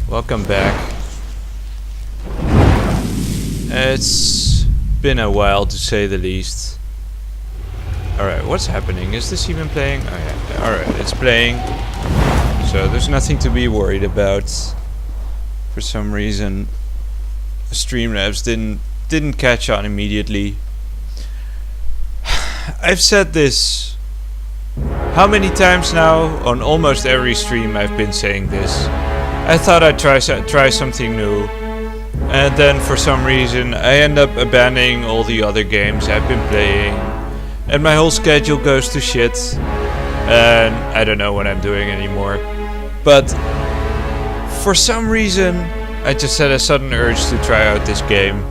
Welcome back. It's been a while to say the least. Alright, what's happening? Is this even playing? Oh yeah, alright, it's playing. So there's nothing to be worried about. For some reason, Streamlabs didn't catch on immediately. I've said this how many times now? On almost every stream I've been saying this. I thought I'd try something new, and then for some reason I end up abandoning all the other games I've been playing, and my whole schedule goes to shit, and I don't know what I'm doing anymore. But for some reason I just had a sudden urge to try out this game.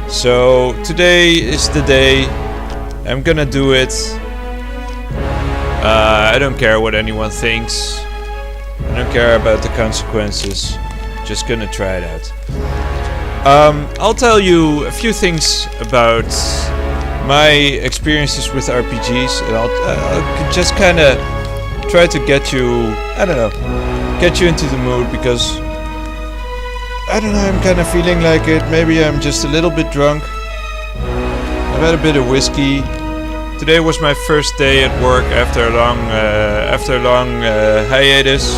So today is the day. I'm gonna do it. I don't care what anyone thinks. I don't care about the consequences. Just gonna try it out. I'll tell you a few things about my experiences with RPGs, and I'll just kind of try to get you, I don't know, get you into the mood, because I don't know, I'm kind of feeling like it. Maybe I'm just a little bit drunk. I've had a bit of whiskey. Today was my first day at work after a long hiatus,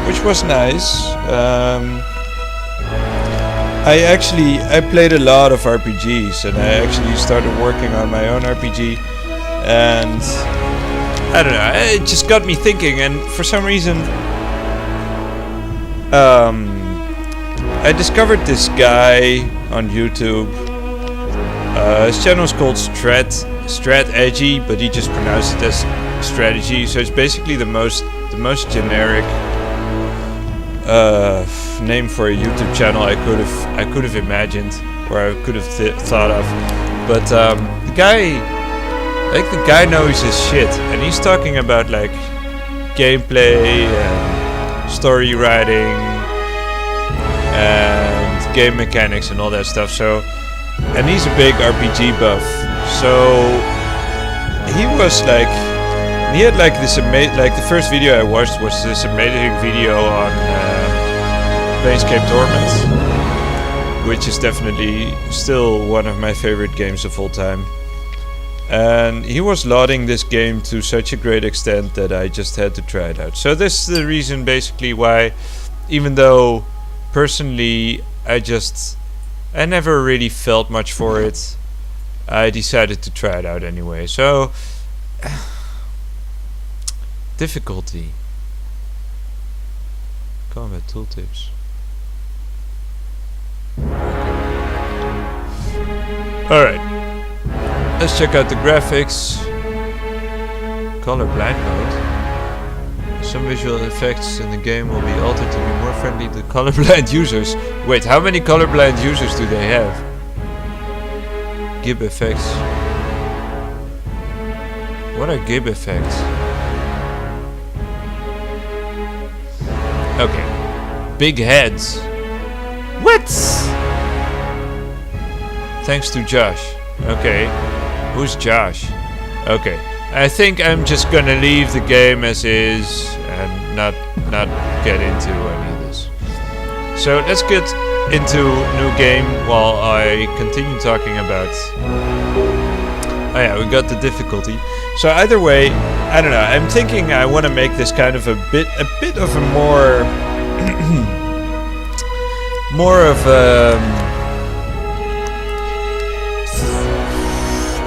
which was nice. I played a lot of RPGs, and I actually started working on my own RPG, and I don't know, it just got me thinking, and for some reason I discovered this guy on YouTube. His channel is called Strat-Edgy, but he just pronounced it as strategy, so it's basically the most generic name for a YouTube channel I could have imagined, or I could have thought of. But the guy knows his shit, and he's talking about like gameplay and story writing and game mechanics and all that stuff. So, and he's a big RPG buff. So he was like, he had like this like the first video I watched was this amazing video on Planescape Torment, which is definitely still one of my favorite games of all time. And he was lauding this game to such a great extent that I just had to try it out. So this is the reason basically why, even though personally I never really felt much for it, I decided to try it out anyway. So difficulty. Combat tooltips. Alright. Let's check out the graphics. Color blind mode. Some visual effects in the game will be altered to be more friendly to colorblind users. Wait, how many colorblind users do they have? Gib effects. What are gib effects? Okay. Big heads. What? Thanks to Josh. Okay. Who's Josh? Okay. I think I'm just gonna leave the game as is and not get into any of this. So let's get into new game while I continue talking about. Oh yeah, we got the difficulty. So either way, I don't know. I'm thinking I want to make this kind of a bit of a more of a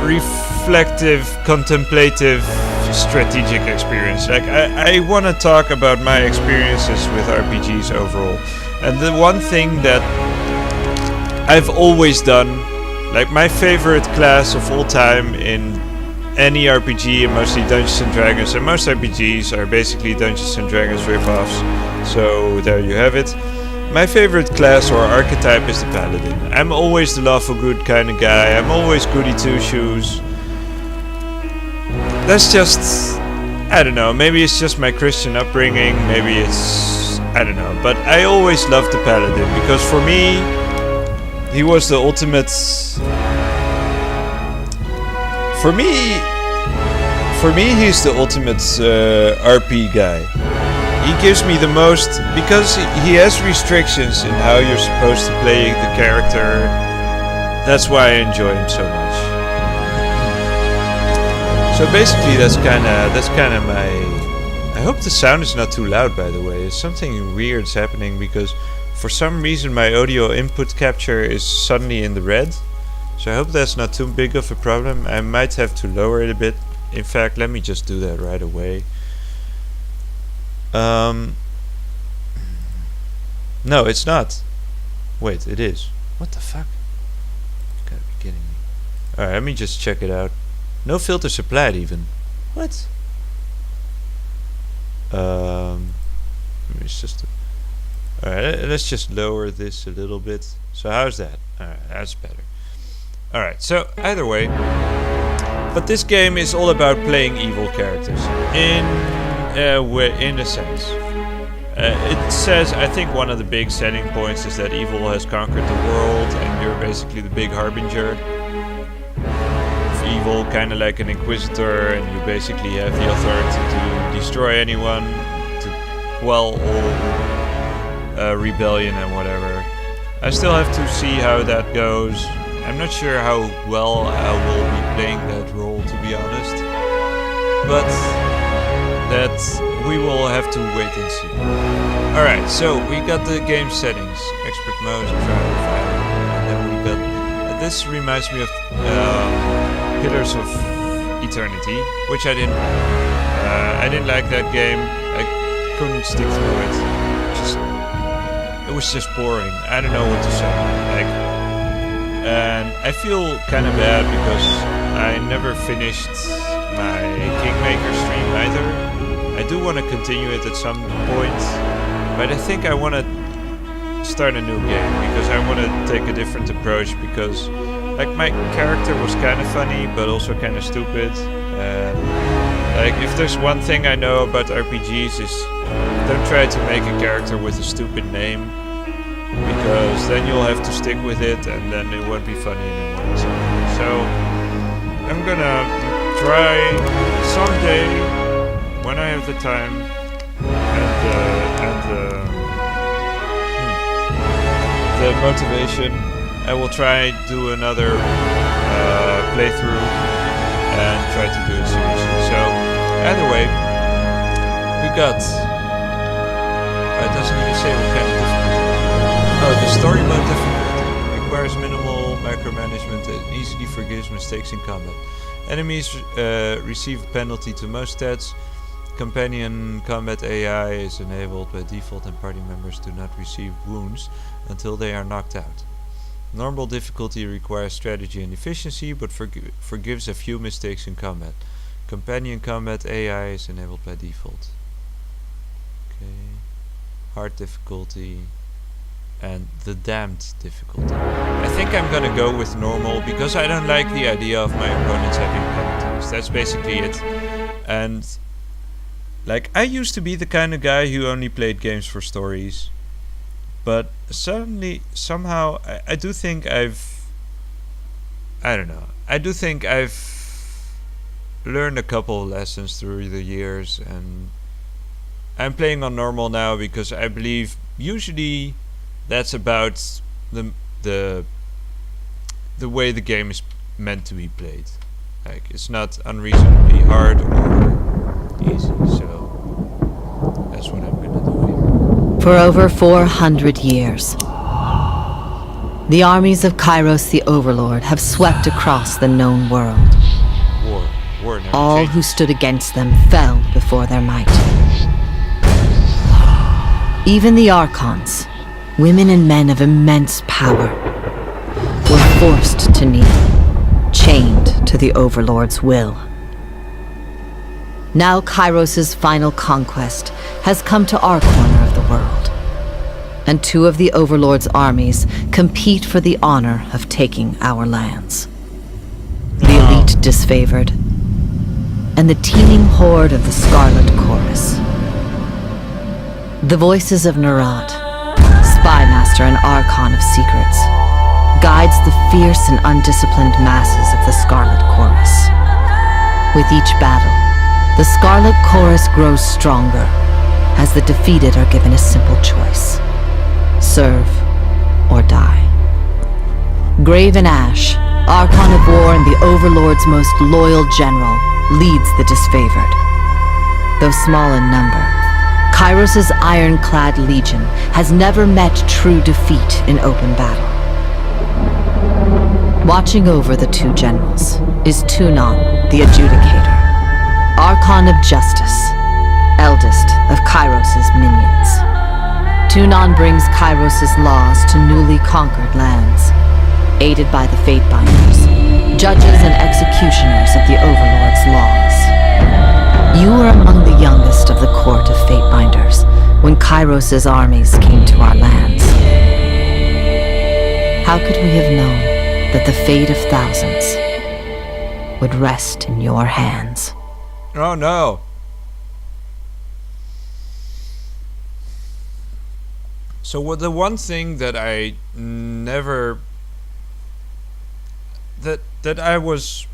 reflective, contemplative, strategic experience. Like I want to talk about my experiences with RPGs overall. And the one thing that I've always done, like my favorite class of all time in any RPG, and mostly Dungeons and Dragons, and most RPGs are basically Dungeons and Dragons ripoffs. So there you have it. My favorite class or archetype is the Paladin. I'm always the lawful good kind of guy. I'm always goody two-shoes. That's just, I don't know, maybe it's just my Christian upbringing, maybe it's, I don't know, but I always loved the Paladin, because for me, he was the ultimate, for me he's the ultimate RP guy. he gives me the most, because he has restrictions in how you're supposed to play the character. That's why I enjoy him so much. So basically, that's kind of my. I hope the sound is not too loud. By the way, something weird's happening because for some reason my audio input capture is suddenly in the red. So I hope that's not too big of a problem. I might have to lower it a bit. In fact, let me just do that right away. No, it's not. Wait, it is. What the fuck? You gotta be kidding me. Alright, let me just check it out. No filters applied even. What? It's just. Alright, let's just lower this a little bit. So how's that? Alright, that's better. Alright, so either way. But this game is all about playing evil characters. In a sense. It says, I think one of the big selling points is that evil has conquered the world and you're basically the big harbinger of evil, kind of like an inquisitor, and you basically have the authority to destroy anyone, to quell all rebellion and whatever. I still have to see how that goes. I'm not sure how well I will be playing that role, to be honest. But that we will have to wait and see. Alright, so we got the game settings. Expert mode, trial, fire. And then we got... this reminds me of Pillars of Eternity, which I didn't like that game. I couldn't stick through it. It was just boring. I don't know what to say. And I feel kind of bad because I never finished my Kingmaker stream either. I do want to continue it at some point, but I think I want to start a new game because I want to take a different approach, because like my character was kind of funny but also kind of stupid. And like if there's one thing I know about RPGs is don't try to make a character with a stupid name, because then you'll have to stick with it and then it won't be funny anymore. So I'm gonna try someday when I have the time and the motivation. I will try do another playthrough and try to do it seriously. So either way, we got. It doesn't even say what kind of difficulty. Oh, the story mode difficulty requires minimal micromanagement and easily forgives mistakes in combat. Enemies receive a penalty to most stats. Companion combat AI is enabled by default and party members do not receive wounds until they are knocked out. Normal difficulty requires strategy and efficiency but forgives a few mistakes in combat. Companion combat AI is enabled by default. Okay. Hard difficulty and the damned difficulty. I think I'm gonna go with normal because I don't like the idea of my opponents having penalties. That's basically it. And like, I used to be the kind of guy who only played games for stories, but suddenly, somehow, I do think I've learned a couple of lessons through the years, and I'm playing on normal now because I believe usually that's about the way the game is meant to be played. Like, it's not unreasonably hard or easy, so that's what I'm gonna do here. For over 400 years, the armies of Kairos the Overlord have swept across the known world. War never All changes. who stood against them fell before their might. Even the Archons, women and men of immense power, were forced to kneel, chained to the Overlord's will. Now Kairos' final conquest has come to our corner of the world, and two of the Overlord's armies compete for the honor of taking our lands. The elite disfavored, and the teeming horde of the Scarlet Chorus. The voices of Nerat, spymaster and archon of secrets, guides the fierce and undisciplined masses of the Scarlet Chorus. With each battle, the Scarlet Chorus grows stronger, as the defeated are given a simple choice: serve or die. Graven Ash, Archon of War and the Overlord's most loyal general, leads the disfavored. Though small in number, Kairos' ironclad legion has never met true defeat in open battle. Watching over the two generals is Tunon, the Adjudicator, Archon of Justice, eldest of Kairos' minions. Tunon brings Kairos' laws to newly conquered lands, aided by the Fatebinders, judges and executioners of the Overlord's laws. You were among the youngest of the court of Fatebinders when Kairos' armies came to our lands. How could we have known that the fate of thousands would rest in your hands? Oh no. So what the one thing that I never that I was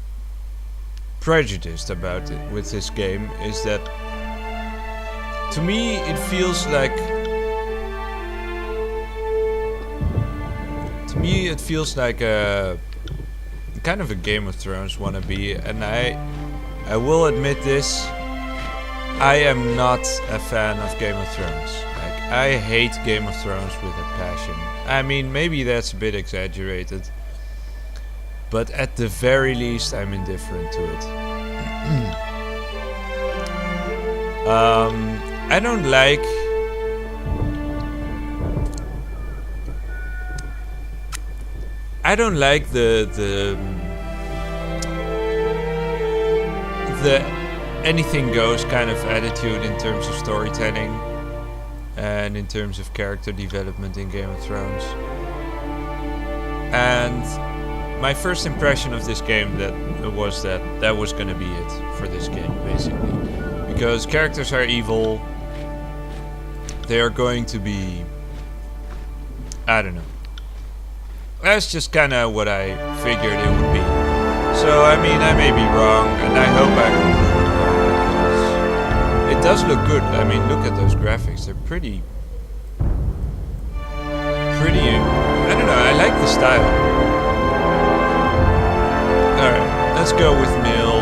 prejudiced about it with this game is that to me it feels like a kind of a Game of Thrones wannabe, and I will admit this, I am not a fan of Game of Thrones. Like, I hate Game of Thrones with a passion. I mean, maybe that's a bit exaggerated, but at the very least I'm indifferent to it. I don't like the anything goes kind of attitude in terms of storytelling and in terms of character development in Game of Thrones. And my first impression of this game was that was gonna be it for this game, basically. Because characters are evil, they are going to be, I don't know. That's just kinda what I figured it would be. So, I mean, I may be wrong, and I hope I'm wrong. It does look good. I mean, look at those graphics. They're pretty, I don't know, I like the style. Alright, let's go with Mill.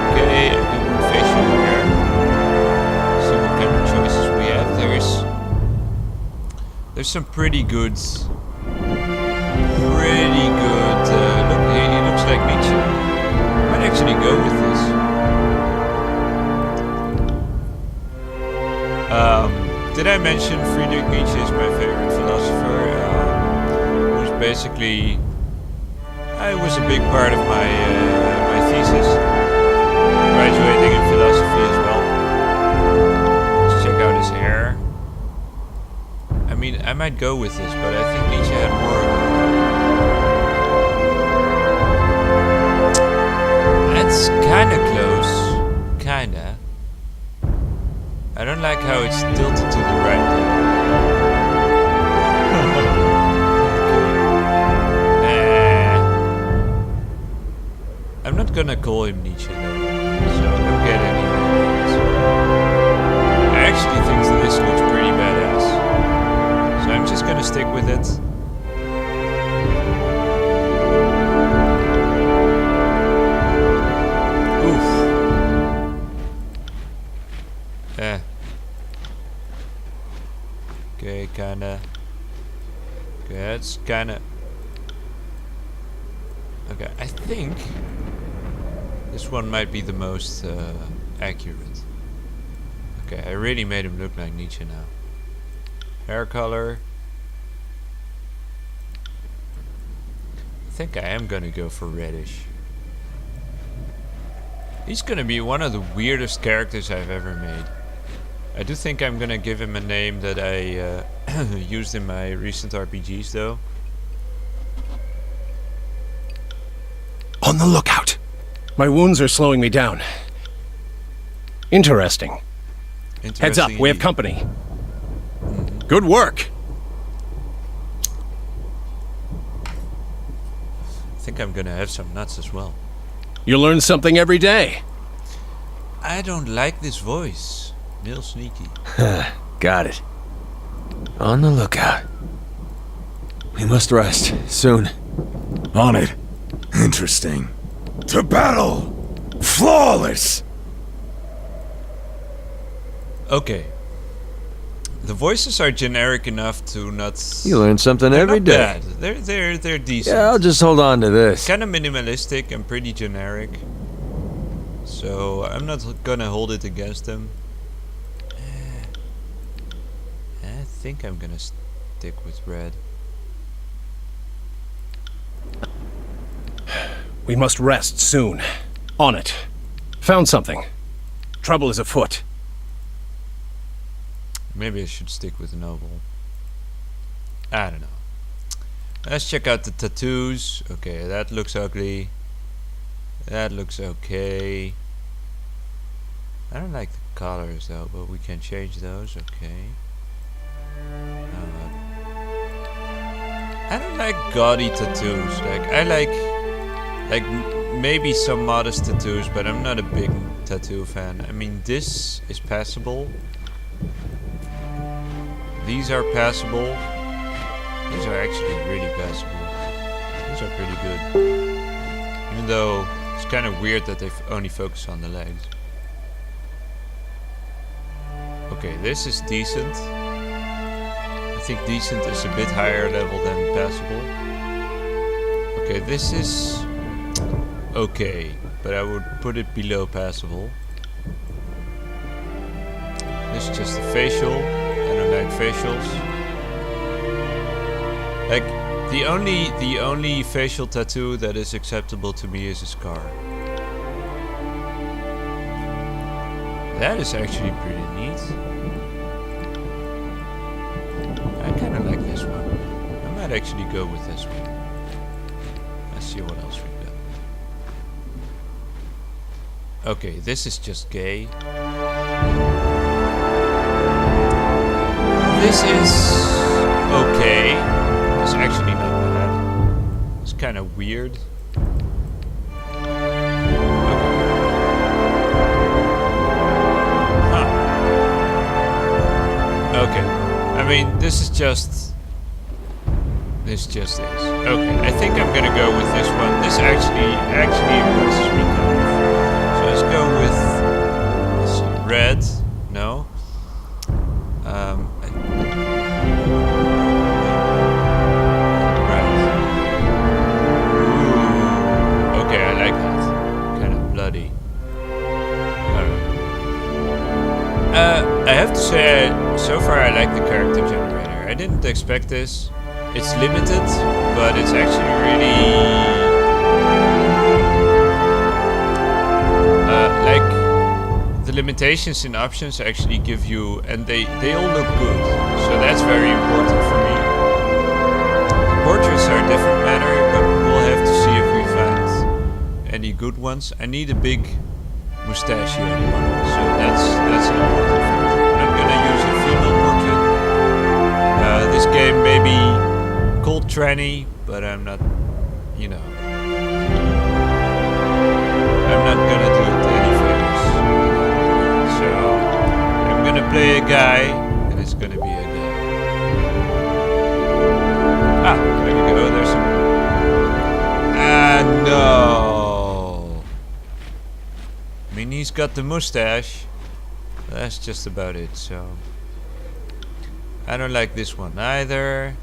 Okay, I do one facial here. See what kind of choices we have. There's some pretty good. Look, he looks like Nietzsche. I might actually go with this. Did I mention Friedrich Nietzsche is my favorite philosopher? Who's basically, it was a big part of my my thesis, graduating in philosophy as well. Let's check out his hair. I mean, I might go with this, but I think Nietzsche had more of it. That's kinda close. Kinda. I don't like how it's tilted to the right. I'm not gonna call him Nietzsche though, so don't get any of that. I actually think that this looks pretty badass. So I'm just gonna stick with it. Oof. Okay, kinda. Okay, that's kinda. Okay, I think this one might be the most accurate. Okay, I really made him look like Nietzsche now. Hair color. I think I am gonna go for reddish. He's gonna be one of the weirdest characters I've ever made. I do think I'm gonna give him a name that I used in my recent RPGs though. On the lookout. My wounds are slowing me down. Interesting. Heads up, we have company. Good work. I think I'm gonna have some nuts as well. You learn something every day. I don't like this voice. Real sneaky. Got it. On the lookout. We must rest, soon. On it. Interesting. To battle! Flawless! Okay. The voices are generic enough to not... You learn something every day. Bad. They're decent. Yeah, I'll just hold on to this. Kind of minimalistic and pretty generic. So I'm not gonna hold it against them. I think I'm gonna stick with red. We must rest soon. On it. Found something. Trouble is afoot. Maybe I should stick with noble. I don't know. Let's check out the tattoos. Okay, that looks ugly. That looks okay. I don't like the colors though, but we can change those. Okay. I don't like gaudy tattoos. I like maybe some modest tattoos, but I'm not a big tattoo fan. I mean, this is passable. These are passable. These are actually really passable. These are pretty good. Even though it's kind of weird that they only focus on the legs. Okay, this is decent. I think decent is a bit higher level than passable. Okay, this is okay, but I would put it below passable. This is just a facial. I don't like facials. Like the only facial tattoo that is acceptable to me is a scar. That is actually pretty neat. I kind of like this one. I might actually go with this one. Let's see what else we've got. Okay, this is just gay. This is okay. It's actually not bad. It's kind of weird. Okay. I mean, this just is. Okay, I think I'm gonna go with this one. This actually impresses me kind of. So let's go with, let's see, red. No. Red. Ooh. Okay, I like that. Kind of bloody. I have to say, so far I like the character generator. I didn't expect this. It's limited, but it's actually really... like, the limitations in options actually give you... And they all look good, so that's very important for me. The portraits are a different matter, but we'll have to see if we find any good ones. I need a big mustachio one, so that's an important factor. I'm gonna use a female portrait. This game may be called tranny, but I'm not, you know, I'm not gonna do it any favors. So I'm gonna play a guy, and it's gonna be a guy. Ah, there we go. There's some. Ah, no. I mean, he's got the mustache. That's just about it, so... I don't like this one either.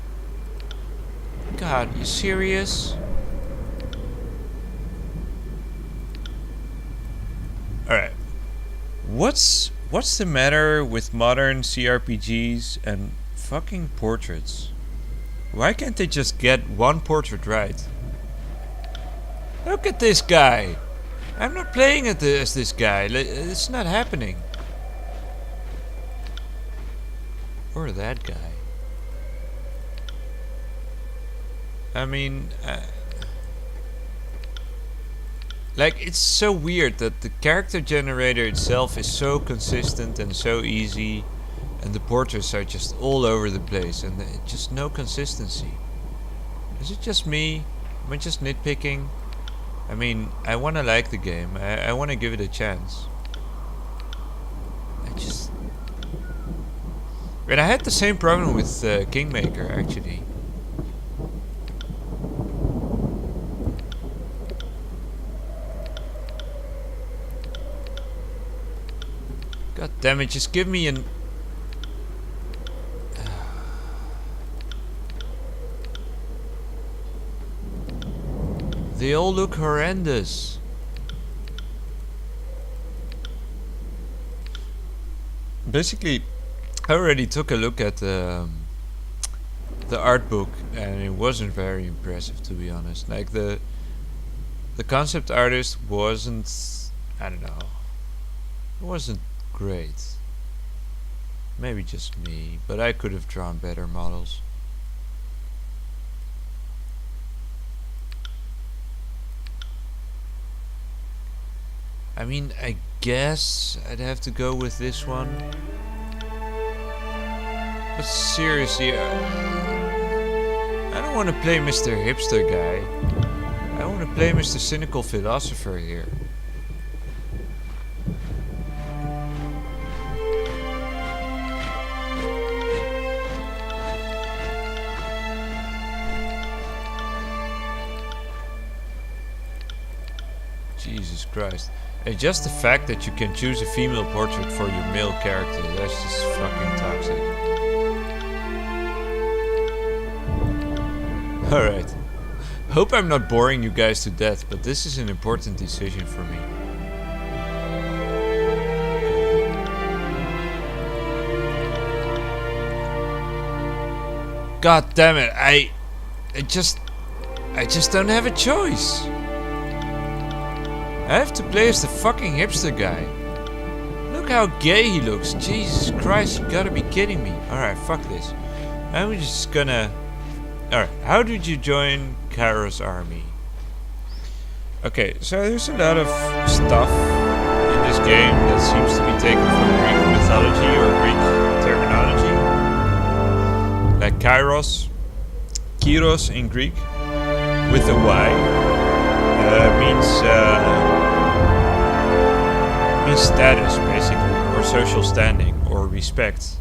God, you serious? Alright. What's the matter with modern CRPGs and fucking portraits? Why can't they just get one portrait right? Look at this guy! I'm not playing as this guy. It's not happening. Or that guy. I mean, like, it's so weird that the character generator itself is so consistent and so easy, and the portraits are just all over the place, and just no consistency. Is it just me? Am I just nitpicking? I mean, I want to like the game. I want to give it a chance. And I had the same problem with Kingmaker, actually. God damn it, just give me an... They all look horrendous. Basically, I already took a look at the art book, and it wasn't very impressive, to be honest. Like the concept artist wasn't, I don't know, it wasn't great. Maybe just me, but I could have drawn better models. I mean, I guess I'd have to go with this one. But seriously, I don't want to play Mr. Hipster guy. I want to play Mr. Cynical Philosopher here. Jesus Christ. And just the fact that you can choose a female portrait for your male character, that's just fucking toxic. Alright. Hope I'm not boring you guys to death, but this is an important decision for me. God damn it, I just don't have a choice. I have to play as the fucking hipster guy. Look how gay he looks. Jesus Christ, you gotta be kidding me. Alright, fuck this. I'm just gonna... Alright, how did you join Kairos' army? Okay, so there's a lot of stuff in this game that seems to be taken from Greek mythology or Greek terminology. Like Kairos, Kyros in Greek, with a Y, means status, basically, or social standing, or respect.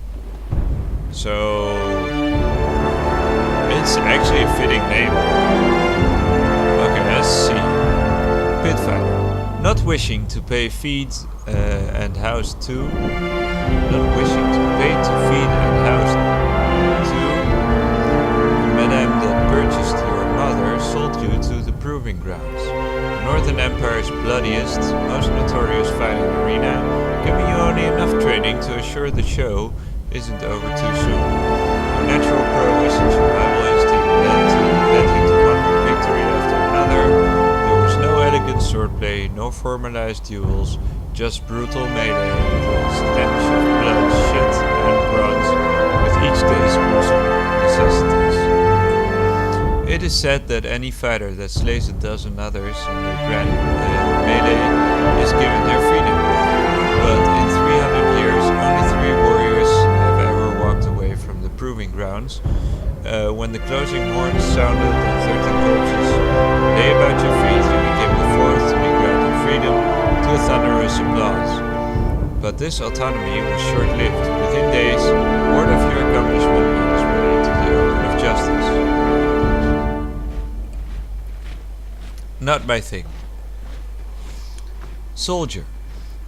So it's actually a fitting name. Okay, let's see. Pit fighter. Not wishing to pay feed and house to. Not wishing to pay to feed and house to. The madame that purchased your mother sold you to the proving grounds. The Northern Empire's bloodiest, most notorious fighting arena, giving you only enough training to assure the show isn't over too soon. Your natural prowess and survival instinct led you to one victory after another. There was no elegant swordplay, no formalized duels, just brutal melee with a stench of blood, shit, and bronze, with each day's gruesome necessities. It is said that any fighter that slays a dozen others in the grand melee is given their freedom. But in 300 years, only 3 warriors have ever walked away from the proving grounds. When the closing horn sounded and 13 corpses lay about your feet, you became the 4th to be granted freedom to a thunderous applause. But this autonomy was short-lived. Within days, word of your accomplishment made its way to the open of justice. Not my thing. Soldier.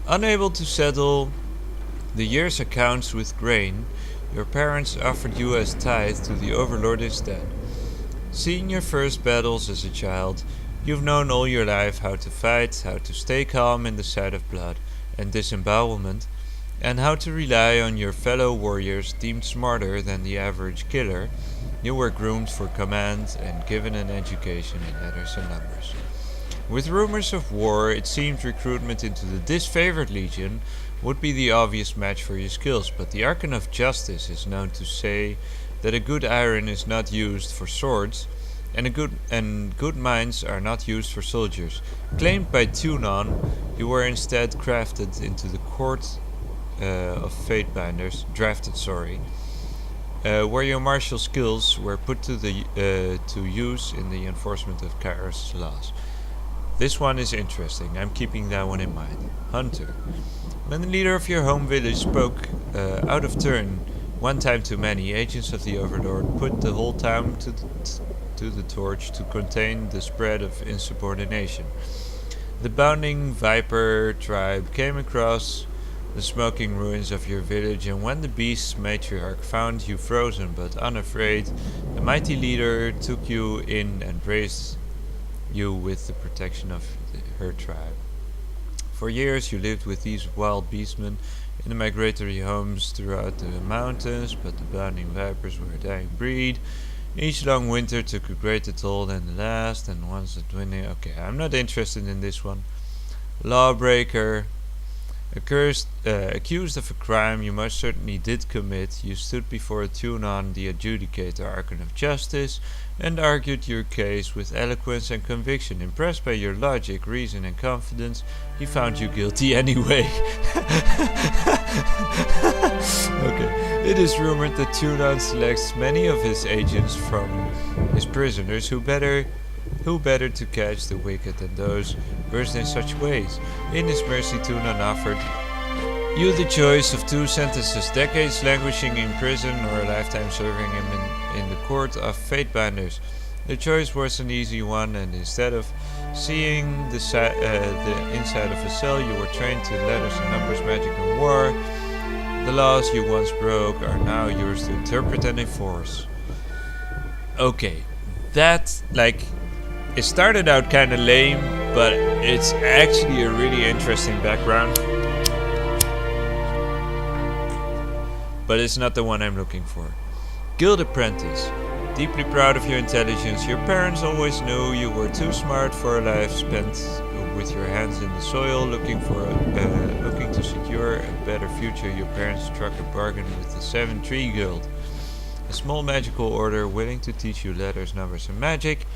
Unable to settle the year's accounts with grain, your parents offered you as tithe to the overlord instead. Seeing your first battles as a child, you've known all your life how to fight, how to stay calm in the sight of blood and disembowelment, and how to rely on your fellow warriors deemed smarter than the average killer. You were groomed for command and given an education in letters and numbers. With rumors of war, it seemed recruitment into the disfavored legion would be the obvious match for your skills, but the Archon of Justice is known to say that a good iron is not used for swords, and good minds are not used for soldiers. Claimed by Pt.1, you were instead crafted into the court of Fatebinders, where your martial skills were put to use in the enforcement of Kairos' laws. This one is interesting. I'm keeping that one in mind. Hunter. When the leader of your home village spoke out of turn, one time too many, agents of the Overlord put the whole town to the torch to contain the spread of insubordination. The bounding Viper tribe came across the smoking ruins of your village, and when the beast's matriarch found you frozen but unafraid, the mighty leader took you in and raised you with the protection of her tribe. For years you lived with these wild beastmen in the migratory homes throughout the mountains, but the bounding Vipers were a dying breed. Each long winter took a greater toll than the last, and once the dwindling... Okay, I'm not interested in this one. Lawbreaker. Accused of a crime you most certainly did commit, you stood before Tunon, the adjudicator, Archon of Justice, and argued your case with eloquence and conviction. Impressed by your logic, reason, and confidence, he found you guilty anyway. Okay. It is rumored that Tunon selects many of his agents from his prisoners who better to catch the wicked than those versed in such ways. In his mercy, Tunon offered you the choice of 2 sentences: decades languishing in prison or a lifetime serving him in the court of Fatebinders. The choice was an easy one, and instead of seeing the inside of a cell, you were trained to letters and numbers, magic and war. The laws you once broke are now yours to interpret and enforce. Okay, that, like, it started out kind of lame, but it's actually a really interesting background. But it's not the one I'm looking for. Guild Apprentice. Deeply proud of your intelligence, your parents always knew you were too smart for a life spent with your hands in the soil, looking to secure a better future. Your parents struck a bargain with the 7 Tree Guild, a small magical order willing to teach you letters, numbers, and magic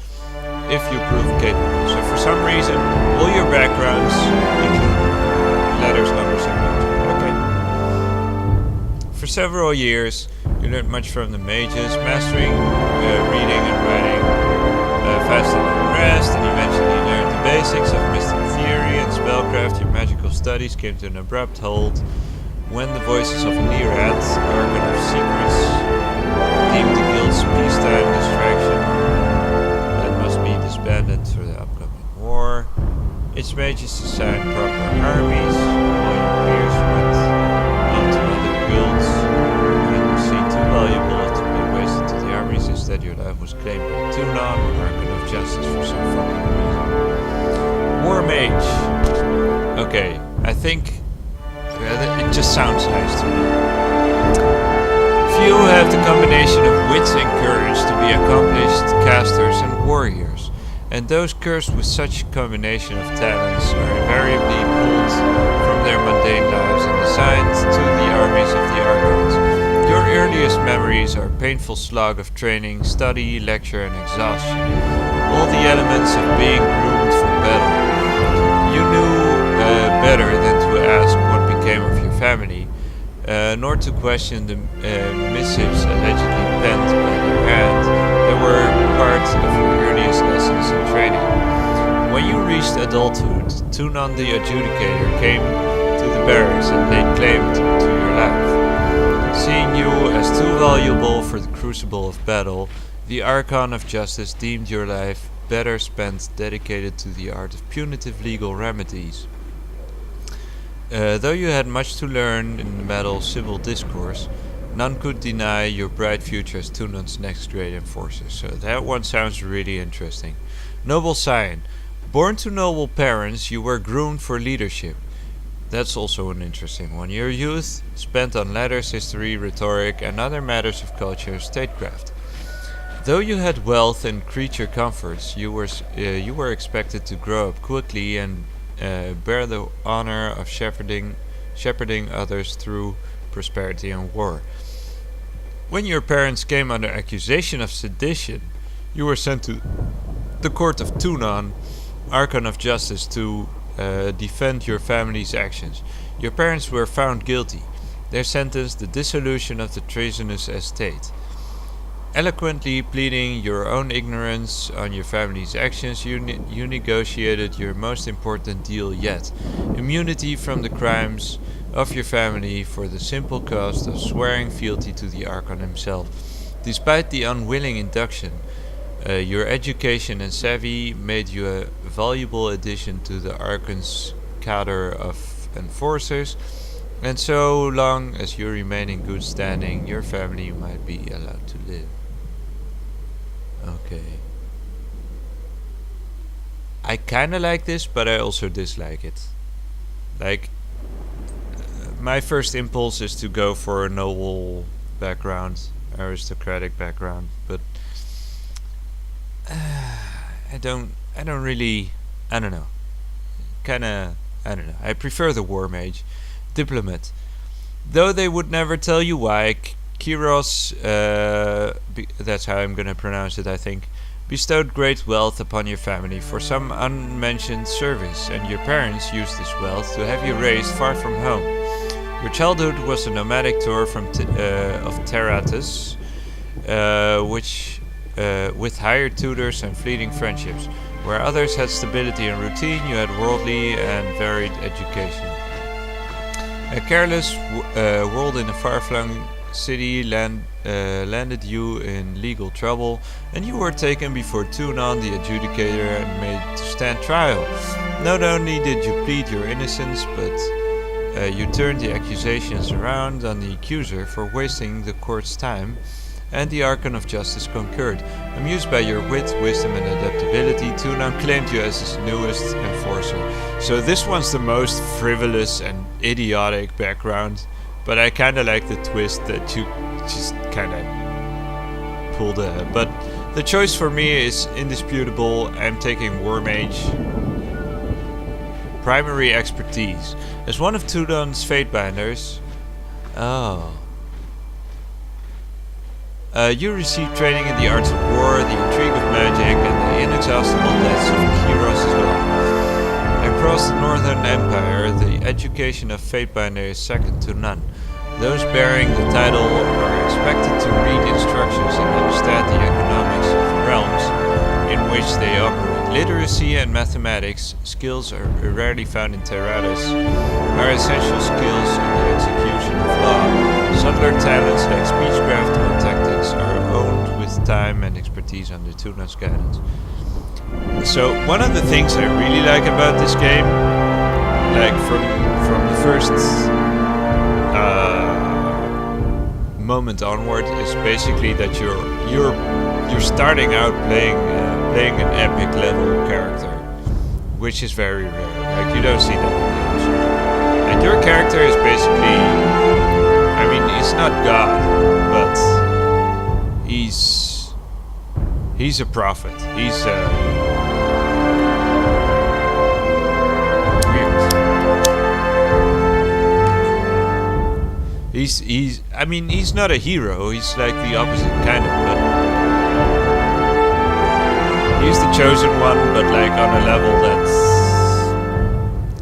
if you prove capable. So for some reason, all your backgrounds include letters, numbers, and magic. Okay. For several years, you learned much from the mages, mastering reading and writing faster than the rest, and eventually learned the basics of mystic theory and spellcraft. Your magical studies came to an abrupt halt when the voices of Lirat, Archon of Secrets, deemed the guild's peacetime distraction that must be disbanded for the upcoming war. Its mages assigned proper armies, while your peers went on to other guilds and were seen too valuable to be wasted to the armies. Instead, your life was claimed by Tunon, Archon of Justice, for some fucking reason. War Mage. Okay, I think it just sounds nice to me. Few have the combination of wits and courage to be accomplished casters and warriors, and those cursed with such a combination of talents are invariably pulled from their mundane lives and assigned to the armies of the Archons. Your earliest memories are a painful slog of training, study, lecture, and exhaustion, all the elements of being groomed for battle. You knew better than to ask what became of your family, nor to question the missives allegedly penned by your hand that were part of your earliest lessons in training. When you reached adulthood, Tunon the Adjudicator came to the barracks and laid claim to your life. Seeing you as too valuable for the crucible of battle, the Archon of Justice deemed your life better spent dedicated to the art of punitive legal remedies. Though you had much to learn in the battle's civil discourse, none could deny your bright future as Tunon's next great enforcer. So that one sounds really interesting. Noble Scion. Born to noble parents, you were groomed for leadership. That's also an interesting one. Your youth spent on letters, history, rhetoric, and other matters of culture and statecraft. Though you had wealth and creature comforts, you were expected to grow up quickly and bear the honor of shepherding others through prosperity and war. When your parents came under accusation of sedition, you were sent to the court of Tunon, Archon of Justice, to defend your family's actions. Your parents were found guilty. Their sentence, the dissolution of the treasonous estate. Eloquently pleading your own ignorance on your family's actions, you negotiated your most important deal yet. Immunity from the crimes of your family for the simple cost of swearing fealty to the Archon himself. Despite the unwilling induction, your education and savvy made you a valuable addition to the Archon's cadre of enforcers, and so long as you remain in good standing, your family might be allowed to live. Okay. I kinda like this, but I also dislike it. Like, my first impulse is to go for a noble background, aristocratic background, but I don't really, I don't know. Kinda, I don't know. I prefer the war mage. Diplomat. Though they would never tell you why, Kiros, that's how I'm gonna pronounce it, I think, bestowed great wealth upon your family for some unmentioned service, and your parents used this wealth to have you raised far from home. Your childhood was a nomadic tour from of Terratus, with hired tutors and fleeting friendships. Where others had stability and routine, you had worldly and varied education. A careless world in a far-flung city landed you in legal trouble, and you were taken before Tunon, the adjudicator, and made to stand trial. Not only did you plead your innocence, but you turned the accusations around on the accuser for wasting the court's time, and the Archon of Justice concurred. Amused by your wit, wisdom, and adaptability, Tunon claimed you as his newest enforcer. So this one's the most frivolous and idiotic background, but I kinda like the twist that you just kinda pulled a... But the choice for me is indisputable. I'm taking War Mage. Primary expertise. As one of Tudon's Fatebinders... Oh... you received training in the arts of war, the intrigue of magic, and the inexhaustible depths of Kiros' law. Across the Northern Empire, the education of Fatebinder is second to none. Those bearing the title are expected to read instructions and understand the economics of the realms in which they operate. Literacy and mathematics, skills are rarely found in Terratus, are essential skills in the execution of law. Subtler talents like speechcraft or tactics are owned with time and expertise under Tunon's guidance. So one of the things I really like about this game, like from the first moment onward, is basically that you're starting out playing an epic level character, which is very rare. Like, you don't see that in games. And your character is basically, I mean, he's not God, but he's a prophet. He's weird. I mean, he's not a hero. He's like the opposite kind of, but he's the chosen one, but like on a level that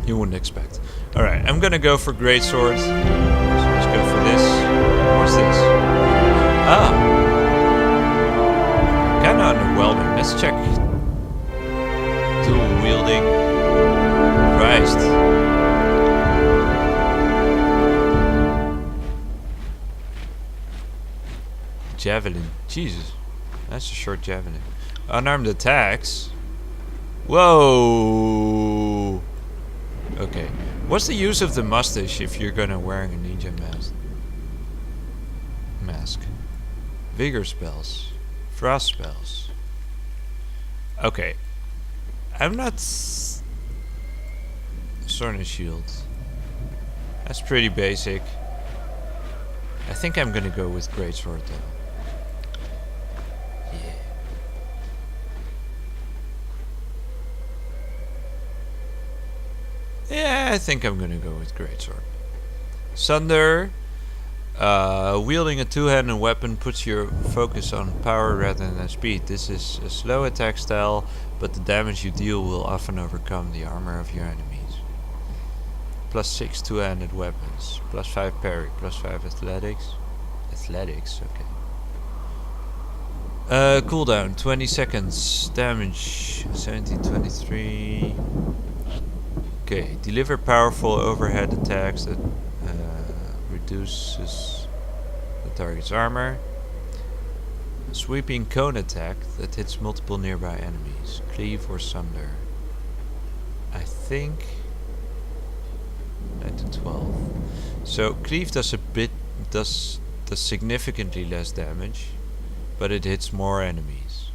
you wouldn't expect. All right, I'm gonna go for greatsword. So let's go for this. What's this? Ah, kind of underwhelming. Let's check. Dual wielding. Christ. Javelin. Jesus. That's a short javelin. Unarmed attacks. Whoa. Okay. What's the use of the mustache if you're gonna wearing a ninja mask? Vigor spells. Frost spells. Okay. I'm not... Sword and shield. That's pretty basic. I think I'm gonna go with greatsword though. Yeah, I think I'm gonna go with greatsword. Sunder. Wielding a two-handed weapon puts your focus on power rather than speed. This is a slow attack style, but the damage you deal will often overcome the armor of your enemies. +6 two-handed weapons. +5 parry. +5 athletics. Athletics, okay. Cooldown 20 seconds. Damage 1723. Okay, deliver powerful overhead attacks that reduces the target's armor. Sweeping cone attack that hits multiple nearby enemies. Cleave or sunder. I think 9 to 12. So cleave does does significantly less damage, but it hits more enemies.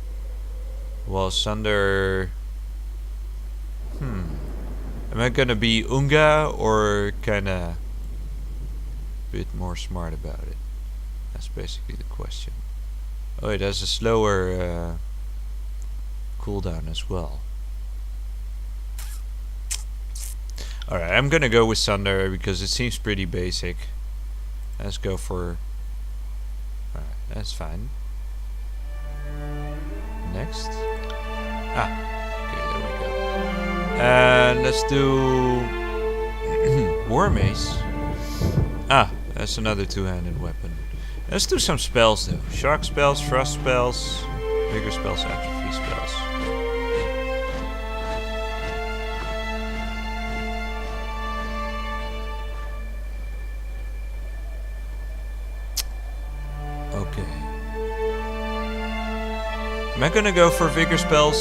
While sunder, am I gonna be Unga or kinda bit more smart about it? That's basically the question. Oh, it has a slower cooldown as well. Alright, I'm gonna go with Sunder because it seems pretty basic. Let's go for... Alright, that's fine. Next. Ah, okay, there we go. And let's do... War Mace. Ah, that's another two-handed weapon. Let's do some spells though. Shock spells, frost spells, vigor spells, atrophy spells. Okay. Am I gonna go for vigor spells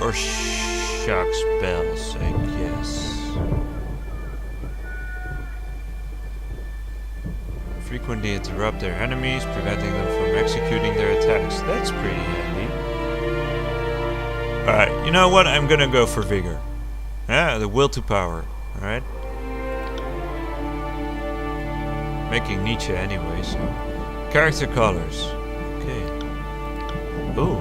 or shock spells? I guess. Frequently interrupt their enemies, preventing them from executing their attacks. That's pretty handy. Alright, you know what? I'm gonna go for vigor. Yeah, the will to power. Alright. Making Nietzsche anyway, so. Character colors. Okay. Ooh.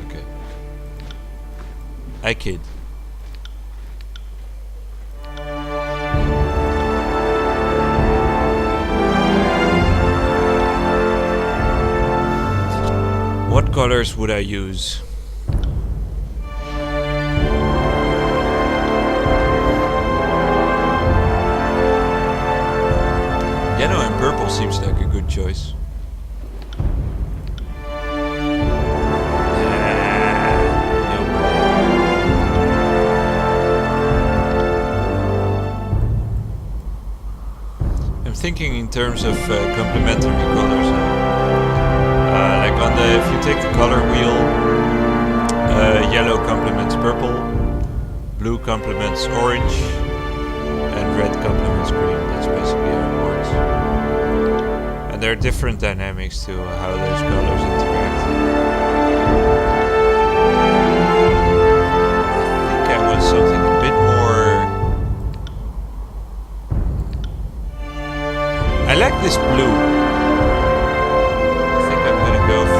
Okay. I kid. What colors would I use? Yellow and purple seems like a good choice. No way. I'm thinking in terms of complementary colors now. Like on the, if you take the color wheel, yellow complements purple, blue complements orange, and red complements green. That's basically how it works. And there are different dynamics to how those colors interact. I think I want something a bit more... I like this blue. Go for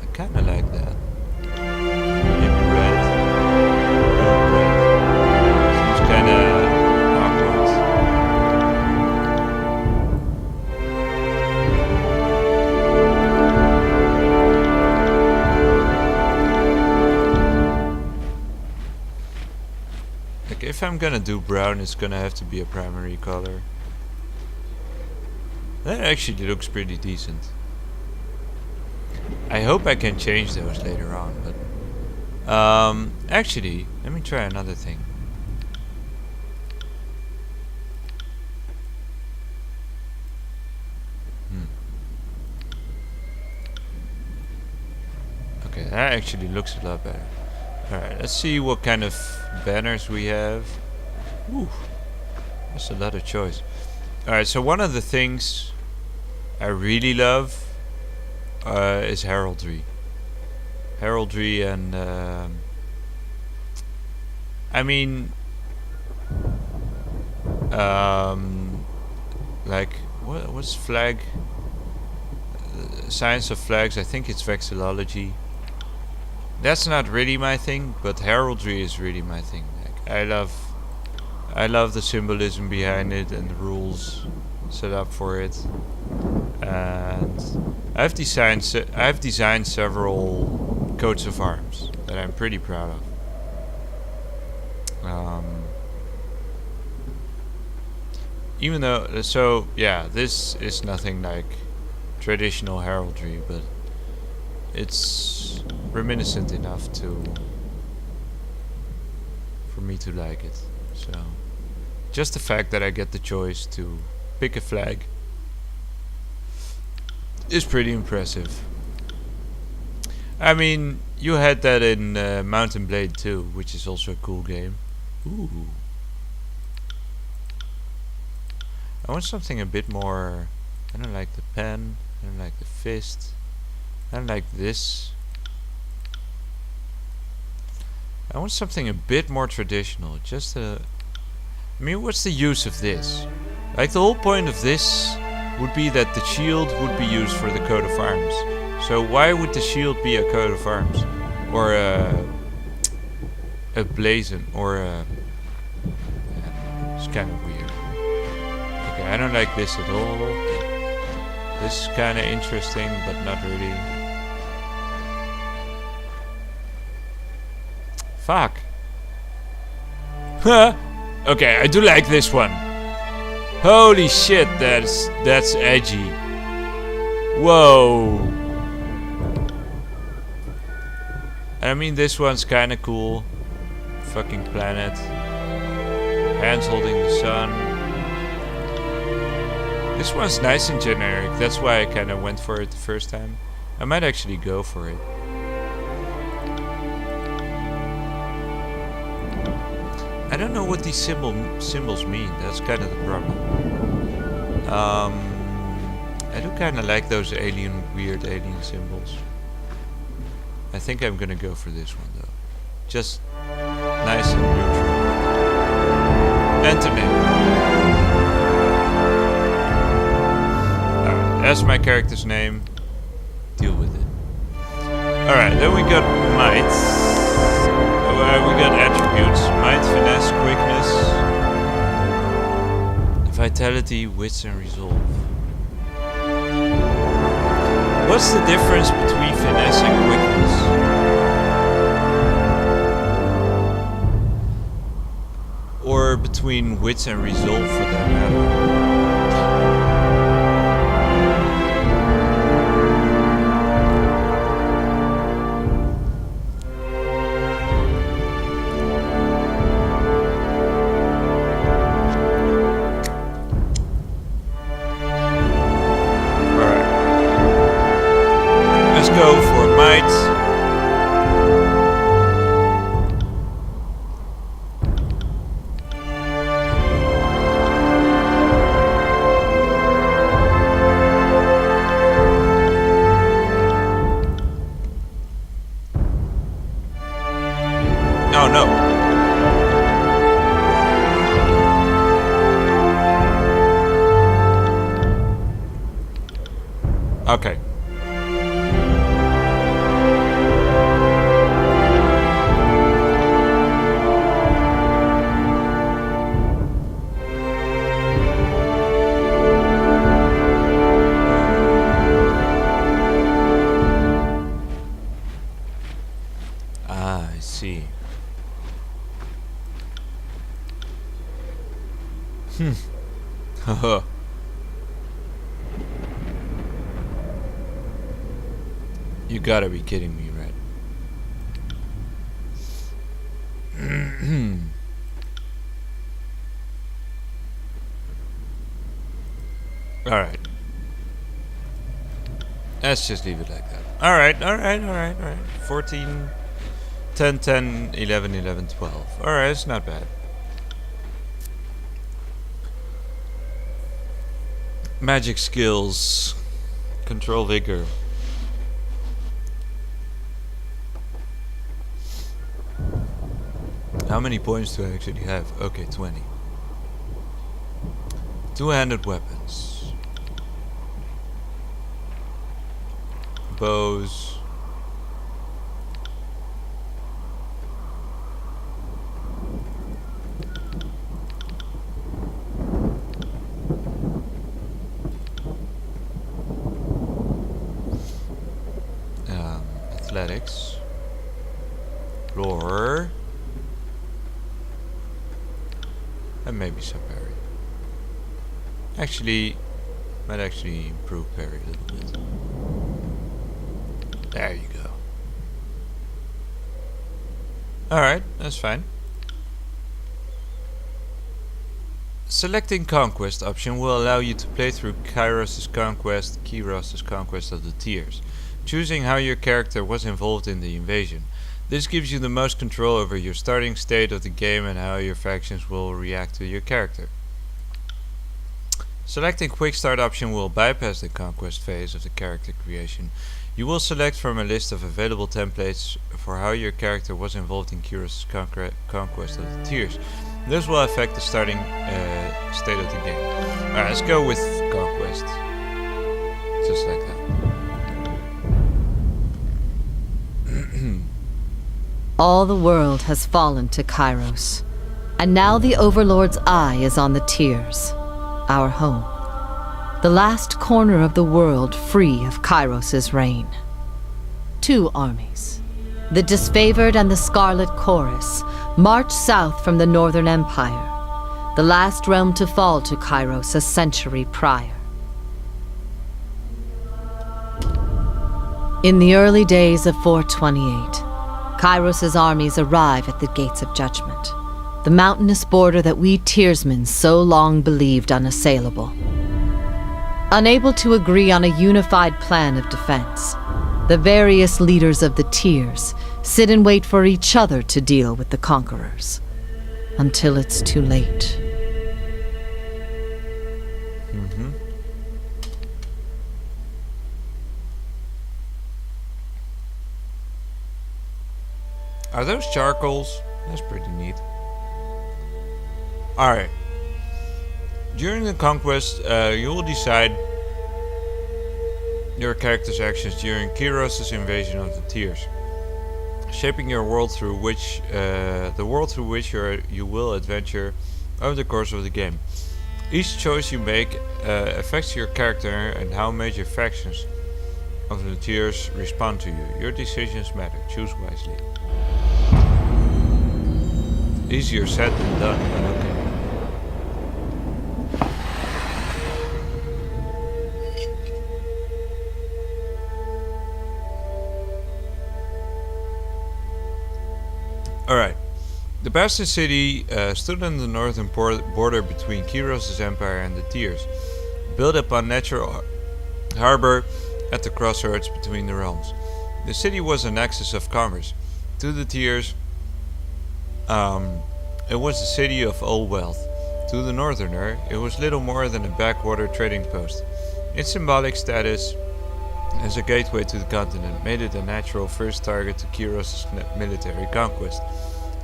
I kinda like that. Maybe red. Red. Seems kinda awkward. If I'm gonna do brown, it's gonna have to be a primary color. That actually looks pretty decent. I hope I can change those later on, but... actually, let me try another thing. Okay, that actually looks a lot better. Alright, let's see what kind of banners we have. Ooh, that's a lot of choice. Alright, so one of the things I really love is heraldry. Heraldry and I mean like what's flag? Science of flags, I think it's vexillology. That's not really my thing, but heraldry is really my thing. Like, I love the symbolism behind it and the rules. set up for it, and I've designed several coats of arms that I'm pretty proud of. Even though, so yeah, this is nothing like traditional heraldry, but it's reminiscent enough for me to like it. So just the fact that I get the choice to pick a flag is pretty impressive. I mean, you had that in Mountain Blade 2, which is also a cool game. Ooh. I want something a bit more. I don't like the pen, I don't like the fist, I don't like this. I want something a bit more traditional. Just a. I mean, what's the use of this? Like, the whole point of this would be that the shield would be used for the coat of arms. So why would the shield be a coat of arms? Or a blazon? Or a... It's kind of weird. Okay, I don't like this at all. This is kind of interesting, but not really. Fuck. Huh. Okay, I do like this one. Holy shit, that's edgy. Whoa. I mean, this one's kind of cool. Fucking planet. Hands holding the sun. This one's nice and generic. That's why I kind of went for it the first time. I might actually go for it. I don't know what these symbols mean. That's kind of the problem. I do kind of like those weird alien symbols. I think I'm gonna go for this one though. Just nice and neutral. Anthony. Alright, that's my character's name. Deal with it. Alright, then we got might. We got attributes: might, finesse, quickness, vitality, wits, and resolve. What's the difference between finesse and quickness? Or between wits and resolve, for that matter? Go for might. Oh no. Okay. You gotta be kidding me, right? Alright. Let's just leave it like that. Alright. 14, 10, 10, 11, 11, 12. Alright, it's not bad. Magic skills. Control vigor. How many points do I actually have? Okay, 20. Two-handed weapons. Bows. mechanics. Lore. And maybe some parry. Actually, might actually improve parry a little bit. There you go. Alright, that's fine. Selecting Conquest option will allow you to play through Kyros's conquest of the Tears, choosing how your character was involved in the invasion. This gives you the most control over your starting state of the game and how your factions will react to your character. Selecting Quick Start option will bypass the conquest phase of the character creation. You will select from a list of available templates for how your character was involved in Kyros's conquest of the Tears. This will affect the starting state of the game. Alright, let's go with Conquest. Just like that. All the world has fallen to Kyros, and now the Overlord's eye is on the Tears, our home. The last corner of the world free of Kyros's reign. 2 armies, the Disfavored and the Scarlet Chorus, march south from the Northern Empire, the last realm to fall to Kyros a century prior. In the early days of 428, Kyros's armies arrive at the Gates of Judgment, the mountainous border that we Tearsmen so long believed unassailable. Unable to agree on a unified plan of defense, the various leaders of the Tears sit and wait for each other to deal with the conquerors, until it's too late. Are those charcoals? That's pretty neat. Alright. During the conquest, you will decide your character's actions during Kyros's invasion of the Tears, shaping your world through which you will adventure over the course of the game. Each choice you make affects your character and how major factions of the Tears respond to you. Your decisions matter. Choose wisely. Easier said than done, but okay. Alright. The Bastion City stood on the northern border between Kyros's empire and the Tears, built upon natural harbor at the crossroads between the realms. The city was a nexus of commerce. To the Tears, it was the city of all wealth. To the northerner, it was little more than a backwater trading post. Its symbolic status as a gateway to the continent made it a natural first target to Kyros's military conquest.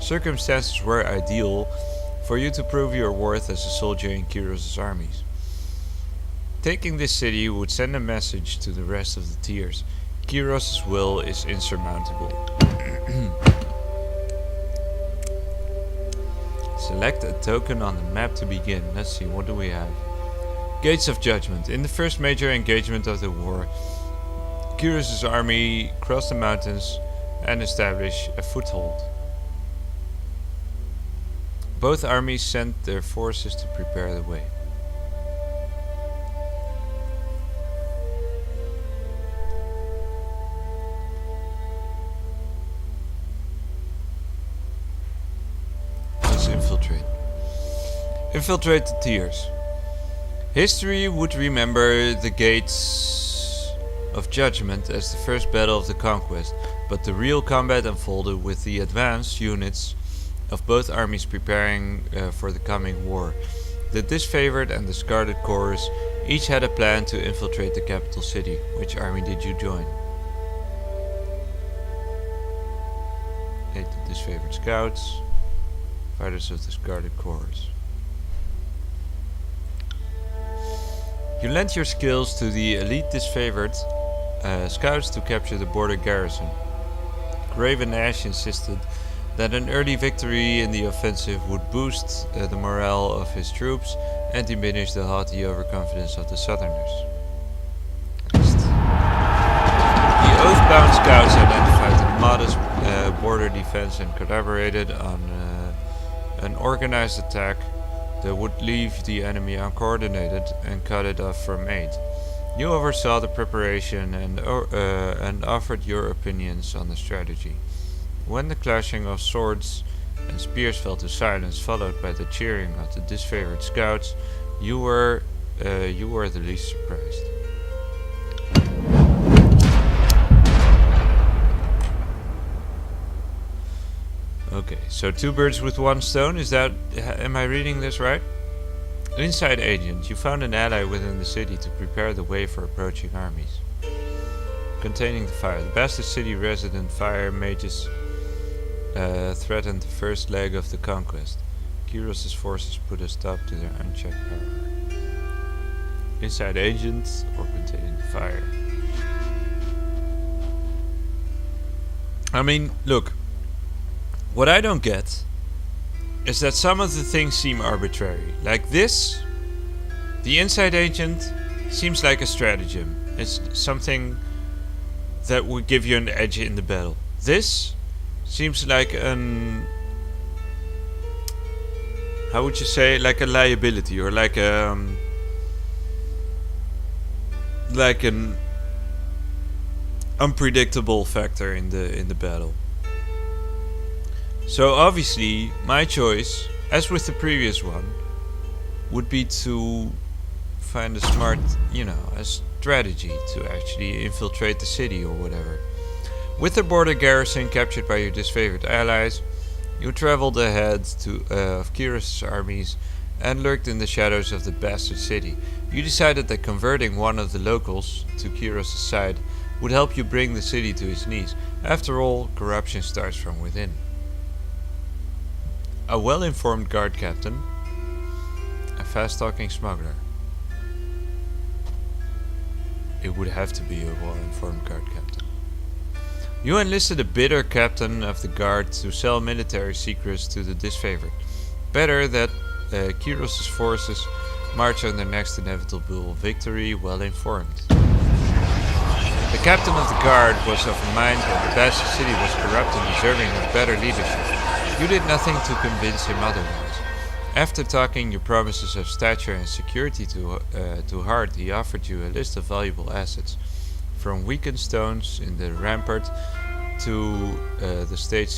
Circumstances were ideal for you to prove your worth as a soldier in Kyros's armies. Taking this city would send a message to the rest of the Tears. Kyros's will is insurmountable. Select a token on the map to begin. Let's see, what do we have? Gates of Judgment. In the first major engagement of the war, Kyros's army crossed the mountains and established a foothold. Both armies sent their forces to prepare the way. Let's infiltrate. Infiltrate the Tears. History would remember the Gates of Judgment as the first battle of the conquest, but the real combat unfolded with the advanced units of both armies preparing for the coming war. The Disfavored and the Scarlet Chorus each had a plan to infiltrate the capital city. Which army did you join? The Disfavored Scouts, Fighters of the Scarlet Chorus. You lent your skills to the elite Disfavored Scouts to capture the border garrison. Raven Ash insisted that an early victory in the offensive would boost the morale of his troops and diminish the haughty overconfidence of the Southerners. Next. The Oathbound Scouts identified the modest border defense and collaborated on an organized attack that would leave the enemy uncoordinated and cut it off from aid. You oversaw the preparation and offered your opinions on the strategy. When the clashing of swords and spears fell to silence, followed by the cheering of the disfavored scouts, you were the least surprised. Okay, so 2 birds with 1 stone, am I reading this right? Inside agent, you found an ally within the city to prepare the way for approaching armies. Containing the fire. The Bastard City resident fire mages threatened the first leg of the conquest. Kyros' forces put a stop to their unchecked power. Inside agent or containing the fire. I mean, look. What I don't get is that some of the things seem arbitrary. Like this, the inside agent seems like a stratagem. It's something that would give you an edge in the battle. This seems like how would you say, like a liability or like an unpredictable factor in the battle. So obviously, my choice, as with the previous one, would be to find a smart, a strategy to actually infiltrate the city or whatever. With the border garrison captured by your disfavored allies, you traveled ahead of Kyros' armies and lurked in the shadows of the Bastard City. You decided that converting one of the locals to Kyros' side would help you bring the city to its knees. After all, corruption starts from within. A well-informed guard captain, a fast-talking smuggler. It would have to be a well-informed guard captain. You enlisted a bitter captain of the guard to sell military secrets to the disfavored. Better that Kyros' forces march on their next inevitable victory well-informed. The captain of the guard was of a mind that the Bastard City was corrupt and deserving of better leadership. You did nothing to convince him otherwise. After talking your promises of stature and security to heart, he offered you a list of valuable assets, from weakened stones in the rampart to the state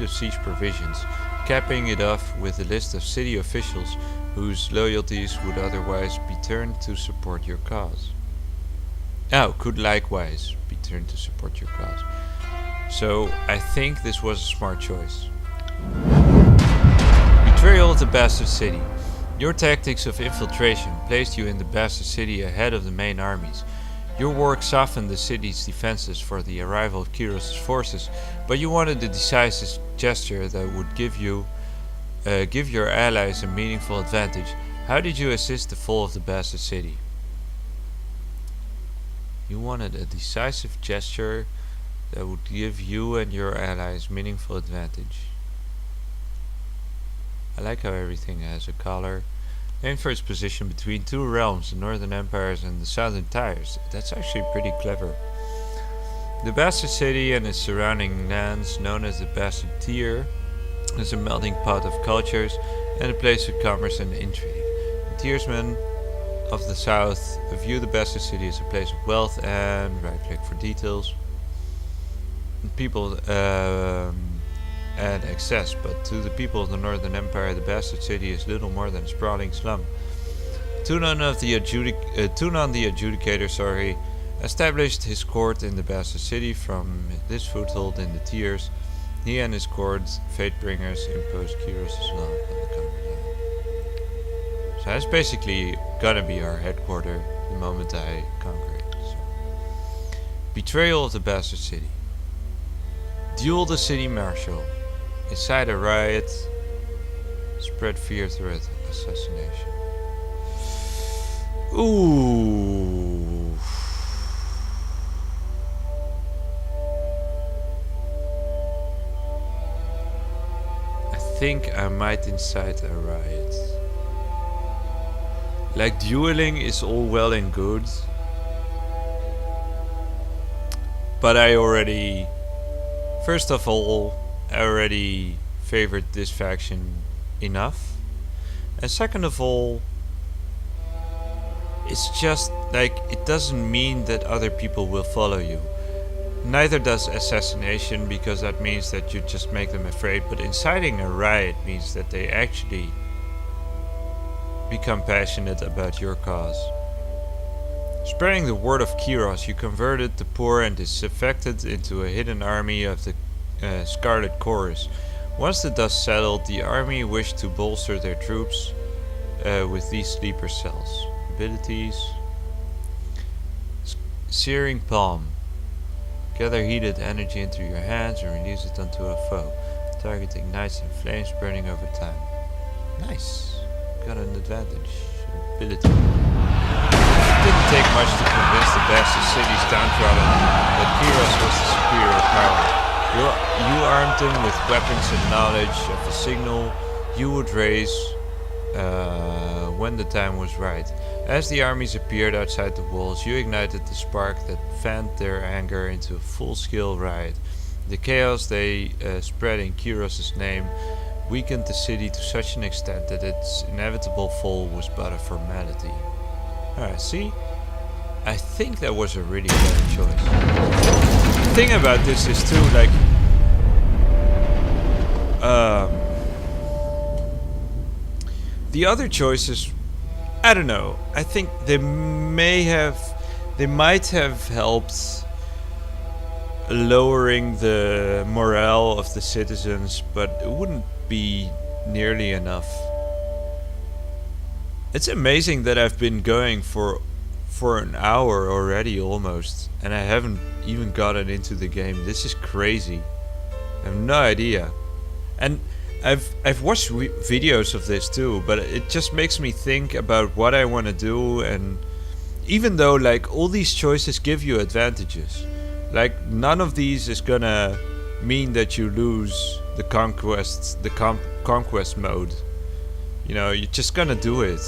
of siege provisions, capping it off with a list of city officials whose loyalties would otherwise be turned to support your cause. Could likewise be turned to support your cause. So, I think this was a smart choice. Betrayal of the Bastard City. Your tactics of infiltration placed you in the Bastard City ahead of the main armies. Your work softened the city's defenses for the arrival of Kyros' forces, but you wanted a decisive gesture that would give your allies a meaningful advantage. How did you assist the fall of the Bastard City? You wanted a decisive gesture that would give you and your allies meaningful advantage. I like how everything has a color. Named for its position between 2 realms, the Northern Empires and the Southern Tires. That's actually pretty clever. The Bastard City and its surrounding lands, known as the Bastard Tier, is a melting pot of cultures and a place of commerce and intrigue. The Tiersmen of the South view the Bastard City as a place of wealth and right-click for details. People and excess, but to the people of the Northern Empire, the Bastard City is little more than a sprawling slum. Tunon the Adjudicator, established his court in the Bastard City. From this foothold in the Tiers, he and his court, Fatebringers, imposed Kyros' law on the common. So that's basically gonna be our headquarters the moment I conquer it. So. Betrayal of the Bastard City. Duel the city marshal. Incite a riot. Spread fear through assassination. Ooh. I think I might incite a riot. Like, dueling is all well and good, But I already, first of all, I already favored this faction enough. And second of all, it's just like, it doesn't mean that other people will follow you. Neither does assassination, because that means that you just make them afraid. But inciting a riot means that they actually become passionate about your cause. Spreading the word of Kyros, you converted the poor and disaffected into a hidden army of the Scarlet Chorus. Once the dust settled, the army wished to bolster their troops with these sleeper cells. Abilities: Searing Palm. Gather heated energy into your hands and release it onto a foe. Target ignites in flames, burning over time. Nice. Got an advantage. Ability. It didn't take much to convince the bastard city's downtrodden that Kyros was the superior power. You armed them with weapons and knowledge of a signal you would raise when the time was right. As the armies appeared outside the walls, you ignited the spark that fanned their anger into a full-scale riot. The chaos they spread in Kyros' name weakened the city to such an extent that its inevitable fall was but a formality. Alright, see? I think that was a really better choice. The thing about this is too, like, the other choices, I don't know. I think they might have helped lowering the morale of the citizens, but it wouldn't be nearly enough. It's amazing that I've been going for an hour already almost, and I haven't even gotten into the game. This is crazy. I have no idea. And I've watched videos of this too, but it just makes me think about what I want to do. And even though like all these choices give you advantages, like none of these is gonna mean that you lose the conquest mode. You know, you're just gonna do it.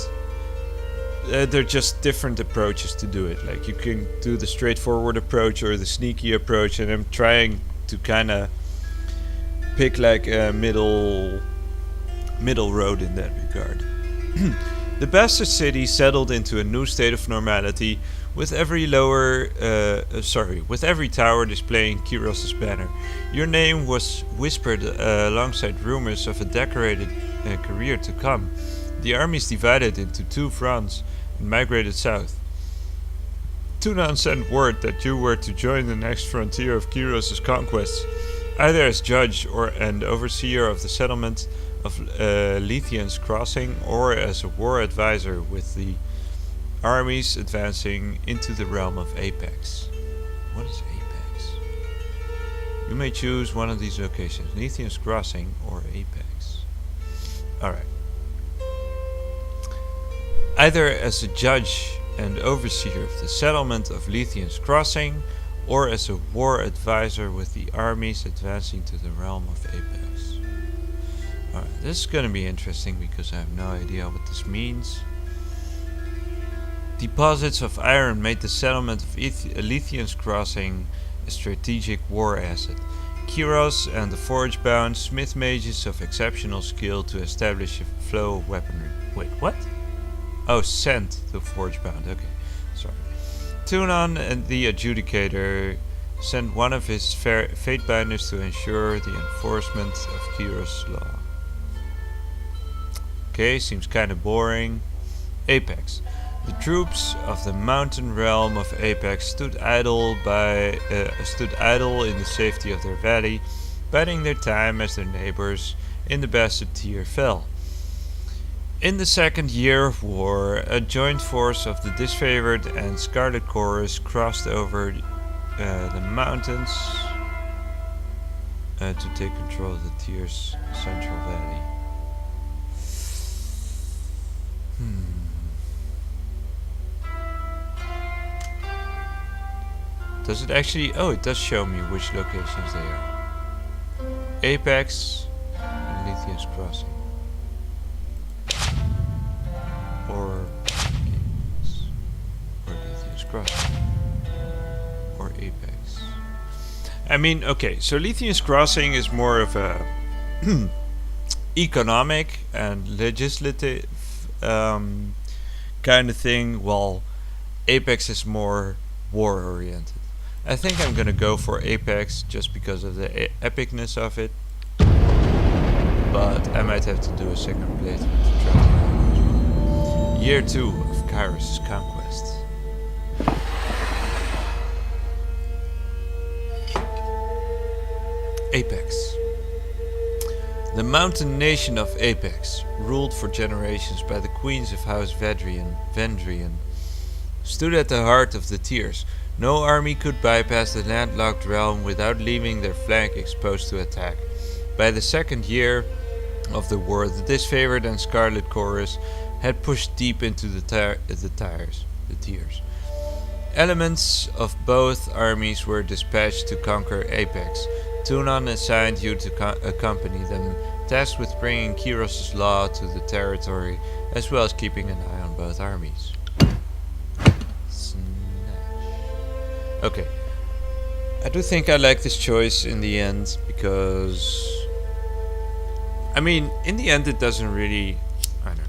They're just different approaches to do it. Like you can do the straightforward approach or the sneaky approach, and I'm trying to kind of pick like a middle road in that regard. The bastard city settled into a new state of normality, with every every tower displaying Kyros' banner. Your name was whispered alongside rumors of a decorated career to come. The armies divided into two fronts and migrated south. Tunan sent word that you were to join the next frontier of Kyros' conquests, either as judge and overseer of the settlement of Lethean's Crossing, or as a war advisor with the armies advancing into the realm of Apex. What is Apex? You may choose one of these locations, Lethean's Crossing or Apex. Alright. Either as a judge and overseer of the settlement of Lethean's Crossing, or as a war advisor with the armies advancing to the realm of Apex. Alright, this is gonna be interesting because I have no idea what this means. Deposits of iron made the settlement of Lethean's Crossing a strategic war asset. Kyros and the forge-bound smith mages of exceptional skill to establish a flow of weaponry. Wait, what? Oh, sent the forge-bound, okay, sorry. Tunan and the Adjudicator sent one of his fate-binders to ensure the enforcement of Kyros' law. Okay, seems kinda boring. Apex. The troops of the mountain realm of Apex stood idle in the safety of their valley, biding their time as their neighbors in the bastard tier fell. In the second year of war, a joint force of the disfavored and Scarlet Chorus crossed over the mountains to take control of the tier's central valley. Does it actually... Oh, it does show me which locations they are. Apex and Lethean's Crossing. Or Apex. Or Lethean's Crossing. Or Apex. I mean, okay, so Lithium's Crossing is more of a economic and legislative kind of thing, while Apex is more war-oriented. I think I'm gonna go for Apex just because of the epicness of it, but I might have to do a second playthrough to try to Year 2 of Kairos' conquest. Apex. The mountain nation of Apex, ruled for generations by the queens of House Vendrian, stood at the heart of the Tiers. No army could bypass the landlocked realm without leaving their flank exposed to attack. By the second year of the war, the disfavored and Scarlet Chorus had pushed deep into the Tiers. Elements of both armies were dispatched to conquer Apex. Tunon assigned you to accompany them, tasked with bringing Kyros' law to the territory, as well as keeping an eye on both armies. Okay. I do think I like this choice in the end, because... I mean, in the end it doesn't really... I don't know.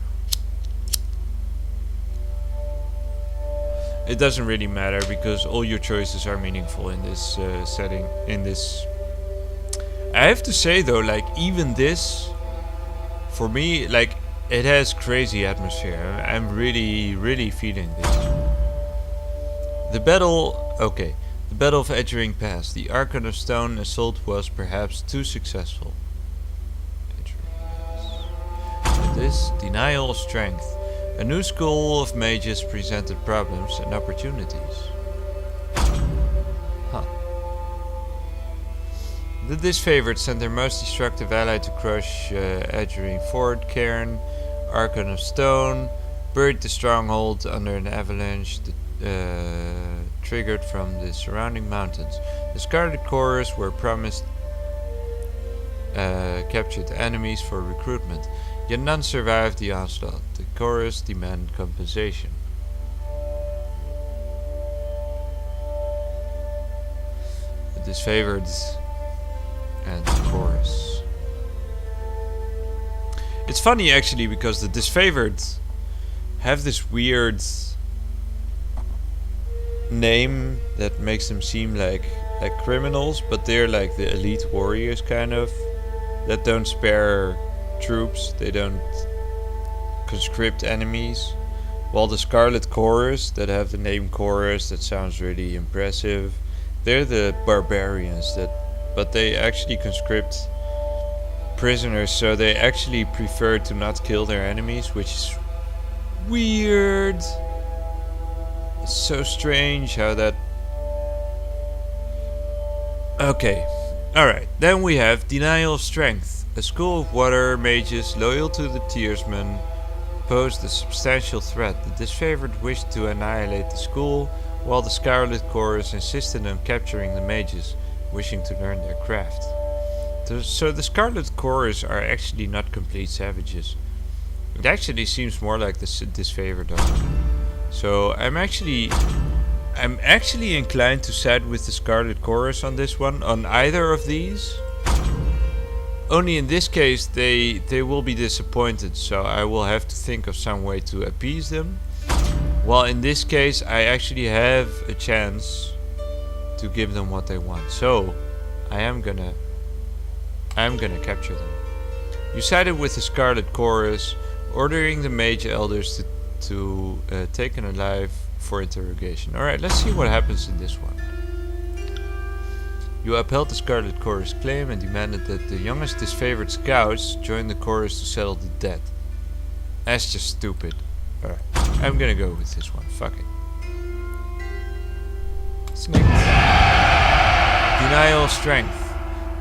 It doesn't really matter, because all your choices are meaningful in this setting, in this... I have to say though, like, even this, for me, like, it has crazy atmosphere. I'm really, really feeling this. The battle, okay. The Battle of Edgering Pass. The Archon of Stone assault was perhaps too successful. This, Denial of Strength. A new school of mages presented problems and opportunities. The Disfavored sent their most destructive ally to crush Edgering Fort, Cairn, Archon of Stone, buried the stronghold under an avalanche triggered from the surrounding mountains. The Scarlet Chorus were promised captured enemies for recruitment, yet none survived the onslaught. The Chorus demanded compensation. The Disfavored and the Chorus. It's funny actually, because the Disfavored have this weird name that makes them seem like criminals, but they're like the elite warriors kind of, that don't spare troops, they don't conscript enemies, while the Scarlet Chorus, that have the name Chorus, that sounds really impressive, they're the barbarians, but they actually conscript prisoners, so they actually prefer to not kill their enemies, which is weird. It's so strange how that... Okay, alright, then we have Denial of Strength. A school of water mages loyal to the Tiersmen posed a substantial threat. The Disfavored wished to annihilate the school, while the Scarlet Chorus insisted on capturing the mages, wishing to learn their craft. So the Scarlet Chorus are actually not complete savages. It actually seems more like the Disfavored are. So I'm actually inclined to side with the Scarlet Chorus on this one, on either of these. Only in this case they will be disappointed, so I will have to think of some way to appease them. While in this case I actually have a chance to give them what they want. So I'm gonna capture them. You sided with the Scarlet Chorus, ordering the Mage Elders to taken alive for interrogation. Alright, let's see what happens in this one. You upheld the Scarlet Chorus claim and demanded that the youngest Disfavored scouts join the chorus to settle the debt. That's just stupid. Alright, I'm gonna go with this one. Fuck it. Snake. Denial of Strength.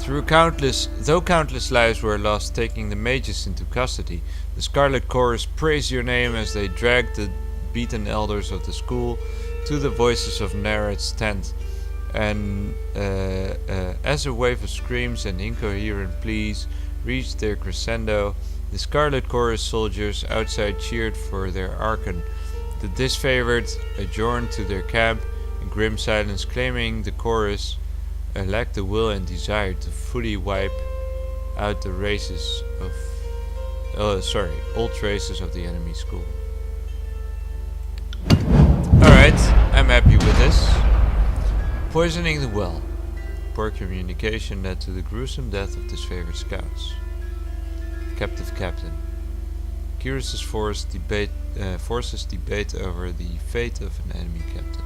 Though countless lives were lost taking the mages into custody, the Scarlet Chorus praised your name as they dragged the beaten elders of the school to the voices of Neret's tent. And as a wave of screams and incoherent pleas reached their crescendo, the Scarlet Chorus soldiers outside cheered for their Archon. The Disfavored adjourned to their camp in grim silence, claiming the chorus lack the will and desire to fully wipe out the races of all traces of the enemy school. Alright, I'm happy with this. Poisoning the well. Poor communication led to the gruesome death of disfavored scouts. Captive Captain. Kyros's forces debate over the fate of an enemy captain.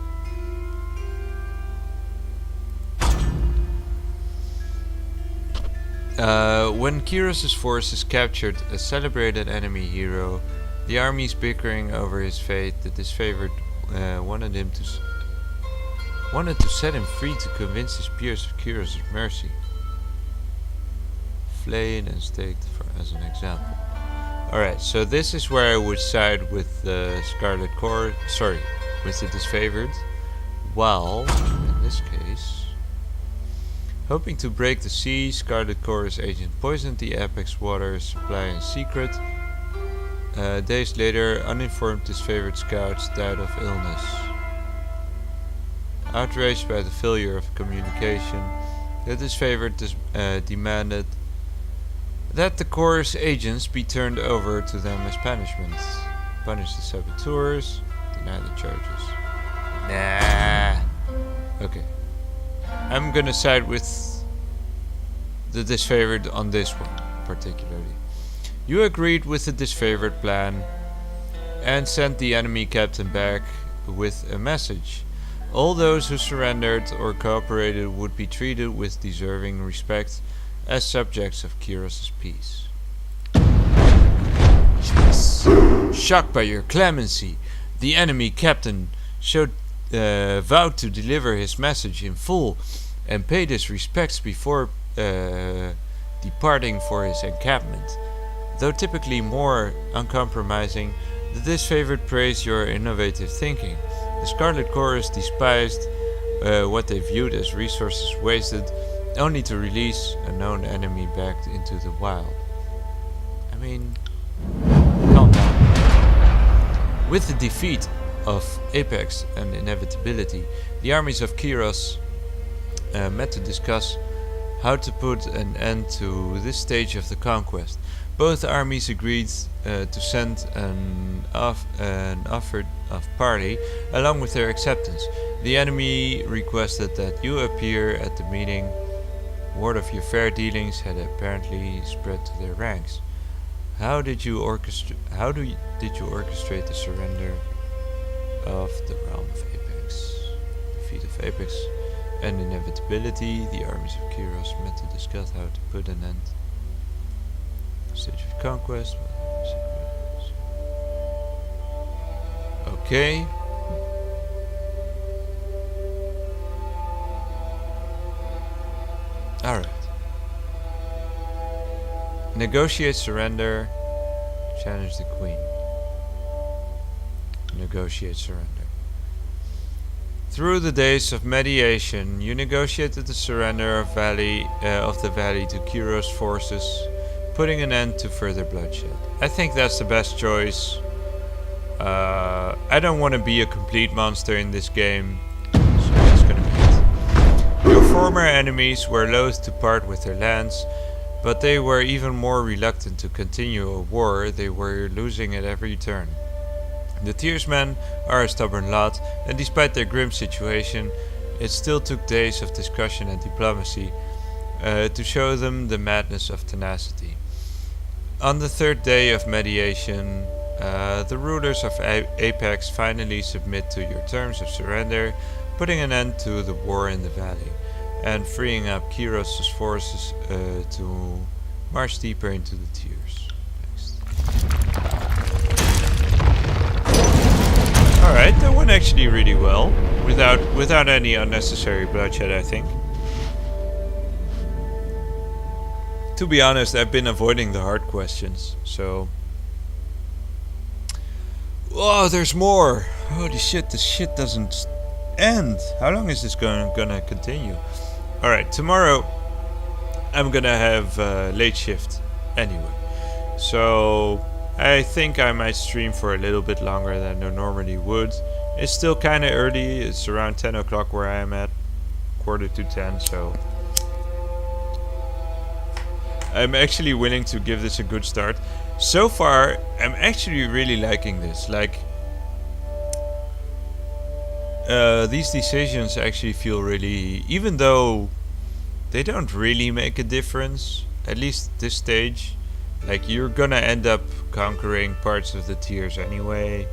When Kyros's forces captured a celebrated enemy hero, the armies bickering over his fate, the disfavored wanted to set him free to convince his peers of Kyros's mercy. Flayed and staked as an example. Alright, so this is where I would side with the with the disfavored, while, in this case, hoping to break the sea, Scarlet Chorus agent poisoned the Apex water supply in secret. Days later, uninformed disfavored scouts died of illness. Outraged by the failure of communication, the disfavored demanded that the chorus agents be turned over to them as punishment. Punish the saboteurs, deny the charges. Nah. Okay. I'm gonna side with the disfavored on this one, particularly. You agreed with the disfavored plan and sent the enemy captain back with a message. All those who surrendered or cooperated would be treated with deserving respect as subjects of Kyros's peace. Yes. Shocked by your clemency, the enemy captain vowed to deliver his message in full and paid his respects before departing for his encampment. Though typically more uncompromising, the disfavored praised your innovative thinking. The Scarlet Chorus despised what they viewed as resources wasted, only to release a known enemy back into the wild. I mean, calm down. With the defeat of Apex and Inevitability, the armies of Kyros met to discuss how to put an end to this stage of the conquest. Both armies agreed to send an offer of parley along with their acceptance. The enemy requested that you appear at the meeting. Word of your fair dealings had apparently spread to their ranks. How did you orchestrate the surrender of the realm of Apex? Defeat of Apex and Inevitability, the armies of Kyros met to discuss how to put an end to stage of conquest. Okay. Alright. Negotiate surrender. Challenge the queen. Negotiate surrender. Through the days of mediation, you negotiated the surrender of the valley to Kyros forces, putting an end to further bloodshed. I think that's the best choice. I don't want to be a complete monster in this game, so that's gonna be it. Your former enemies were loath to part with their lands, but they were even more reluctant to continue a war they were losing at every turn. The Tearsmen are a stubborn lot, and despite their grim situation, it still took days of discussion and diplomacy to show them the madness of tenacity. On the third day of mediation, the rulers of Apex finally submit to your terms of surrender, putting an end to the war in the valley, and freeing up Kyros's forces to march deeper into the Tears. Next. Alright, that went actually really well, without any unnecessary bloodshed, I think. To be honest, I've been avoiding the hard questions, so... Oh, there's more! Holy shit, this shit doesn't end! How long is this gonna continue? Alright, tomorrow I'm gonna have late shift anyway. So I think I might stream for a little bit longer than I normally would. It's still kinda early, it's around 10 o'clock where I am at. quarter to 10, so I'm actually willing to give this a good start. So far, I'm actually really liking this. Like, these decisions actually feel really, even though they don't really make a difference, at least at this stage. Like, you're gonna end up conquering parts of the tiers anyway.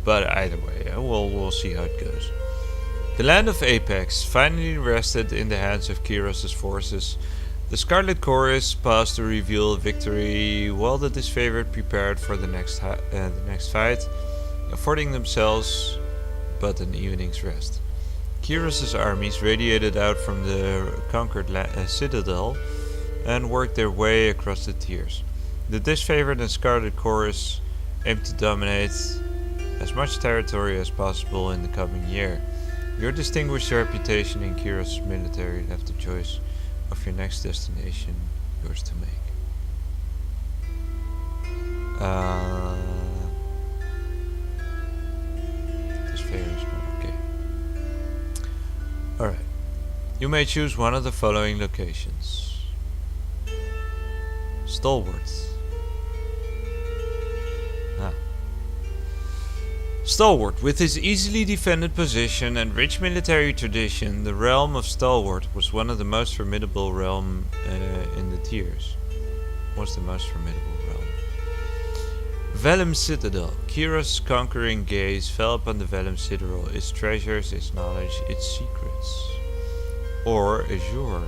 But either way, we'll see how it goes. The land of Apex finally rested in the hands of Kyros' forces. The Scarlet Chorus paused to reveal victory, while the disfavored prepared for the next fight, affording themselves but an evening's rest. Kyros' armies radiated out from the conquered citadel and worked their way across the tiers. The disfavored and Scarlet Chorus aimed to dominate as much territory as possible in the coming year. Your distinguished reputation in Kyros' military left the choice of your next destination yours to make. Disfavored, okay. Alright. You may choose one of the following locations. Stalwart. Stalwart. With its easily defended position and rich military tradition, the realm of Stalwart was one of the most formidable realm in the tiers. Was the most formidable realm. Vellum Citadel. Kyros' conquering gaze fell upon the Vellum Citadel, its treasures, its knowledge, its secrets. Or Azure.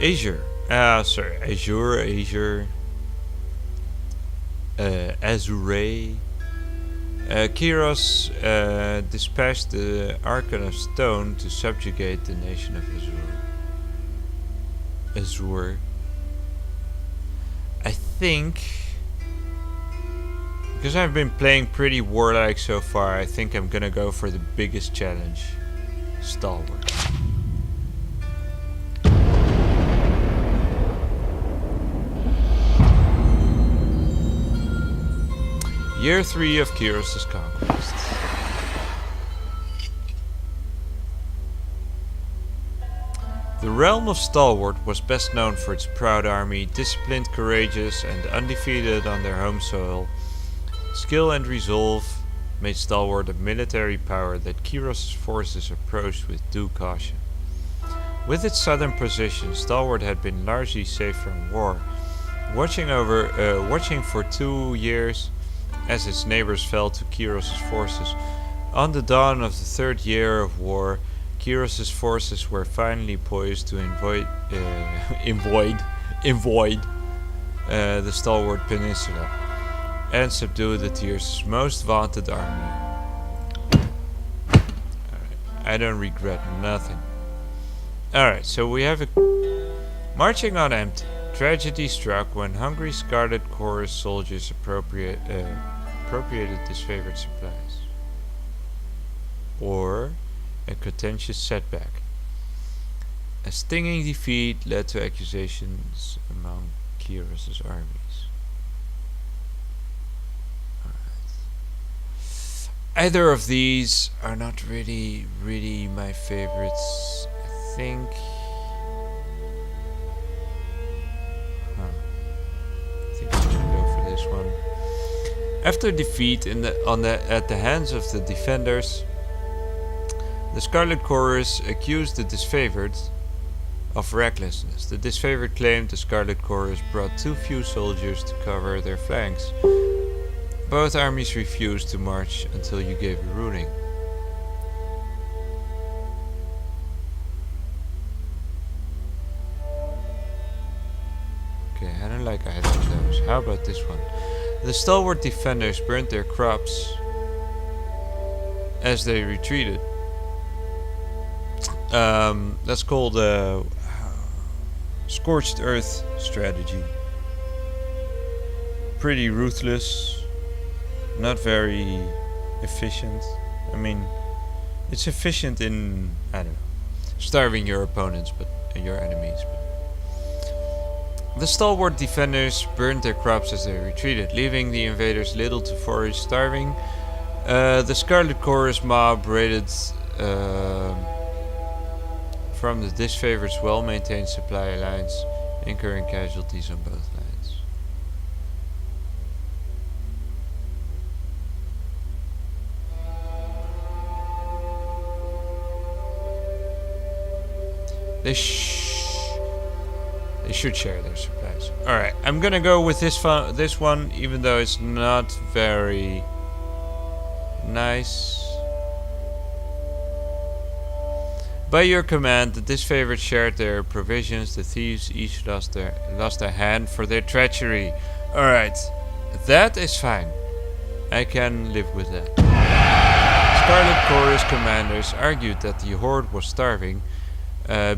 Azure. Azure. Azure. Kyros dispatched the Archon of Stone to subjugate the nation of Azure. I think, because I've been playing pretty warlike so far, I think I'm gonna go for the biggest challenge. Stalwart. Year 3 of Kyros' conquest. The realm of Stalwart was best known for its proud army, disciplined, courageous, and undefeated on their home soil. Skill and resolve made Stalwart a military power that Kyros' forces approached with due caution. With its southern position, Stalwart had been largely safe from war, watching for 2 years as its neighbors fell to Kyros' forces. On the dawn of the 3rd year of war, Kyros' forces were finally poised to avoid the Stalwart Peninsula and subdue the Tiers' most vaunted army. Alright, I don't regret nothing. Alright, so we have a marching on empty. Tragedy struck when hungry Scarlet Chorus soldiers appropriated disfavored supplies. Or a contentious setback. A stinging defeat led to accusations among Kyros' armies. Alright. Either of these are not really my favorites, I think. I think I'm gonna go for this one. After defeat at the hands of the defenders, the Scarlet Chorus accused the disfavored of recklessness. The disfavored claimed the Scarlet Chorus brought too few soldiers to cover their flanks. Both armies refused to march until you gave a ruling. Okay, I don't like either of those. How about this one? The stalwart defenders burnt their crops as they retreated. That's called scorched earth strategy. Pretty ruthless, not very efficient. I mean, it's efficient in, I don't know, starving your opponents, but your enemies. But the stalwart defenders burned their crops as they retreated, leaving the invaders little to forage. Starving, the Scarlet Chorus mob raided from the disfavored's well-maintained supply lines, incurring casualties on both lines. They should share their supplies. Alright, I'm gonna go with this one, even though it's not very nice. By your command, the disfavored shared their provisions. The thieves each lost a hand for their treachery. Alright, that is fine. I can live with that. Scarlet Chorus commanders argued that the Horde was starving.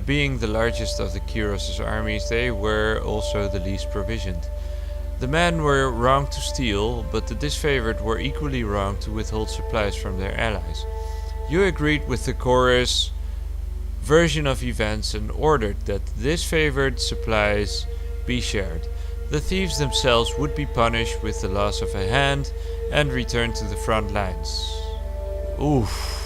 Being the largest of the Kyros' armies, they were also the least provisioned. The men were wrong to steal, but the disfavored were equally wrong to withhold supplies from their allies. You agreed with the Chorus version of events and ordered that disfavored supplies be shared. The thieves themselves would be punished with the loss of a hand and returned to the front lines. Oof.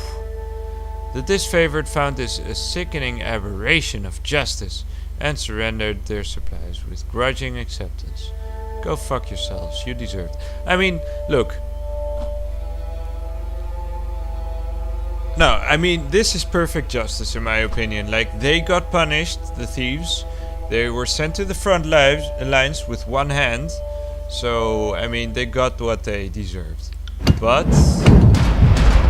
The disfavored found this a sickening aberration of justice and surrendered their supplies with grudging acceptance. Go fuck yourselves, you deserved. I mean, look. No, I mean, this is perfect justice in my opinion. Like, they got punished, the thieves. They were sent to the front lines with one hand. So, I mean, they got what they deserved. But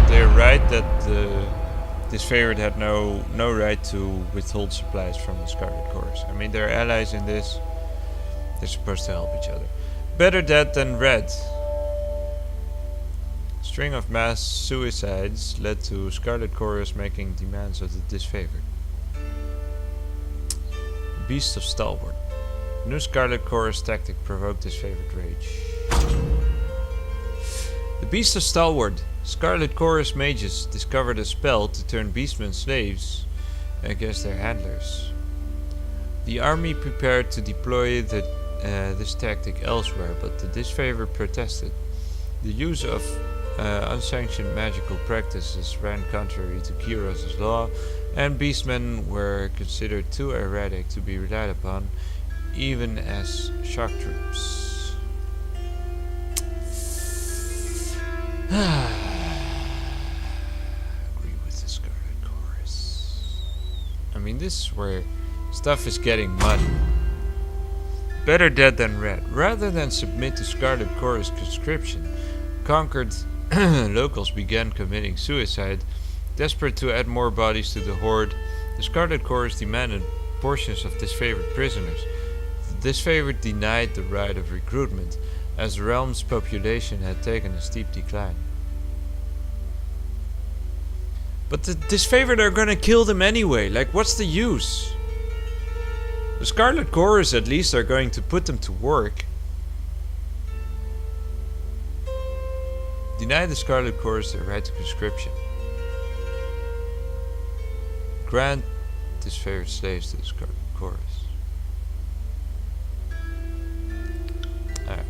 they're right that the disfavored had no right to withhold supplies from the Scarlet Chorus. I mean, they're allies in this. They're supposed to help each other. Better dead than red. String of mass suicides led to Scarlet Chorus making demands of the disfavored. Beast of Stalwart. New Scarlet Chorus tactic provoked disfavored rage. The Beast of Stalwart. Scarlet Chorus mages discovered a spell to turn beastmen slaves against their handlers. The army prepared to deploy this tactic elsewhere, but the disfavored protested. The use of unsanctioned magical practices ran contrary to Kyros' law, and beastmen were considered too erratic to be relied upon, even as shock troops. I mean, this is where stuff is getting muddy. Better dead than red. Rather than submit to Scarlet Chorus conscription, conquered locals began committing suicide. Desperate to add more bodies to the Horde, the Scarlet Chorus demanded portions of disfavored prisoners. The disfavored denied the right of recruitment, as the realm's population had taken a steep decline. But the disfavored are gonna kill them anyway, like what's the use? The Scarlet Chorus at least are going to put them to work. Deny the Scarlet Chorus their right to conscription. Grant disfavored slaves to the Scarlet Chorus. Alright.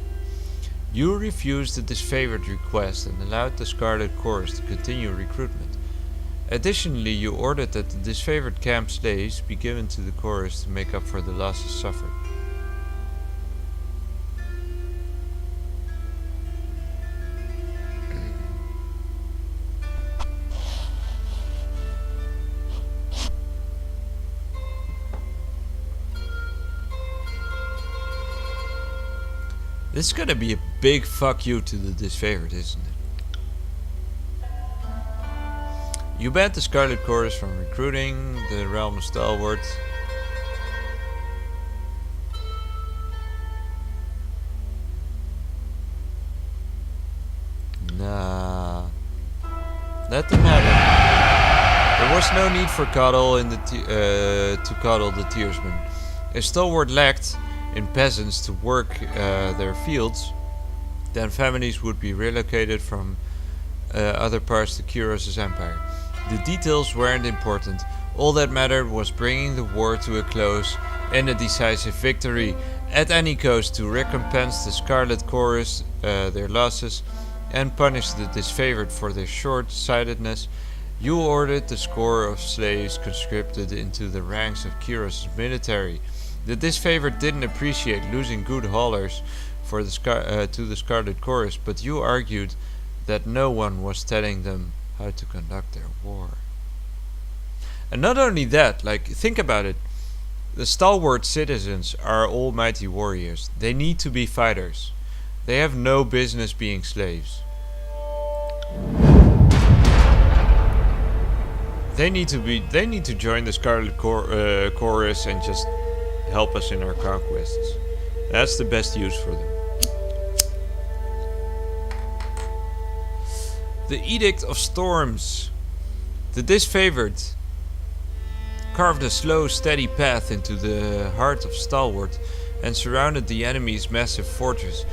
You refused the disfavored request and allowed the Scarlet Chorus to continue recruitment. Additionally, you ordered that the disfavored camp slaves be given to the Chorus to make up for the losses suffered. This is gonna be a big fuck you to the disfavored, isn't it? You banned the Scarlet Chorus from recruiting the realm of Stalwart. Nah. Let them have it. There was no need for coddle in the to coddle the Tearsmen. If Stalwart lacked in peasants to work their fields, then families would be relocated from other parts to Kyros' empire. The details weren't important. All that mattered was bringing the war to a close and a decisive victory at any cost to recompense the Scarlet Chorus their losses and punish the disfavored for their short-sightedness. You ordered the score of slaves conscripted into the ranks of Kyros' military. The disfavored didn't appreciate losing good haulers for to the Scarlet Chorus, but you argued that no one was telling them how to conduct their war. And not only that, like, think about it. The stalwart citizens are almighty warriors. They need to be fighters. They have no business being slaves. They need to join the Scarlet Chorus and just help us in our conquests. That's the best use for them. The Edict of Storms. The disfavored carved a slow, steady path into the heart of Stalwart and surrounded the enemy's massive fortress.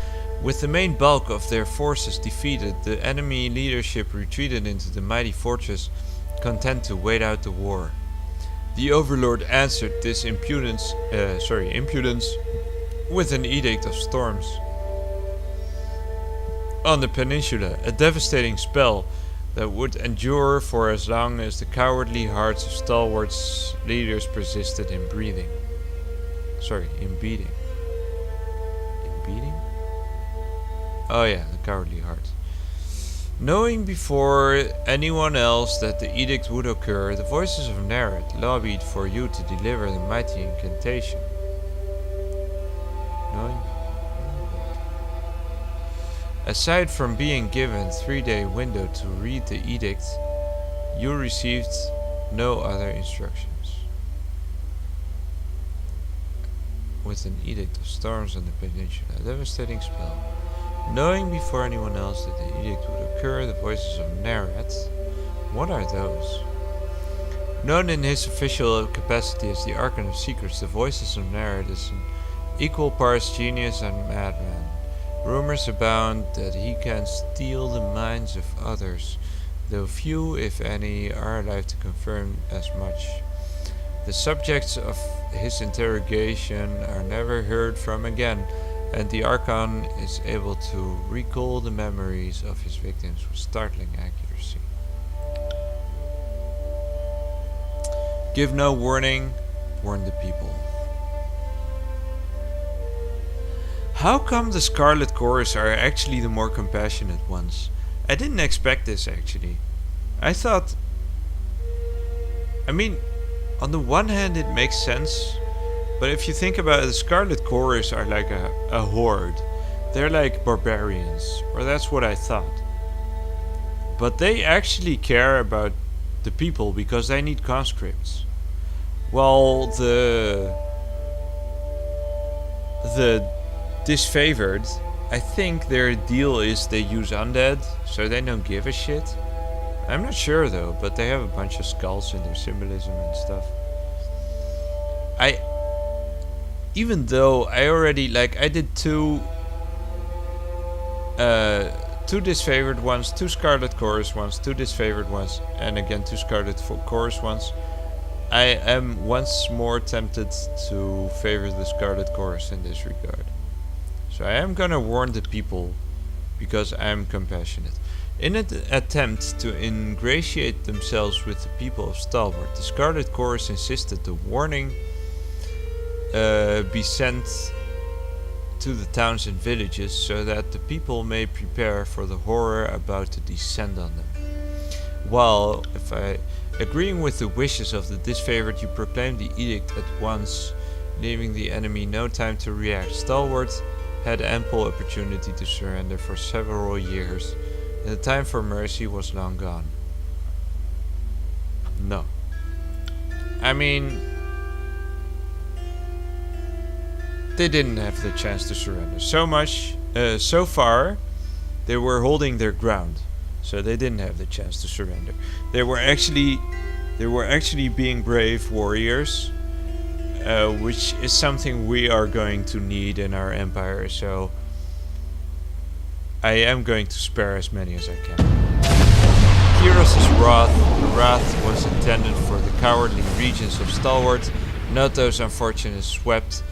With the main bulk of their forces defeated, the enemy leadership retreated into the mighty fortress, content to wait out the war. The Overlord answered this impudence with an Edict of Storms. On the peninsula, a devastating spell that would endure for as long as the cowardly hearts of Stalwart's leaders persisted in beating. In beating? Oh yeah, the cowardly hearts. Knowing before anyone else that the edict would occur, the voices of Narad lobbied for you to deliver the mighty incantation. Aside from being given a 3-day window to read the edict, you received no other instructions. With an Edict of Storms on the peninsula, a devastating spell. Knowing before anyone else that the edict would occur, the voices of Narad. What are those? Known in his official capacity as the Archon of Secrets, the voices of Narad is an equal parts genius and madman. Rumors abound that he can steal the minds of others, though few, if any, are alive to confirm as much. The subjects of his interrogation are never heard from again, and the Archon is able to recall the memories of his victims with startling accuracy. Give no warning, warn the people. How come the Scarlet Chorus are actually the more compassionate ones? I didn't expect this actually. I thought... I mean, on the one hand it makes sense, but if you think about it, the Scarlet Chorus are like a horde. They're like barbarians, or that's what I thought. But they actually care about the people because they need conscripts. While the disfavored, I think their deal is they use undead, so they don't give a shit. I'm not sure though, but they have a bunch of skulls in their symbolism and stuff. Even though I already, I did two disfavored ones, 2 Scarlet Chorus ones, 2 disfavored ones, and again 2 Scarlet Chorus ones. I am once more tempted to favor the Scarlet Chorus in this regard. So I am gonna warn the people because I am compassionate. In an attempt to ingratiate themselves with the people of Stalwart, the Scarlet Chorus insisted the warning be sent to the towns and villages so that the people may prepare for the horror about to descend on them. While, agreeing with the wishes of the disfavored, you proclaimed the edict at once, leaving the enemy no time to react. Stalwart had ample opportunity to surrender for several years, and the time for mercy was long gone. No. I mean, they didn't have the chance to surrender. So far, they were holding their ground, so they didn't have the chance to surrender. They were actually being brave warriors, which is something we are going to need in our empire. So I am going to spare as many as I can. Kyros' wrath was intended for the cowardly regions of Stalwart, not those unfortunate swept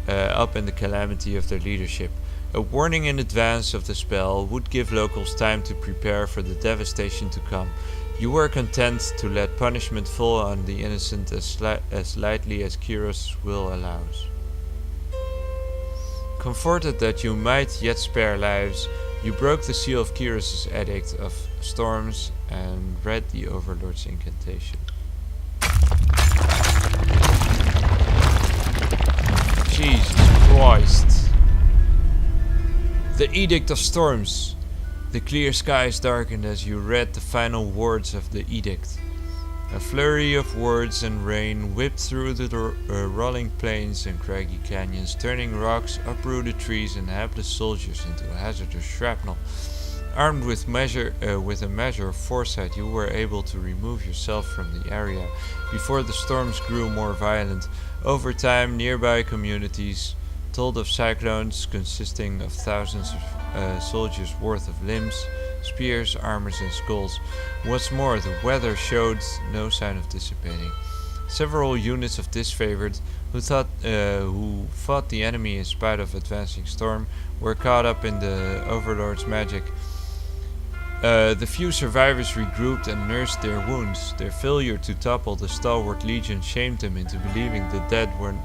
up in the calamity of their leadership. A warning in advance of the spell would give locals time to prepare for the devastation to come. You were content to let punishment fall on the innocent as lightly as Kyros' will allows. Comforted that you might yet spare lives, you broke the seal of Kyros' edict of storms and read the Overlord's incantation. Jesus Christ. The Edict of Storms. The clear skies darkened as you read the final words of the edict. A flurry of words and rain whipped through the rolling plains and craggy canyons, turning rocks, uprooted trees and hapless soldiers into hazardous shrapnel. Armed with a measure of foresight, you were able to remove yourself from the area before the storms grew more violent. Over time, nearby communities told of cyclones consisting of thousands of soldiers' worth of limbs, spears, armors and skulls. What's more, the weather showed no sign of dissipating. Several units of disfavored who fought the enemy in spite of advancing storm were caught up in the Overlord's magic. The few survivors regrouped and nursed their wounds. Their failure to topple the stalwart legion shamed them into believing the dead were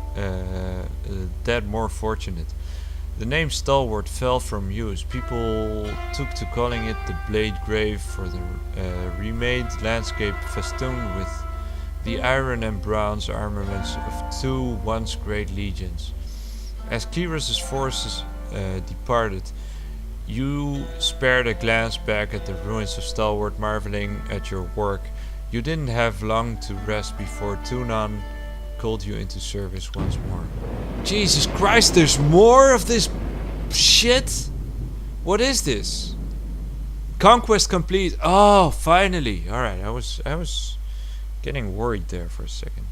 dead more fortunate. The name Stalwart fell from use. People took to calling it the Blade Grave for the remade landscape festooned with the iron and bronze armaments of two once great legions. As Kyros' forces departed, you spared a glance back at the ruins of Stalwart, marveling at your work. You didn't have long to rest before Tunon called you into service once more. Jesus Christ, there's more of this shit? What is this? Conquest complete. Oh, finally. Alright, I was getting worried there for a second.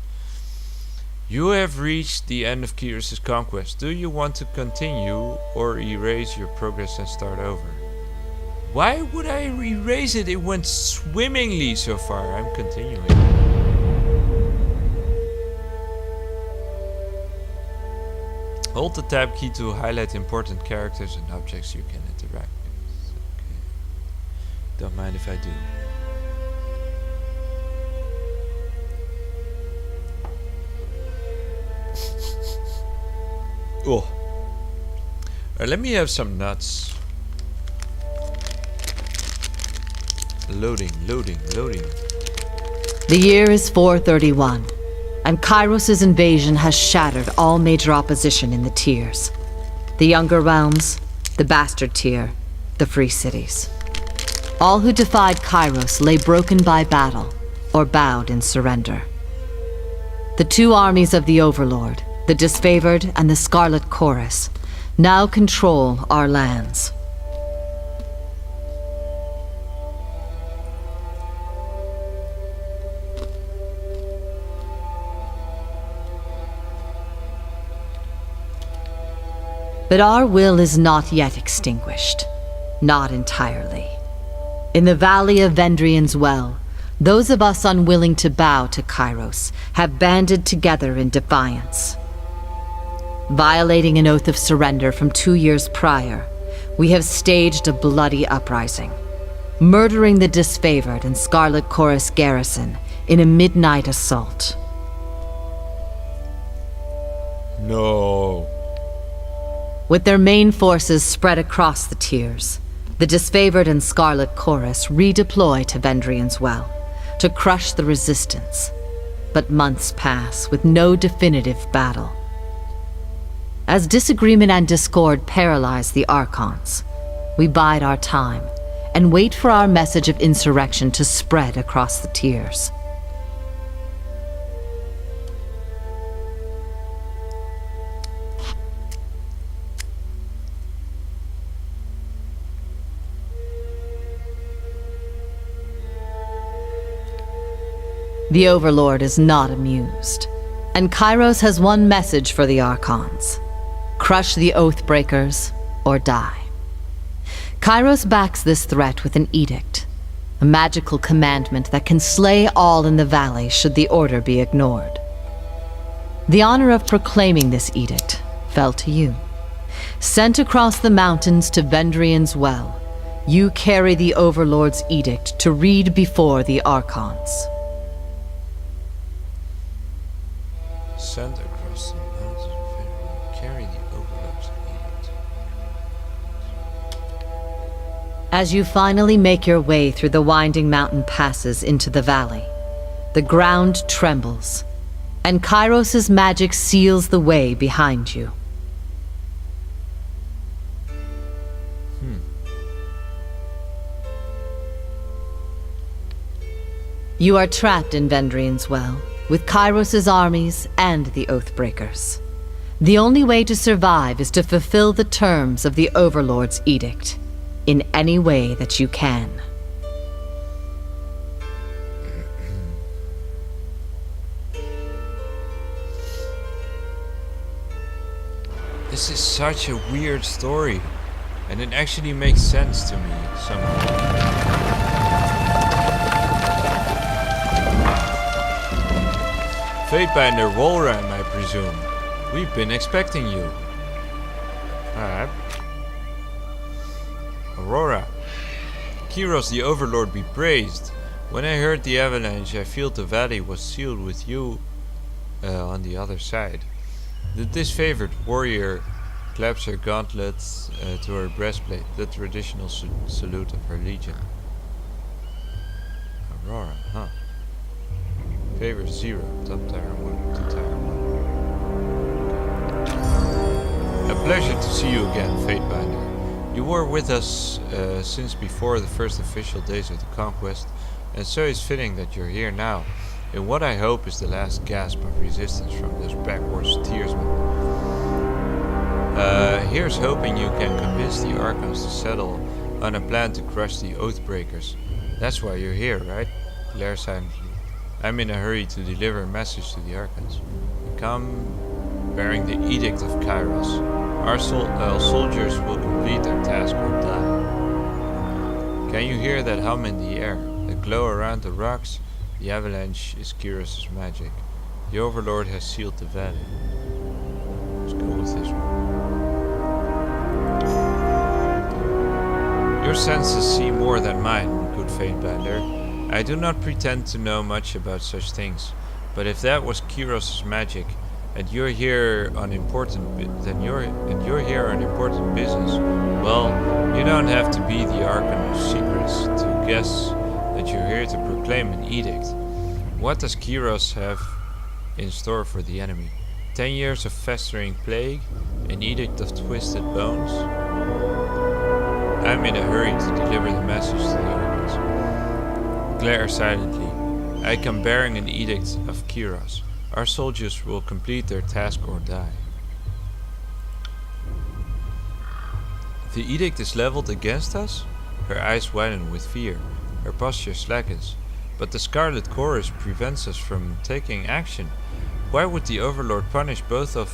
You have reached the end of Kyros' conquest. Do you want to continue or erase your progress and start over? Why would I erase it? It went swimmingly so far. I'm continuing. Hold the tab key to highlight important characters and objects you can interact with. Okay. Don't mind if I do. Oh. Alright, let me have some nuts. Loading. The year is 431, and Kairos' invasion has shattered all major opposition in the tiers. The younger realms, the bastard tier, the free cities. All who defied Kairos lay broken by battle, or bowed in surrender. The two armies of the Overlord, the Disfavored and the Scarlet Chorus, now control our lands. But our will is not yet extinguished. Not entirely. In the valley of Vendrian's Well, those of us unwilling to bow to Kairos have banded together in defiance. Violating an oath of surrender from 2 years prior, we have staged a bloody uprising, murdering the Disfavored and Scarlet Chorus garrison in a midnight assault. No. With their main forces spread across the tiers, the Disfavored and Scarlet Chorus redeploy to Vendrian's Well to crush the resistance. But months pass with no definitive battle. As disagreement and discord paralyze the Archons, we bide our time and wait for our message of insurrection to spread across the tiers. The Overlord is not amused, and Kairos has one message for the Archons. Crush the Oathbreakers, or die. Kairos backs this threat with an edict, a magical commandment that can slay all in the valley should the order be ignored. The honor of proclaiming this edict fell to you. Sent across the mountains to Vendrian's Well, You carry the Overlord's edict to read before the Archons. Sent across the mountains of Fenrir, carry the Overlord's edict. As you finally make your way through the winding mountain passes into the valley, the ground trembles, and Kairos' magic seals the way behind you. You are trapped in Vendrian's Well, with Kairos' armies and the Oathbreakers. The only way to survive is to fulfill the terms of the Overlord's edict, in any way that you can. This is such a weird story, and it actually makes sense to me somehow. Fatebinder Wolram, I presume. We've been expecting you. Alright. Aurora. Kyros the Overlord be praised. When I heard the avalanche, I felt the valley was sealed with you on the other side. The disfavored warrior claps her gauntlets to her breastplate, the traditional salute of her legion. Aurora, huh? Favor 0, top tier 1 to tier 1. A pleasure to see you again, Fatebinder. You were with us since before the first official days of the conquest, and so it's fitting that you're here now, in what I hope is the last gasp of resistance from those backwards steersmen. Here's hoping you can convince the Archons to settle on a plan to crush the Oathbreakers. That's why you're here, right? Glare silently. I'm in a hurry to deliver a message to the Archons. Come bearing the Edict of Kairos. Our soldiers will complete their task or die. Can you hear that hum in the air? The glow around the rocks? The avalanche is Kyros' magic. The Overlord has sealed the valley. Let's go with this one. Your senses see more than mine, good Fatebinder. I do not pretend to know much about such things, but if that was Kyros' magic, and you're here on important business, well, you don't have to be the Archon of Secrets to guess that you're here to proclaim an edict. What does Kyros have in store for the enemy? 10 years of festering plague? An edict of twisted bones? I'm in a hurry to deliver the message to the Archons. Glare silently. I come bearing an edict of Kyros. Our soldiers will complete their task or die. The edict is leveled against us? Her eyes widen with fear. Her posture slackens. But the Scarlet Chorus prevents us from taking action. Why would the Overlord punish both of...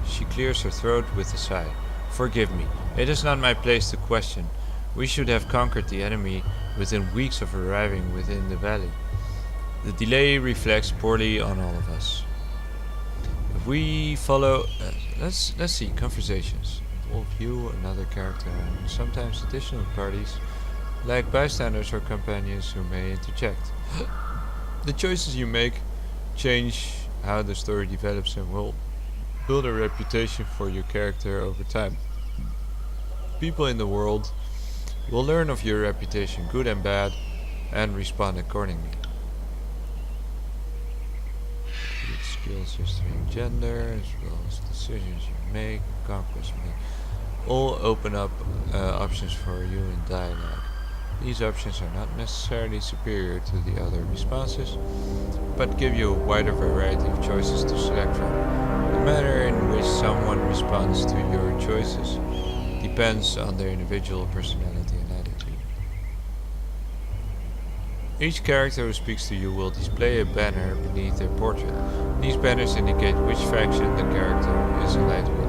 She clears her throat with a sigh. Forgive me. It is not my place to question. We should have conquered the enemy within weeks of arriving within the valley. The delay reflects poorly on all of us. If we follow... let's see. Conversations. Involve you, another character, and sometimes additional parties, like bystanders or companions who may interject. The choices you make change how the story develops and will build a reputation for your character over time. People in the world will learn of your reputation, good and bad, and respond accordingly. Skills, history, and gender, as well as decisions you make, conquest make, all open up options for you in dialogue. These options are not necessarily superior to the other responses, but give you a wider variety of choices to select from. The manner in which someone responds to your choices depends on their individual personality and attitude. Each character who speaks to you will display a banner beneath their portrait. These banners indicate which faction the character is aligned with.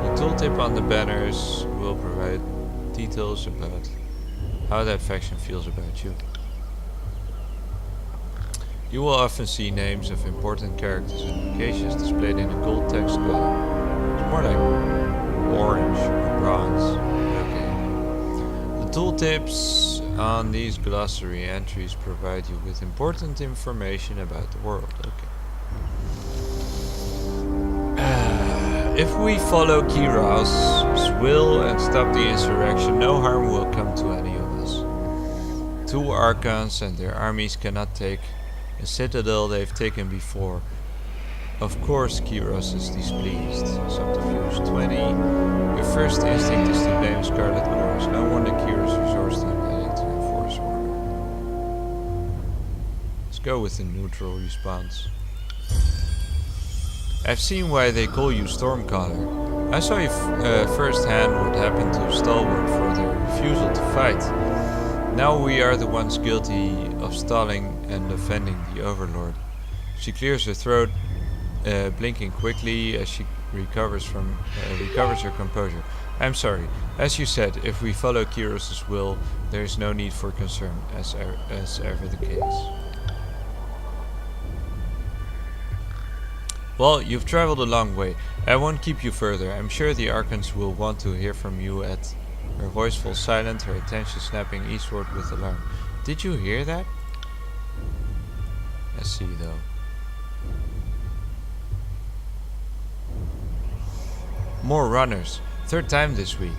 The tooltip on the banners will provide details about how that faction feels about you. You will often see names of important characters and locations displayed in a gold text color. It's more like orange or bronze. Okay. The tooltips on these glossary entries provide you with important information about the world. Okay. If we follow Kiras's will and stop the insurrection, no harm will come to any of us. 2 Archons and their armies cannot take a citadel they've taken before. Of course Kiras is displeased. Subterfuge 20. Your first instinct is to blame Scarlet Chorus. No wonder Kiras resorts to invading to enforce order. Let's go with the neutral response. I've seen why they call you Stormcaller. I saw you firsthand what happened to Stalwart for their refusal to fight. Now we are the ones guilty of stalling and offending the Overlord. She clears her throat, blinking quickly as she recovers her composure. I'm sorry. As you said, if we follow Kiras's will, there is no need for concern, as ever the case. Well, you've traveled a long way. I won't keep you further. I'm sure the Archons will want to hear from you at... Her voice falls silent, her attention snapping eastward with alarm. Did you hear that? Let's see though. More runners. 3rd time this week.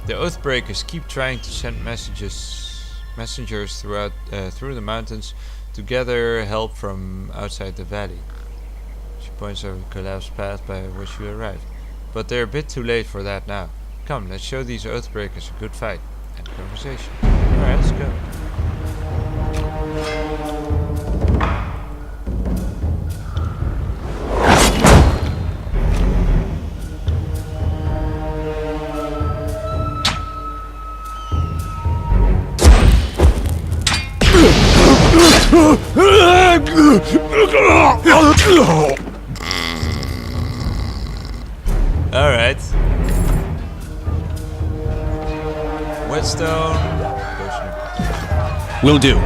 The Oathbreakers keep trying to send messengers through the mountains to gather help from outside the valley. She points over the collapsed path by which you arrived. But they're a bit too late for that now. Come, let's show these Oathbreakers a good fight. End conversation. Alright, let's go. Alright. Whetstone. Will do. A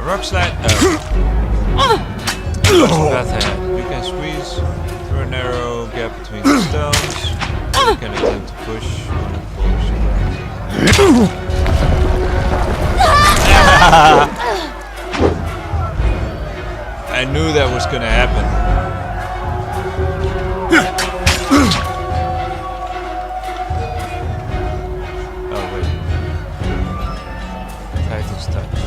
rock slide. Path ahead. You can squeeze through a narrow gap between the stones. You can attempt to push one and pull. I knew that was gonna happen. Oh wait. Titan's touch.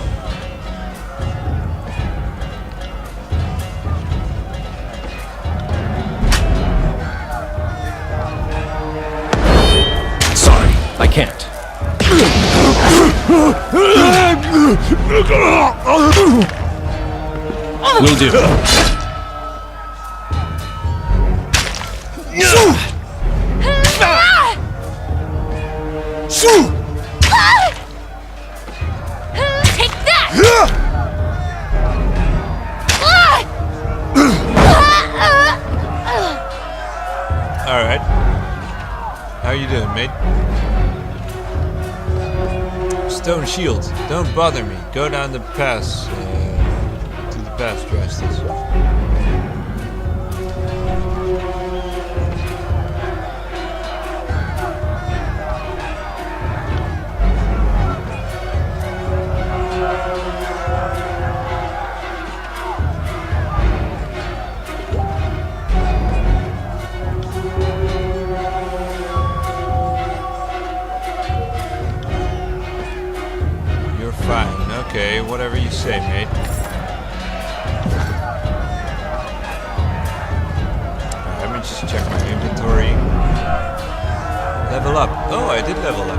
Sorry, I can't. Will do. Take that! Alright. How you doing, mate? Stone shield. Don't bother me. Go down the pass. To the pass, Justice. You're fine. Okay, whatever you say, mate. Let me just check my inventory. Level up. Oh, I did level up.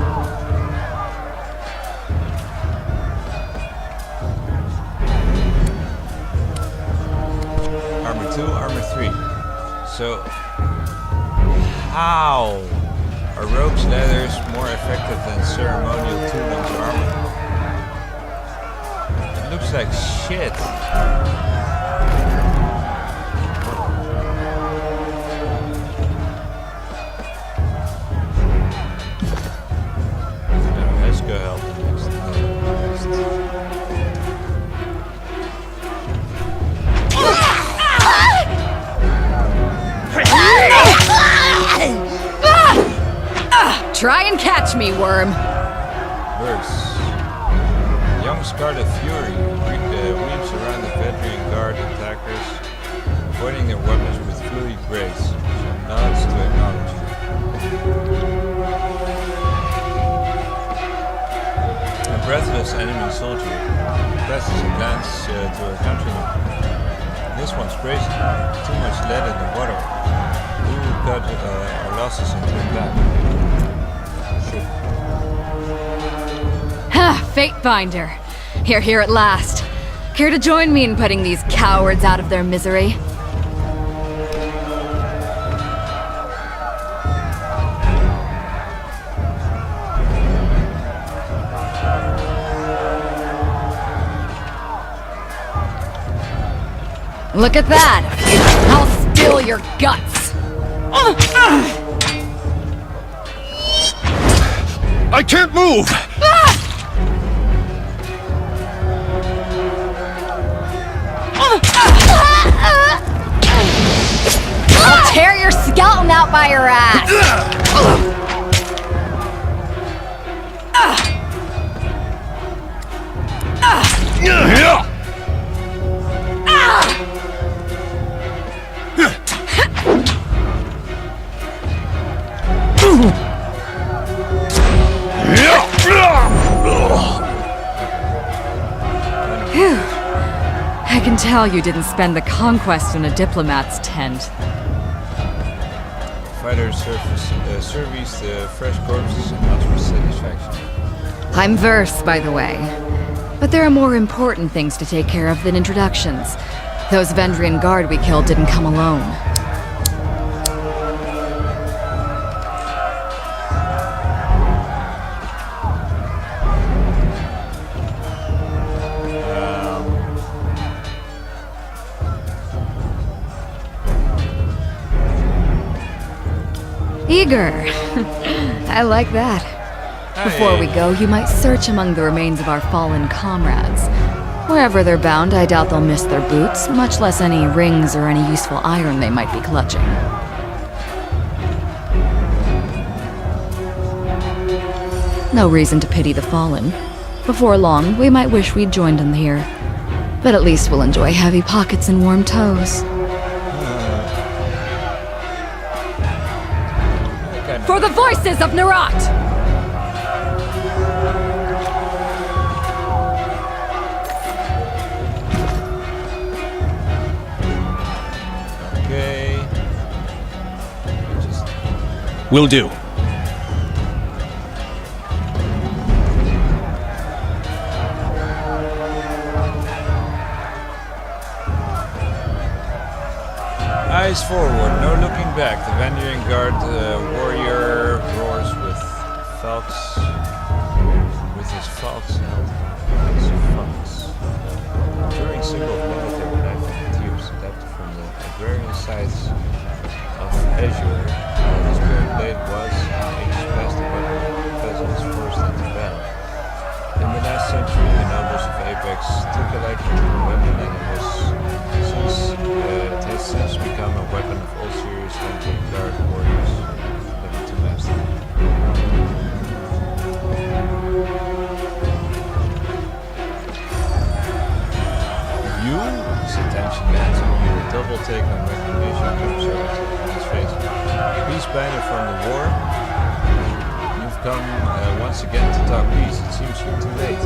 Armor 2, armor 3. So, how are rogue's leathers more effective than ceremonial 2-inch armor? It looks like shit. Let's go help the next. Try and catch me, worm. Verse. Young Scarlet Fury weaves around the Vedrian Guard attackers, avoiding their weapons with fluid grace. Some nods to acknowledge. A breathless enemy soldier passes a glance to her countryman. This one's crazy. Too much lead in the water. We will cut our losses and turn back. Sure. Ha! Fate Finder. Here at last. Care to join me in putting these cowards out of their misery? Look at that! I'll spill your guts! I can't move! I'll tear your skeleton out by your ass! I can tell you didn't spend the conquest in a diplomat's tent. Fighters service the fresh corpses and not with satisfaction. I'm Verse, by the way. But there are more important things to take care of than introductions. Those Vendrian Guard we killed didn't come alone. Eager. I like that. Before we go, you might search among the remains of our fallen comrades. Wherever they're bound, I doubt they'll miss their boots, much less any rings or any useful iron they might be clutching. No reason to pity the fallen. Before long, we might wish we'd joined them here. But at least we'll enjoy heavy pockets and warm toes. For the voices of Narat! Okay. Will do. Eyes forward, no looking back. The Vendrian Guard warrior roars with his falx held as fox. Enduring symbol of military life and tears adapted from the agrarian sites of Azure, this great blade was, ages past, the weapon of the peasants forced into battle. In the last century, the nobles of Apex took a liking to the weapon, and it has since become a weapon of all serious Vendrian Guard warriors living to master. His attention lands on you, a double take on recognition comes out on his face. Peace banner from the war. You've come once again to talk peace. It seems you're too late.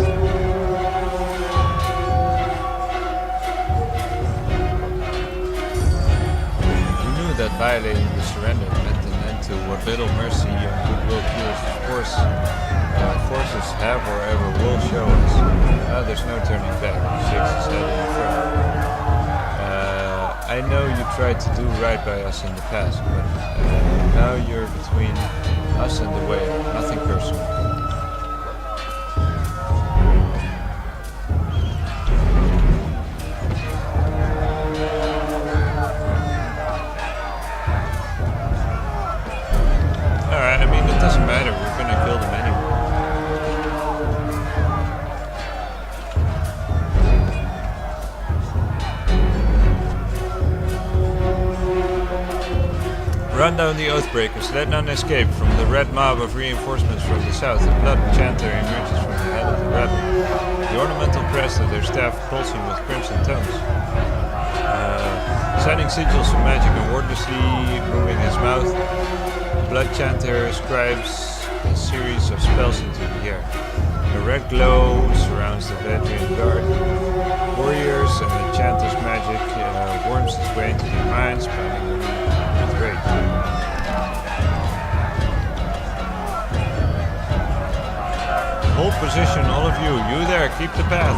You knew that violating the surrender meant an end to what little mercy and goodwill Kier's forces have or ever will show us. There's no turning back. He shakes his head in front. I know you tried to do right by us in the past, but now you're between us and the way. Nothing personal. Alright, I mean, it doesn't matter. We're gonna kill them anyway. Run down the Oathbreakers. Let none escape from the red mob of reinforcements from the south. The blood chanter emerges from the head of the rebel. The ornamental crest of their staff pulsing with crimson tones. Signing sigils of magic and wordlessly moving his mouth. The blood chanter scribes a series of spells into the air. A red glow surrounds the Bedouin guard. Warriors and the chanter's magic worms its way into their minds, pounding them with rage. Hold position, all of you. You there, keep the path.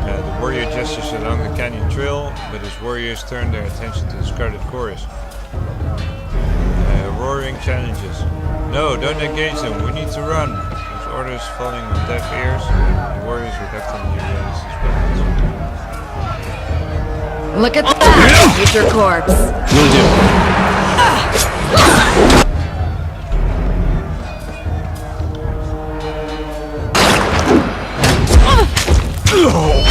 The warrior gestures along the canyon trail, but his warriors turn their attention to the Scarlet Chorus. Roaring challenges. No, don't engage them. We need to run. His orders falling on deaf ears. The warriors reluctantly raise his weapons. Look at that! Eat your corpse. Will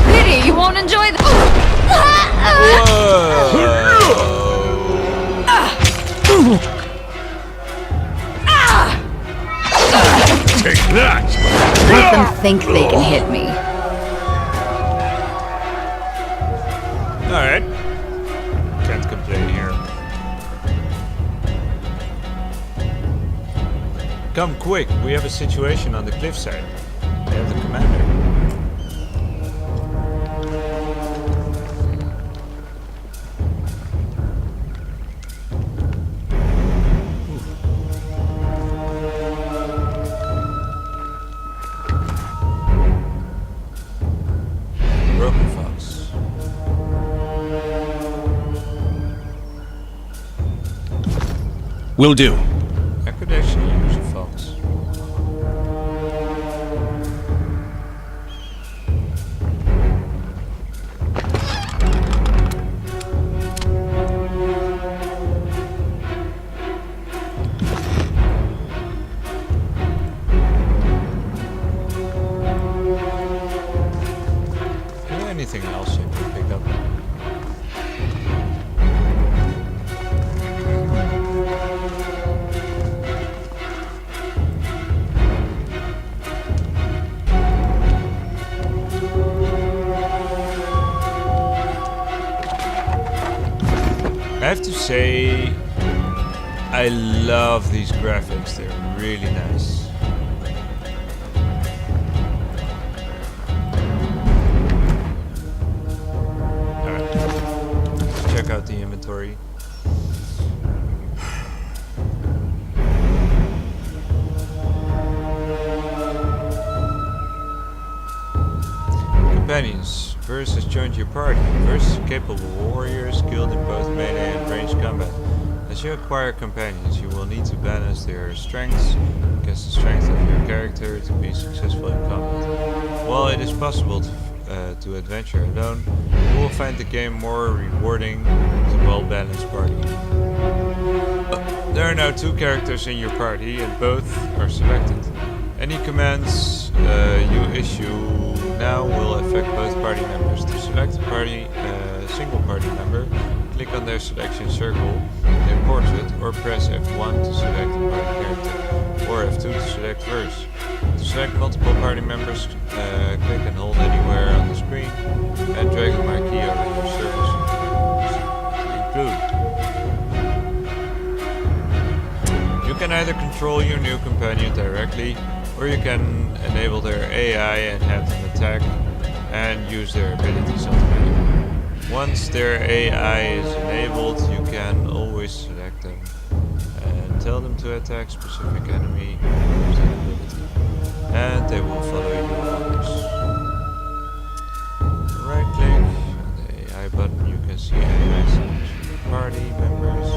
Pity, you won't enjoy the. Take that! Let them think they can hit me. Alright. Can't complain here. Come quick, we have a situation on the cliffside. We have the commander. Broken fox. Will do. I could actually use a fox. Is there anything else I can pick up? I have to say, I love these graphics. They're really nice. Alright, let's check out the inventory. Companions. Verse has joined your party. Verse is a capable warrior, skilled in both melee and ranged combat. As you acquire companions, you will need to balance their strengths against the strength of your character to be successful in combat. While it is possible to adventure alone, you will find the game more rewarding with a well-balanced party. There are now 2 characters in your party, and both are selected. Any commands you issue now will affect both party members. To select a single party member, click on their selection circle, their portrait, or press F1 to select a party character, or F2 to select verse. To select multiple party members, click and hold anywhere on the screen, and drag the marquee over your circles to include. You can either control your new companion directly, or you can enable their AI and have them attack and use their abilities automatically. Once their AI is enabled, you can always select them and tell them to attack specific enemy with an ability, and they will follow your orders. Right click on the AI button, you can see AI selection for party members.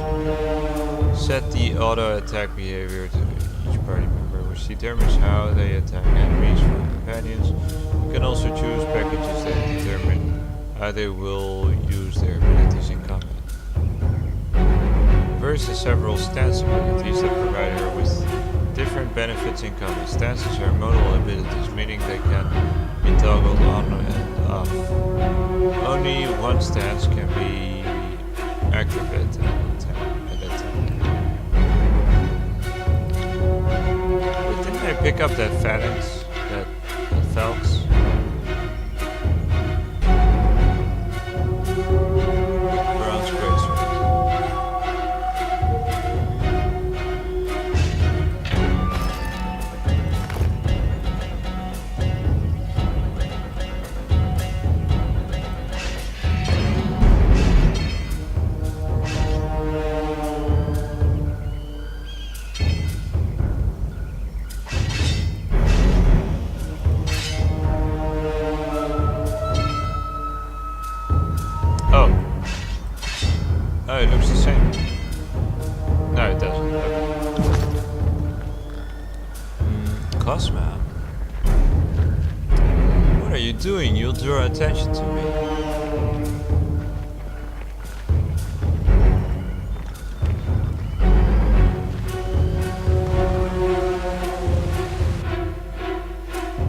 Set the auto attack behavior to each party member, which determines how they attack enemies for companions. You can also choose packages that determine how they will use their abilities in combat. Verse has several stance abilities that provide her with different benefits in combat. Stances are modal abilities, meaning they can be toggled on and off. Only one stance can be activated at a time. Wait, didn't I pick up that phalanx? That Phelps? Bronze greatsword. Oh, it looks the same. No, it doesn't. Okay. Cosma. What are you doing? You'll draw attention to me.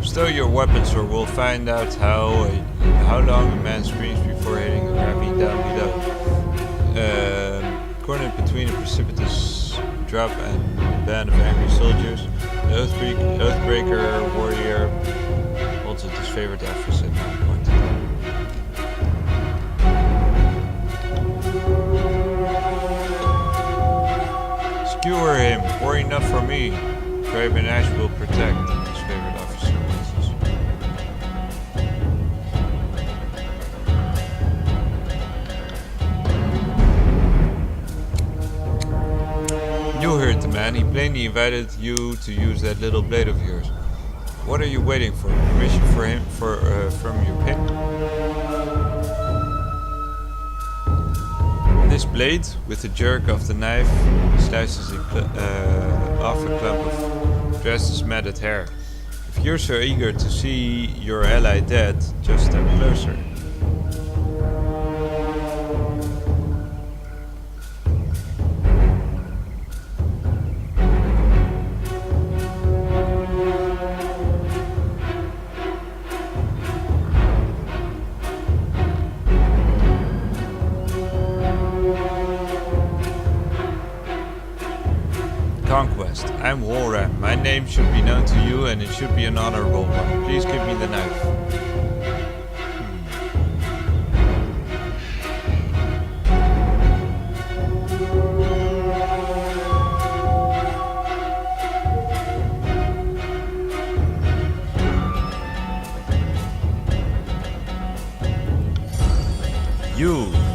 Stow your weapons or we'll find out how long a man screams before hitting a ravine down below. Cornered between a precipitous drop and a band of angry soldiers, the Oathbreaker warrior holds a disfavored office at one point. Skewer him, war enough for me. Grabe and Ash will protect, the disfavored officer wishes. You heard the man. He plainly invited you to use that little blade of yours. What are you waiting for? Permission for him from your pin? This blade, with the jerk of the knife, slices off a clump of Dresden's matted hair. If you're so eager to see your ally dead, just step closer. Conquest. I'm Walram. My name should be known to you and it should be an honorable one. Please give me the knife.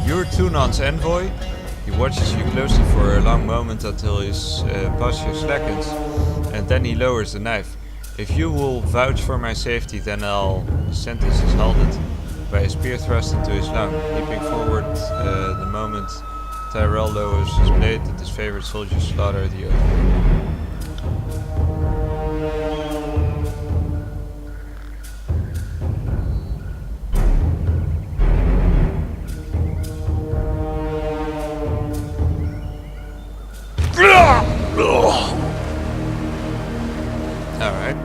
You're Tunan's envoy? He watches you closely for a long moment until his posture slackens, and then he lowers the knife. If you will vouch for my safety, then I'll... Sentence is halted by a spear thrust into his lung. Leaping forward the moment Tyrell lowers his blade, the disfavored soldiers slaughter the oath. Alright.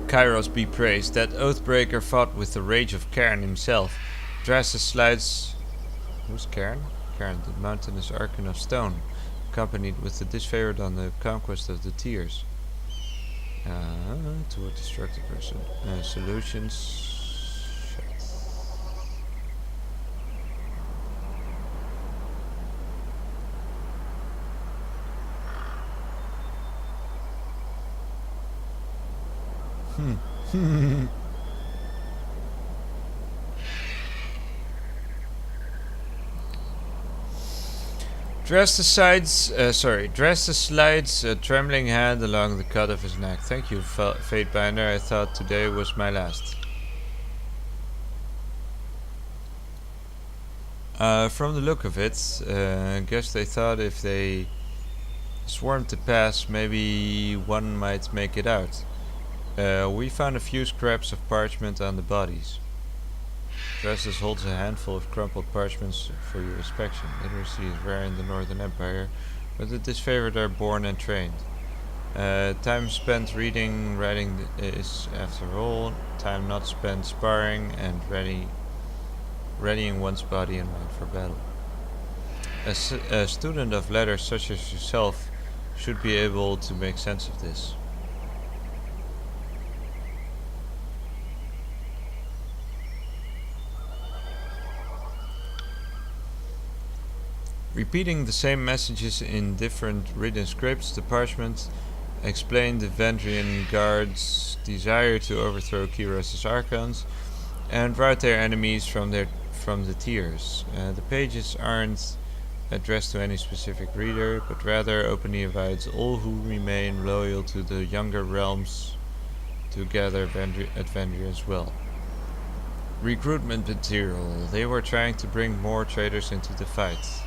Kairos be praised. That Oathbreaker fought with the rage of Cairn himself. Drastus slides... Who's Cairn? Cairn, the mountainous Archon of Stone, accompanied with the disfavored on the conquest of the Tears. Toward destructive solutions... Shit. Drastus slides a trembling hand along the cut of his neck. Thank you, Fatebinder. I thought today was my last. From the look of it, I guess they thought if they swarmed to pass, maybe one might make it out. We found a few scraps of parchment on the bodies. Dresses holds a handful of crumpled parchments for your inspection. Literacy is rare in the Northern Empire, but the disfavored are born and trained. Time spent writing is, after all, time not spent sparring and readying one's body and mind for battle. A student of letters such as yourself should be able to make sense of this. Repeating the same messages in different written scripts, the parchment explained the Vendrian Guard's desire to overthrow Kiros' archons and rout their enemies from the tiers. The pages aren't addressed to any specific reader, but rather openly invites all who remain loyal to the younger realms to gather at Vendria as well. Recruitment material. They were trying to bring more traders into the fight.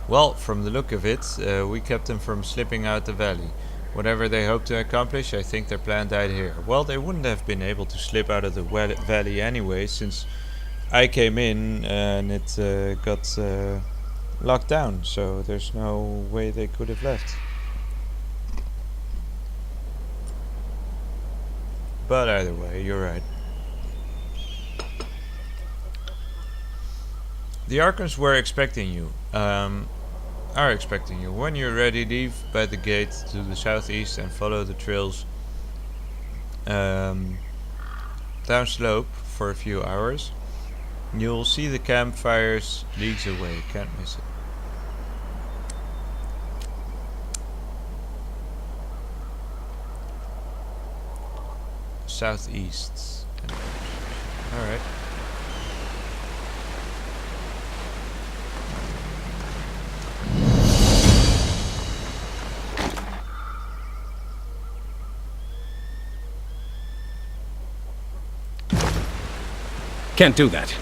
Well, from the look of it, we kept them from slipping out the valley. Whatever they hoped to accomplish, I think their plan died here. Well, they wouldn't have been able to slip out of the valley anyway, since I came in and it got locked down, so there's no way they could have left. But either way, you're right. The Archons were expecting you. Are expecting you. When you're ready, leave by the gate to the southeast and follow the trails downslope for a few hours. You'll see the campfires leagues away. Can't miss it. Southeast. Alright. Can't do that.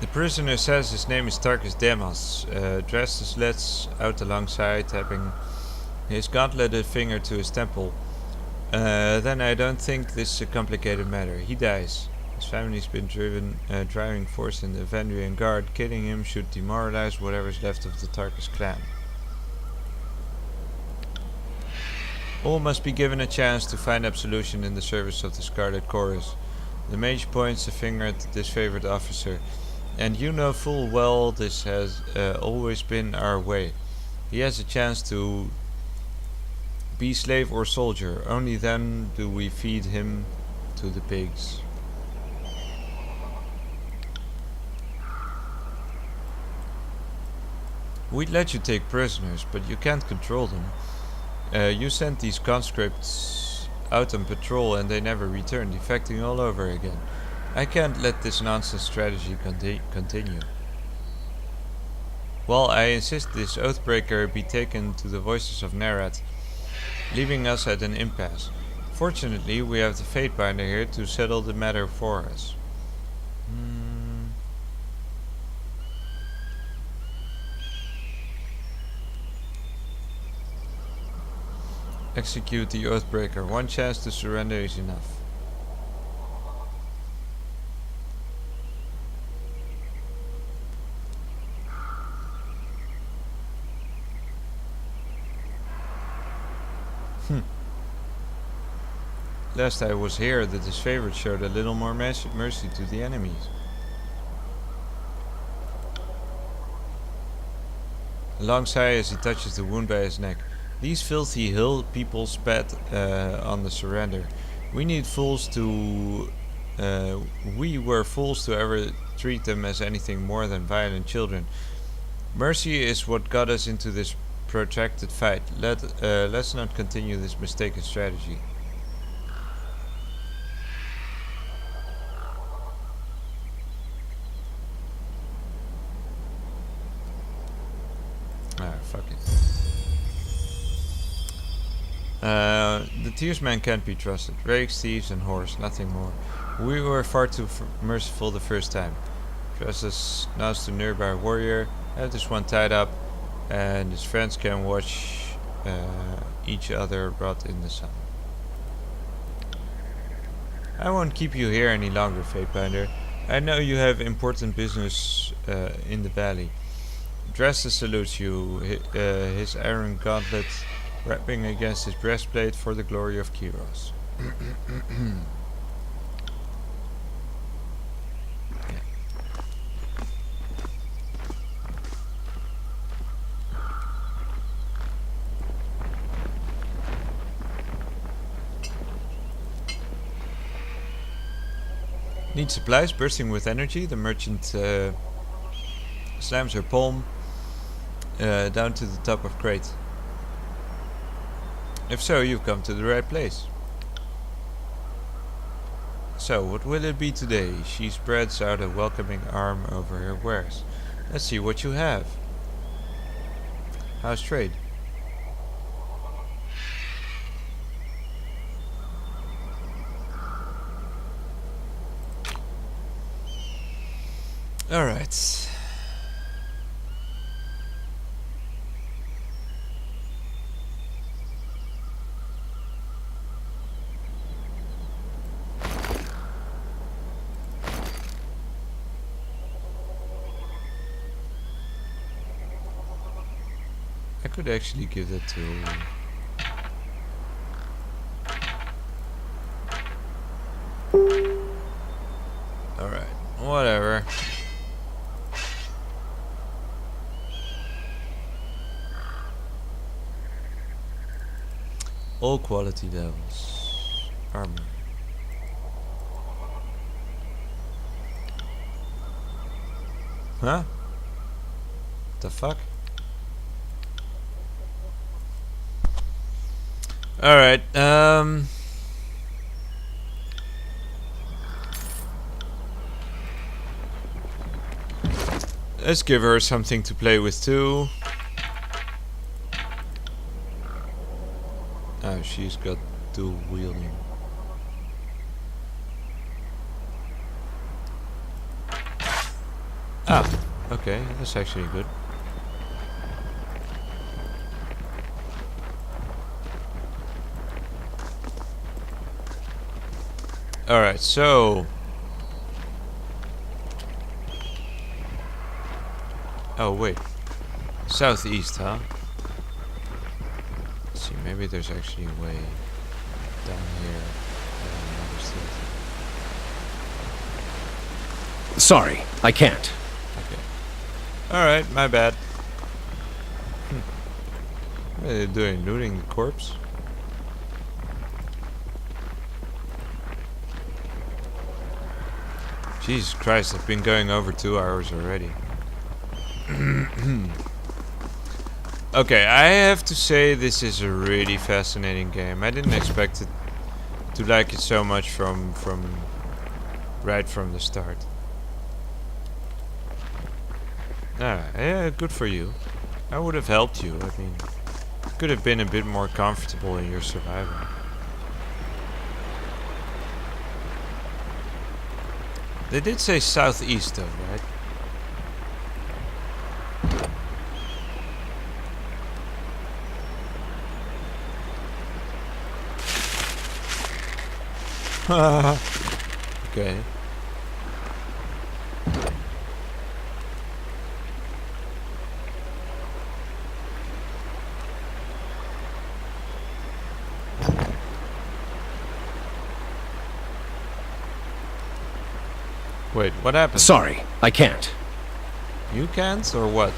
The prisoner says his name is Tarkus Demos, dressed as Let's out alongside, tapping his gauntleted finger to his temple. Then I don't think this is a complicated matter. He dies. His family's been driving force in the Vendrian Guard. Killing him should demoralize whatever's left of the Tarkus clan. All must be given a chance to find absolution in the service of the Scarlet Chorus. The mage points a finger at the disfavored officer. And you know full well this has always been our way. He has a chance to be slave or soldier. Only then do we feed him to the pigs. We'd let you take prisoners, but you can't control them. You sent these conscripts out on patrol and they never returned, defecting all over again. I can't let this nonsense strategy continue. Well, I insist this Oathbreaker be taken to the voices of Nerat, leaving us at an impasse. Fortunately, we have the Fatebinder here to settle the matter for us. Execute the Oathbreaker. One chance to surrender is enough. Last I was here, the disfavored showed a little more mercy to the enemies. A long sigh as he touches the wound by his neck. These filthy hill people spat on the surrender. We were fools to ever treat them as anything more than violent children. Mercy is what got us into this protracted fight. Let's not continue this mistaken strategy. Ah, fuck it. The Tearsman can't be trusted. Rakes, thieves and whores, nothing more. We were far too merciful the first time. Trust us now to nearby warrior. Have this one tied up, and his friends can watch each other rot in the sun. I won't keep you here any longer, Fatebinder. I know you have important business in the valley. Dresta salutes you, his iron gauntlet wrapping against his breastplate for the glory of Kyros. Need supplies, bursting with energy. The merchant slams her palm down to the top of crate. If so, you've come to the right place. So, what will it be today? She spreads out a welcoming arm over her wares. Let's see what you have. How's trade? Alright. I could actually give that to... Alright, whatever. All quality levels. Armor. Huh? The fuck? Alright, let's give her something to play with too. Oh, she's got dual wielding. Ah, okay, that's actually good. Alright, so... Oh, wait. Southeast, huh? Let's see, maybe there's actually a way down here. Sorry, I can't. Okay. Alright, my bad. What are they doing? Looting the corpse? Jesus Christ, I've been going over 2 hours already. Okay, I have to say this is a really fascinating game. I didn't expect it to like it so much from right from the start. Ah, yeah, good for you. I would have helped you. I mean, could have been a bit more comfortable in your survival. They did say southeast though, right? Okay. Wait, what happened? Sorry, I can't. You can't, or what?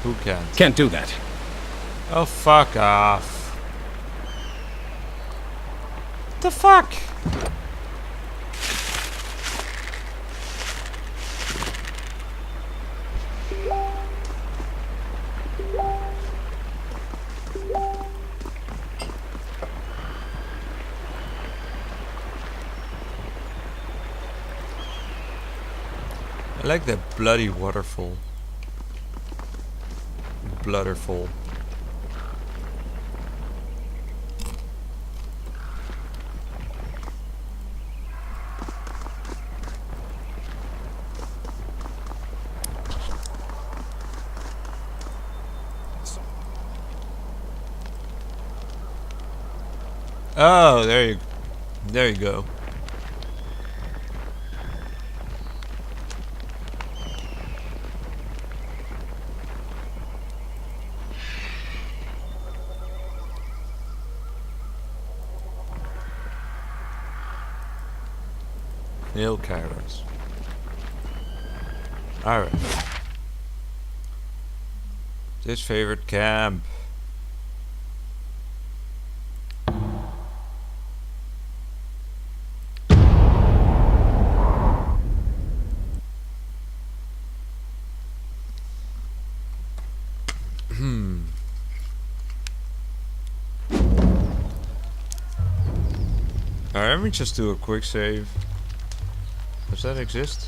Who can't? Can't do that. Oh, fuck off. What the fuck? I like that bloody waterfall. bludderful. Oh, there you go. Nail carrots. Alright. This favorite camp. Alright, let me just do a quick save. Does that exist?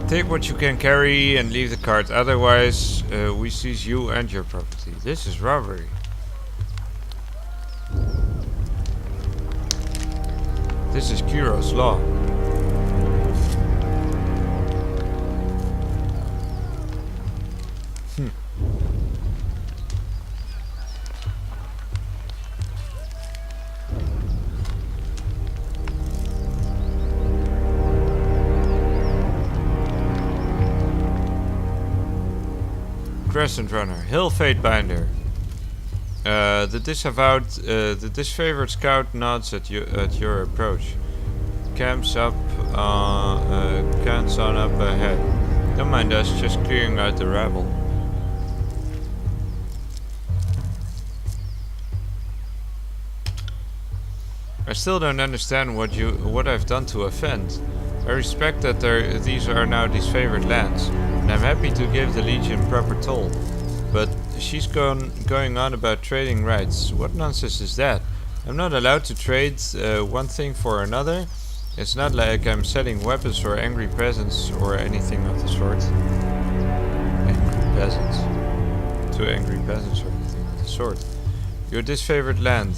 Take what you can carry and leave the cart, otherwise we seize you and your property. This is robbery. This is Kiro's law. Crescent Runner, Hill Fate Binder. The disfavored scout nods at your approach. Camps up, camps on up ahead. Don't mind us, just clearing out the rabble. I still don't understand what I've done to offend. I respect that these are now disfavored lands, and I'm happy to give the Legion proper toll. But she's going on about trading rights. What nonsense is that? I'm not allowed to trade one thing for another. It's not like I'm selling weapons or angry peasants or anything of the sort. Angry peasants. To angry peasants or anything of the sort. Your disfavored land.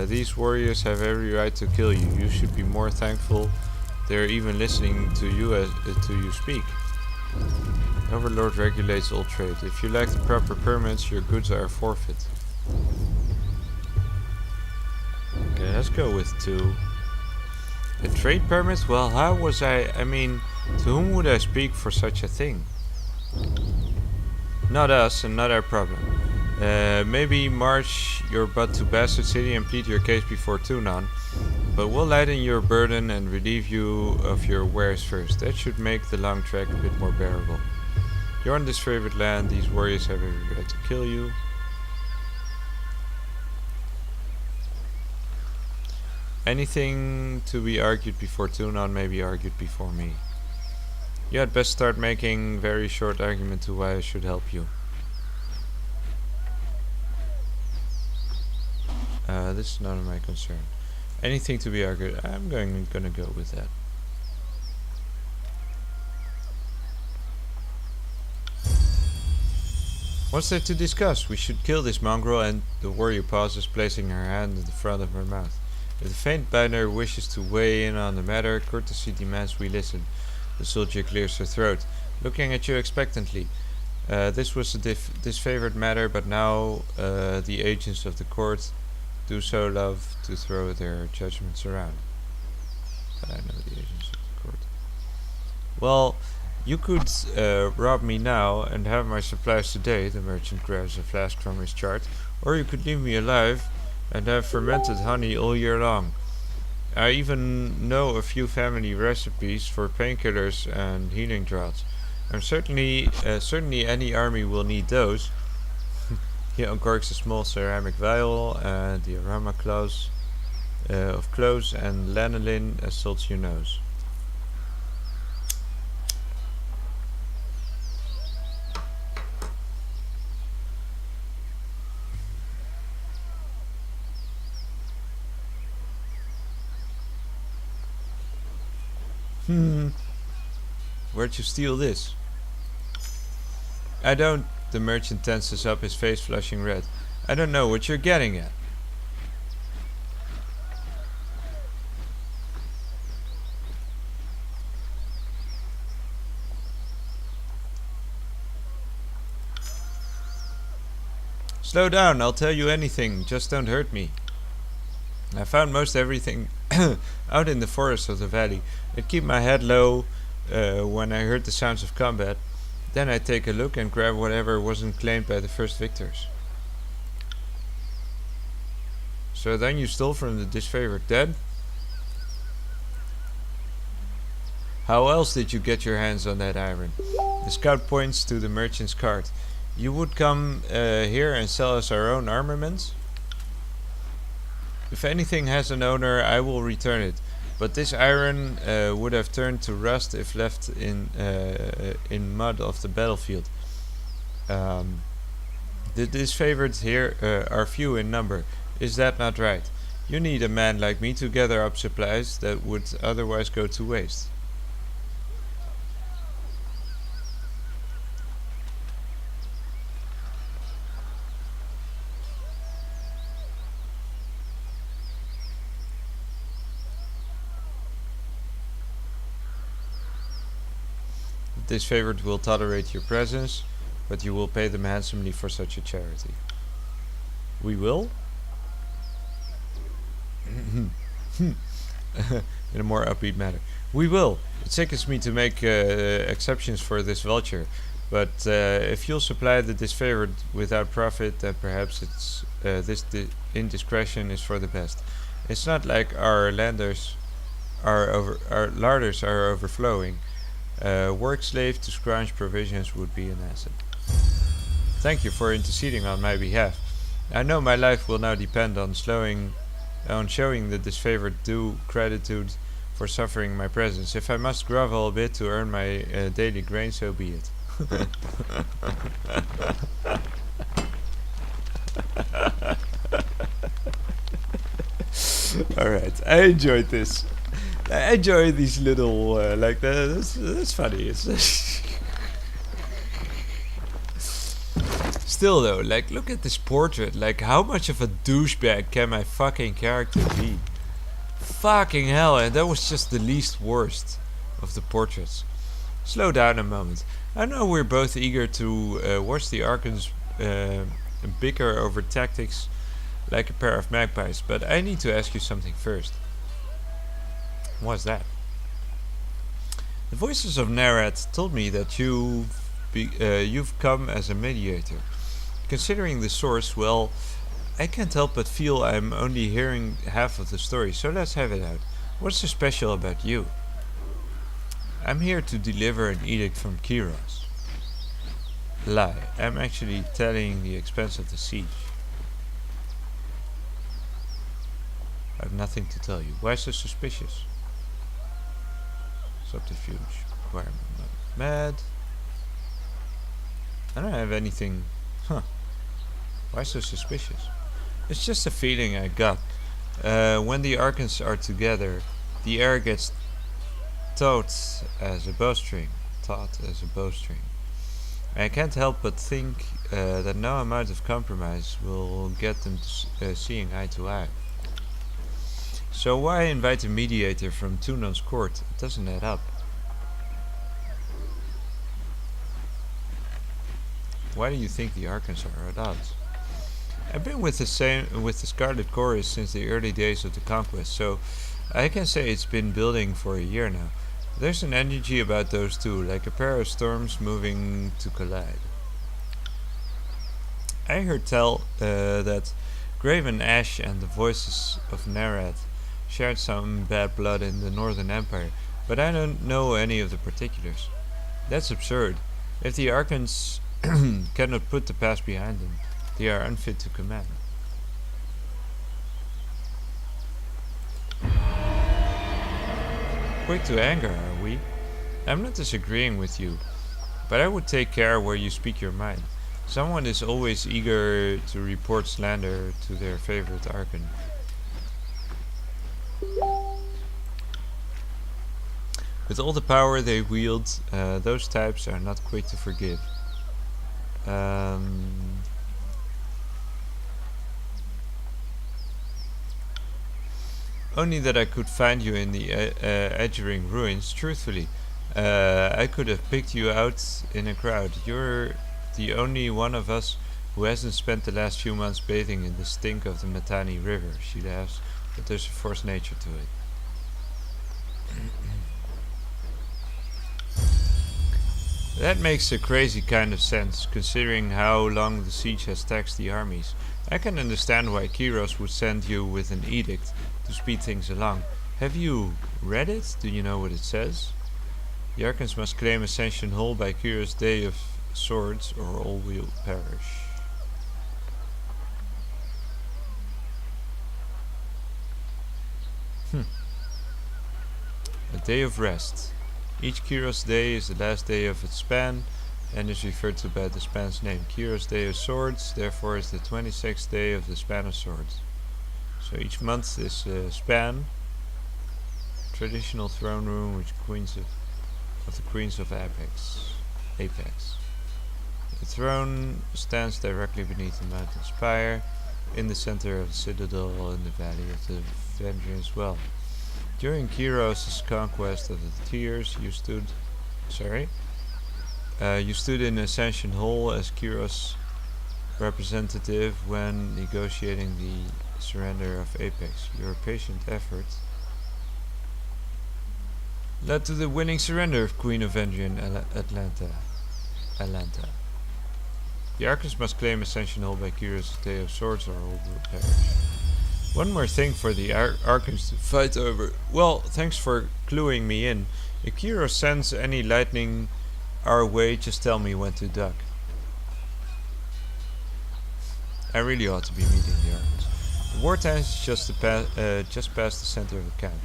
These warriors have every right to kill you. You should be more thankful they're even listening to you to you speak. Overlord regulates all trade. If you lack the proper permits, your goods are forfeit. Okay, let's go with 2. A trade permit? Well, how was I mean, to whom would I speak for such a thing? Not us and not our problem. Maybe march your butt to Bastard City and plead your case before Tunon. But we'll lighten your burden and relieve you of your wares first. That should make the long trek a bit more bearable. You're on this favorite land, these warriors have every right to kill you. Anything to be argued before Tunon may be argued before me. You had best start making very short argument to why I should help you. This is none of my concern. Anything to be argued, I'm gonna go with that. What's there to discuss? We should kill this mongrel, and the warrior pauses, placing her hand in the front of her mouth. If the faint binder wishes to weigh in on the matter, courtesy demands we listen. The soldier clears her throat, looking at you expectantly. This was a disfavored matter, but now the agents of the court do so love to throw their judgments around. But I know the agents of the court. Well, you could rob me now and have my supplies today, the merchant grabs a flask from his chart, or you could leave me alive and have fermented honey all year long. I even know a few family recipes for painkillers and healing draughts. I'm certainly any army will need those. He uncorks a small ceramic vial, and the aroma of cloves and lanolin assaults your nose. Where'd you steal this? I don't. The merchant tenses up, his face flushing red. I don't know what you're getting at. Slow down, I'll tell you anything, just don't hurt me. I found most everything out in the forest of the valley. I'd keep my head low when I heard the sounds of combat. Then I'd take a look and grab whatever wasn't claimed by the first victors. So then you stole from the disfavored dead? How else did you get your hands on that iron? The scout points to the merchant's cart. You would come here and sell us our own armaments? If anything has an owner, I will return it. But this iron would have turned to rust if left in mud of the battlefield. The disfavored here are few in number. Is that not right? You need a man like me to gather up supplies that would otherwise go to waste. Disfavored will tolerate your presence, but you will pay them handsomely for such a charity. We will? In a more upbeat manner. We will. It sickens me to make exceptions for this vulture, but if you'll supply the disfavored without profit, then perhaps it's this indiscretion is for the best. It's not like our larders are overflowing. Work slave to scrounge provisions would be an asset. Thank you for interceding on my behalf. I know my life will now depend on showing the disfavored due gratitude for suffering my presence. If I must grovel a bit to earn my daily grain, so be it. Alright, I enjoyed this. I enjoy these little, like, that's funny. It's still though, like, look at this portrait. Like, how much of a douchebag can my fucking character be? Fucking hell, and that was just the least worst of the portraits. Slow down a moment. I know we're both eager to watch the Archons bicker over tactics like a pair of magpies, but I need to ask you something first. What's that? The voices of Narad told me that you've come as a mediator. Considering the source, well, I can't help but feel I'm only hearing half of the story, so let's have it out. What's so special about you? I'm here to deliver an edict from Kiros. Lie, I'm actually tallying the expense of the siege. I have nothing to tell you. Why so suspicious? Subterfuge. Why am I not mad? I don't have anything. Huh. Why so suspicious? It's just a feeling I got. When the Archons are together, the air gets taut as a bowstring. I can't help but think that no amount of compromise will get them seeing eye to eye. So why invite a mediator from Tunon's court? It doesn't add up. Why do you think the Archons are at odds? I've been with the Scarlet Chorus since the early days of the conquest, so I can say it's been building for a year now. There's an energy about those two, like a pair of storms moving to collide. I heard tell that Graven Ash and the voices of Narad shared some bad blood in the Northern Empire, but I don't know any of the particulars. That's absurd. If the Archons cannot put the past behind them, they are unfit to command. Quick to anger, are we? I'm not disagreeing with you, but I would take care where you speak your mind. Someone is always eager to report slander to their favorite Archon. With all the power they wield, those types are not quick to forgive. Only that I could find you in the Edgering ruins. Truthfully, I could have picked you out in a crowd. You're the only one of us who hasn't spent the last few months bathing in the stink of the Matani River. She laughs, but there's a forced nature to it. That makes a crazy kind of sense, considering how long the siege has taxed the armies. I can understand why Kyros would send you with an edict to speed things along. Have you read it? Do you know what it says? The Archons must claim Ascension Hall by Kyros' Day of Swords, or all will perish. A day of rest. Each Kyros Day is the last day of its span and is referred to by the span's name. Kyros Day of Swords, therefore, is the 26th day of the span of swords. So each month is a span. Traditional throne room which the Queens of Apex. The throne stands directly beneath the mountain spire, in the center of the citadel in the valley of the Vendrian's Well. During Kyros' conquest of the Tears, you stood in Ascension Hall as Kyros' representative when negotiating the surrender of Apex. Your patient effort led to the winning surrender of Queen of Vendrian Atlanta. The Archons must claim Ascension Hall by Kyros' Day of Swords or all will perish. One more thing for the Archons to fight over. Well, thanks for cluing me in. If Kyros sends any lightning our way, just tell me when to duck. I really ought to be meeting the Archons. The wartime is just past the center of the camp.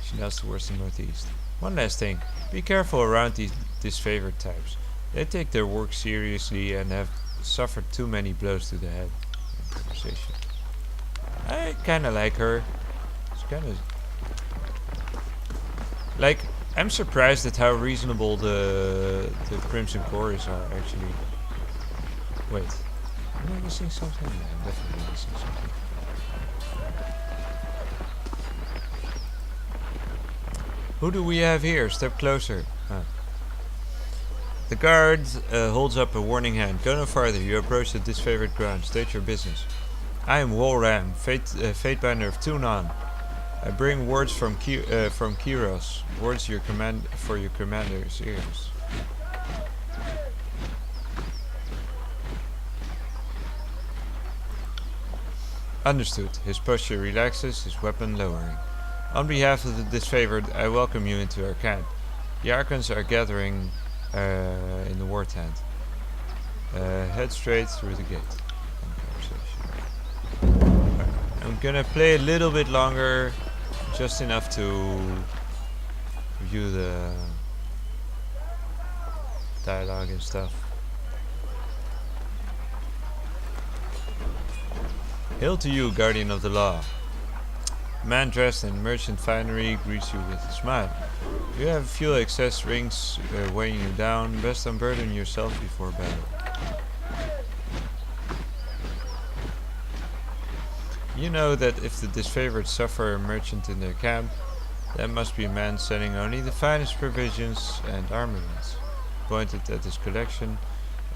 She nods towards the northeast. One last thing. Be careful around these disfavored types. They take their work seriously and have suffered too many blows to the head. Conversation. I kinda like her. It's kinda like, I'm surprised at how reasonable the Crimson Chorus are actually. Wait. Am I missing something? Yeah, I'm definitely missing something. Who do we have here? Step closer. Huh. The guard holds up a warning hand. Go no farther. You approach the disfavored ground. State your business. I am Wolram, Fatebinder of Tunon. I bring words from Kyros. Words for your commander's ears. Understood. His posture relaxes, his weapon lowering. On behalf of the disfavored, I welcome you into our camp. The Archons are gathering in the war tent. Head straight through the gate. I'm gonna play a little bit longer, just enough to review the dialogue and stuff. Hail to you, guardian of the law. A man dressed in merchant finery greets you with a smile. You have a few excess rings weighing you down. Best unburden yourself before battle. You know that if the disfavored suffer a merchant in their camp, that must be a man selling only the finest provisions and armaments. Pointed at his collection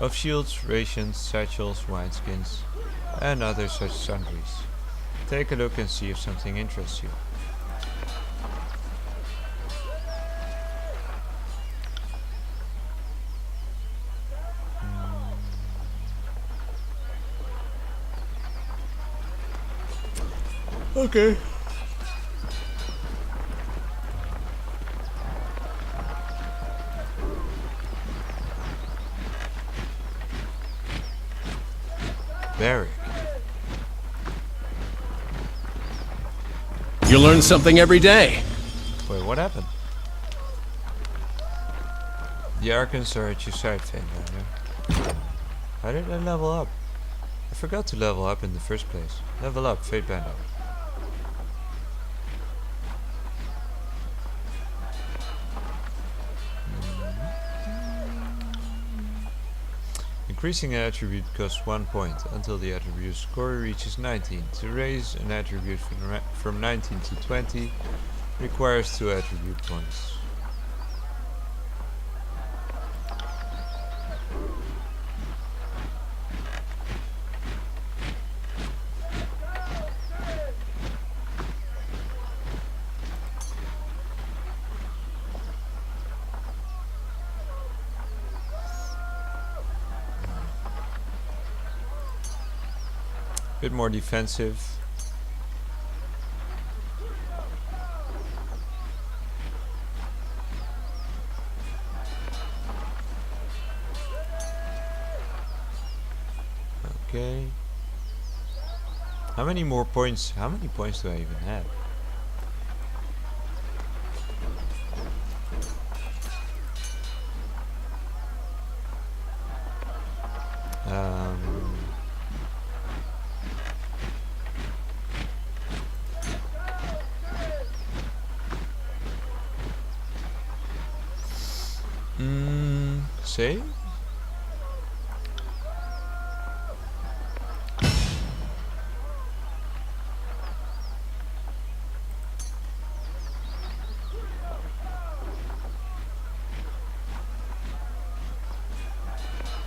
of shields, rations, satchels, wineskins, and other such sundries. Take a look and see if something interests you. Okay. Barrack. You learn something every day. Wait, what happened? The Archons are at your side, Fatebinder. How did I level up? I forgot to level up in the first place. Level up, Fatebinder. Increasing an attribute costs 1 point until the attribute score reaches 19. To raise an attribute from 19 to 20 requires 2 attribute points. Bit more defensive. Okay. How many more points? How many points do I even have? Save?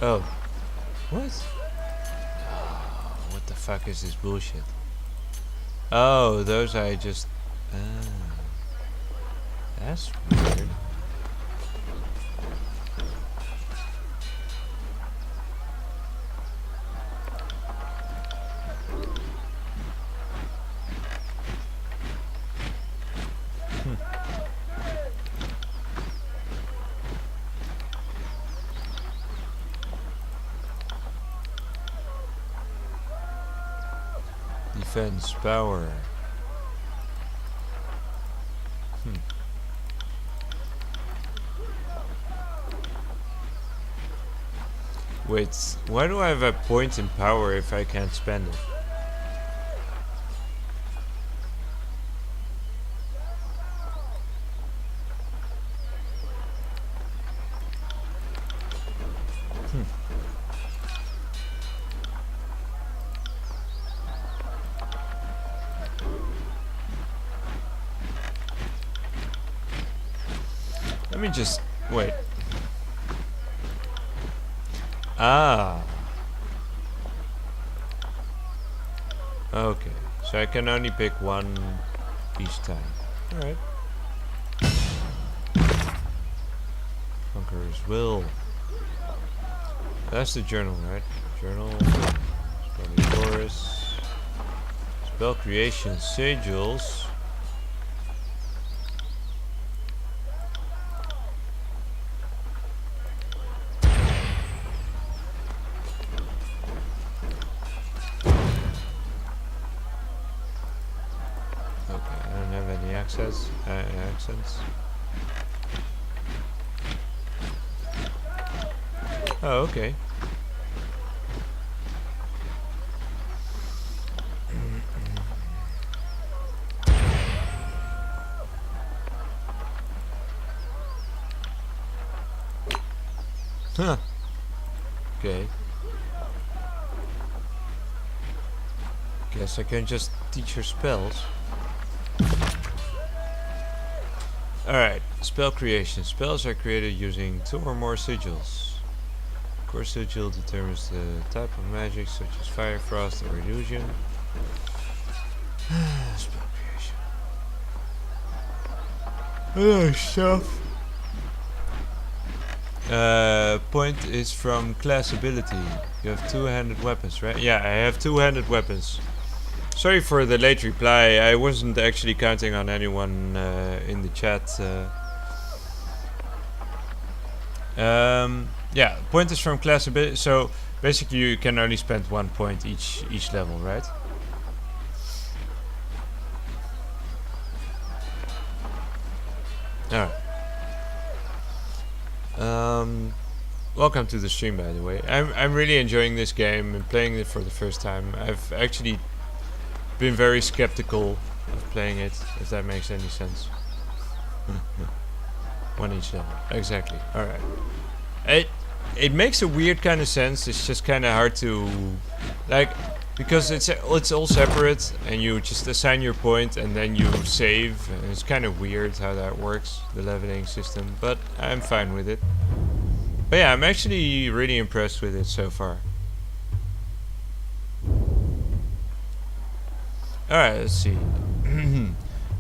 Oh. What? Oh, what the fuck is this bullshit? Oh, those I just... that's weird. Defense power. Wait, why do I have a point in power if I can't spend it? Let me just wait. Ah. Okay. So I can only pick one each time. Alright. Conqueror's Will. That's the journal, right? Journal. Spelling Taurus. Spell creation sigils. Accents. Oh, okay. Huh. Okay. Guess I can just teach her spells. Alright, spell creation. Spells are created using 2 or more sigils. Core sigil determines the type of magic, such as fire, frost, or illusion. Spell creation. Oh, stuff. Point is from class ability. You have 2-handed weapons, right? Yeah, I have 2-handed weapons. Sorry for the late reply. I wasn't actually counting on anyone in the chat. Yeah, point is from class ability. So basically, you can only spend 1 point each level, right? Alright. Welcome to the stream, by the way. I'm really enjoying this game and playing it for the first time. I've actually been very skeptical of playing it, if that makes any sense. 1 each level. Exactly. Alright. Hey! it makes a weird kind of sense. It's just kind of hard to, like, because it's all separate, and you just assign your point and then you save. And it's kind of weird how that works, the leveling system. But I'm fine with it. But yeah, I'm actually really impressed with it so far. Alright, let's see.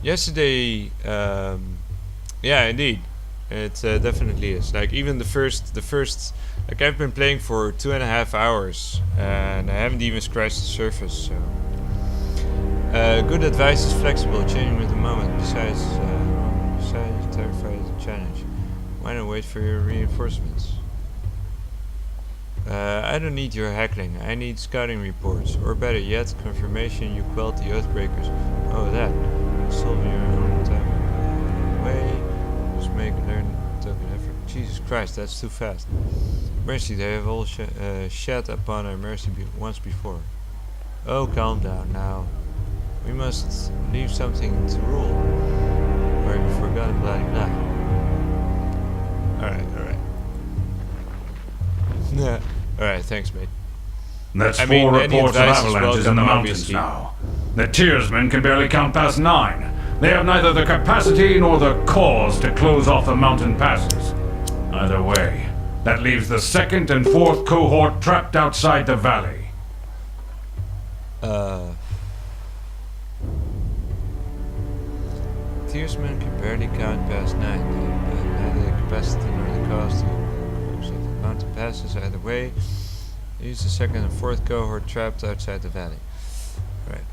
Yesterday, yeah, indeed, it definitely is. Like even the first, like I've been playing for 2.5 hours, and I haven't even scratched the surface. So, good advice is flexible, changing with the moment. Besides terrified challenge. Why not wait for your reinforcements? I don't need your heckling. I need scouting reports, or better yet, confirmation you quelled the Oathbreakers. Oh, that. Solve your own time. Way. Just make learn token effort. Jesus Christ, that's too fast. Mercy, they have all shed upon our mercy once before. Oh, calm down now. We must leave something to rule. Or you've forgotten bloody blah. Alright. Yeah. Alright, thanks, mate. That's I mean, four any reports of advice is avalanches in welcome, the mountains obviously. now. The Tearsmen can barely count past 9. They have neither the capacity nor the cause to close off the mountain passes. Either way, that leaves the 2nd and 4th cohort trapped outside the valley. Tearsmen can barely count past 9. Neither the capacity nor the cause to close off the mountain passes. Either way, use the 2nd and 4th cohort trapped outside the valley. Right.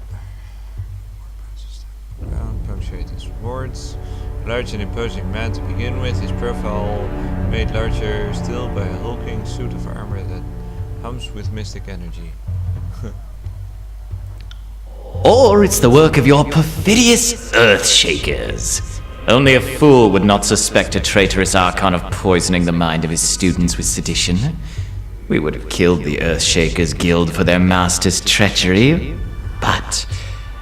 Ground, punctuate his rewards. Large and imposing man to begin with, his profile made larger still by a hulking suit of armor that hums with mystic energy. Or it's the work of your perfidious Earthshakers. Only a fool would not suspect a traitorous Archon of poisoning the mind of his students with sedition. We would have killed the Earthshakers Guild for their master's treachery, but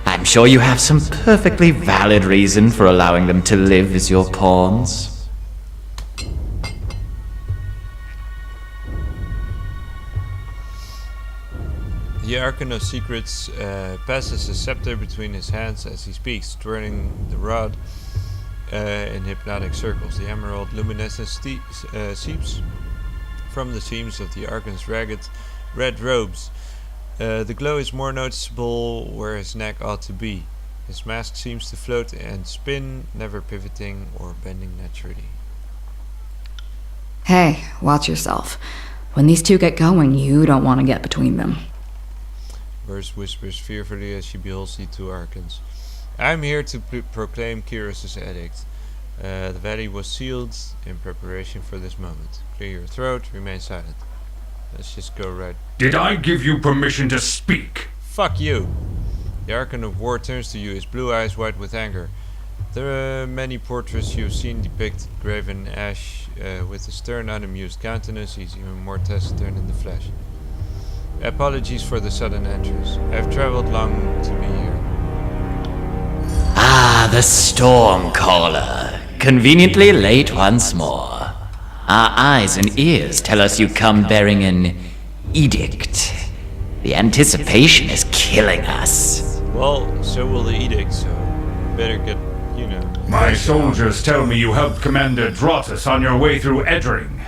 I'm sure you have some perfectly valid reason for allowing them to live as your pawns. The Archon of Secrets passes a scepter between his hands as he speaks, twirling the rod in hypnotic circles. The emerald luminescence seeps from the seams of the Archon's ragged red robes. The glow is more noticeable where his neck ought to be. His mask seems to float and spin, never pivoting or bending naturally. Hey, watch yourself. When these two get going, you don't want to get between them. Verse whispers fearfully as she beholds the two Archons. I am here to proclaim Kyros' edict. The valley was sealed in preparation for this moment. Clear your throat, remain silent. Let's just go right. Did I give you permission to speak? Fuck you! The Archon of War turns to you, his blue eyes white with anger. There are many portraits you've seen depict graven ash with a stern, unamused countenance. He's even more taciturn in the flesh. Apologies for the sudden entrance. I've traveled long to be here. Ah, the Stormcaller. Conveniently late once more. Our eyes and ears tell us you come bearing an edict. The anticipation is killing us. Well, so will the edict, so better get, My soldiers tell me you helped Commander Drotus on your way through Edring.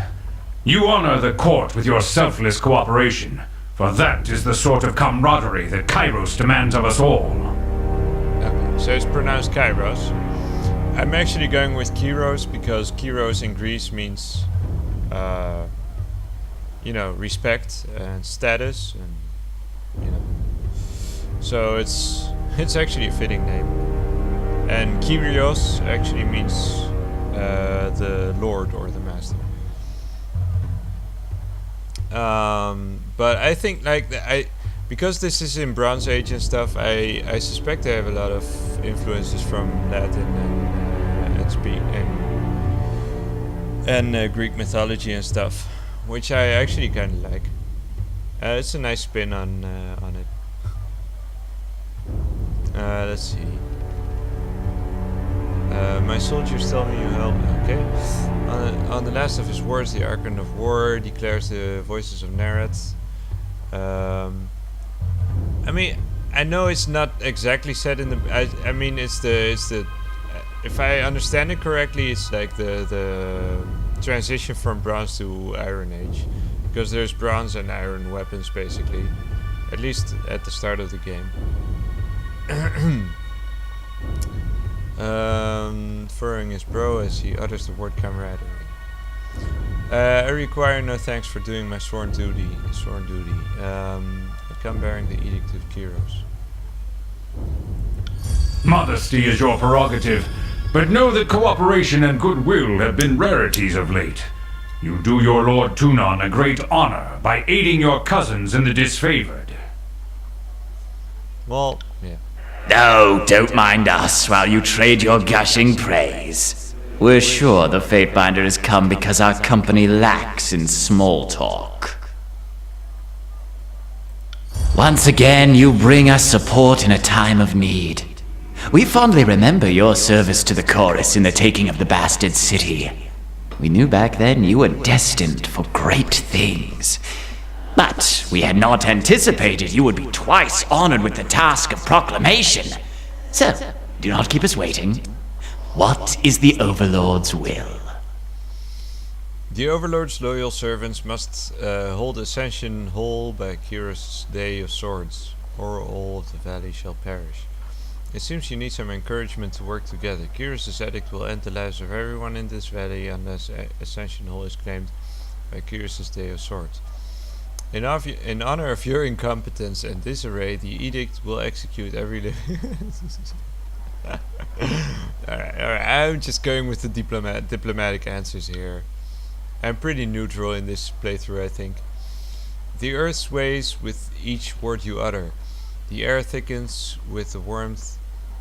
You honor the court with your selfless cooperation, for that is the sort of camaraderie that Kairos demands of us all. Okay, so it's pronounced Kairos. I'm actually going with Kyros because Kyros in Greece means, respect and status, and so it's actually a fitting name. And Kyrios actually means the Lord or the Master. But I think because this is in Bronze Age and stuff, I suspect they have a lot of influences from Latin and Greek mythology and stuff, which I actually kind of like. It's a nice spin on it. My soldiers tell me you help. Okay. On the last of his words, the Archon of War declares the voices of Nerat. I mean, I know it's not exactly said in the. I mean, it's the. If I understand it correctly, it's like the transition from Bronze to Iron Age, because there's bronze and iron weapons basically, at least at the start of the game. Furrowing his brow as he utters the word camaraderie. I require no thanks for doing my sworn duty. I come bearing the Edict of Kyros. Modesty is your prerogative, but know that cooperation and goodwill have been rarities of late. You do your Lord Tunon a great honor by aiding your cousins in the disfavored. Well, yeah. No, don't mind us while you trade your gushing praise. We're sure the Fatebinder has come because our company lacks in small talk. Once again, you bring us support in a time of need. We fondly remember your service to the Chorus in the taking of the Bastard City. We knew back then you were destined for great things. But we had not anticipated you would be twice honored with the task of proclamation. So, do not keep us waiting. What is the Overlord's will? The Overlord's loyal servants must hold Ascension Hall by Kyros' Day of Swords, or all of the valley shall perish. It seems you need some encouragement to work together. Kyros' edict will end the lives of everyone in this valley unless Ascension Hall is claimed by Kyros' Day of Swords. In honor of your incompetence and disarray, the edict will execute every living... Alright, I'm just going with the diplomatic answers here. I'm pretty neutral in this playthrough, I think. The earth sways with each word you utter. The air thickens with the warmth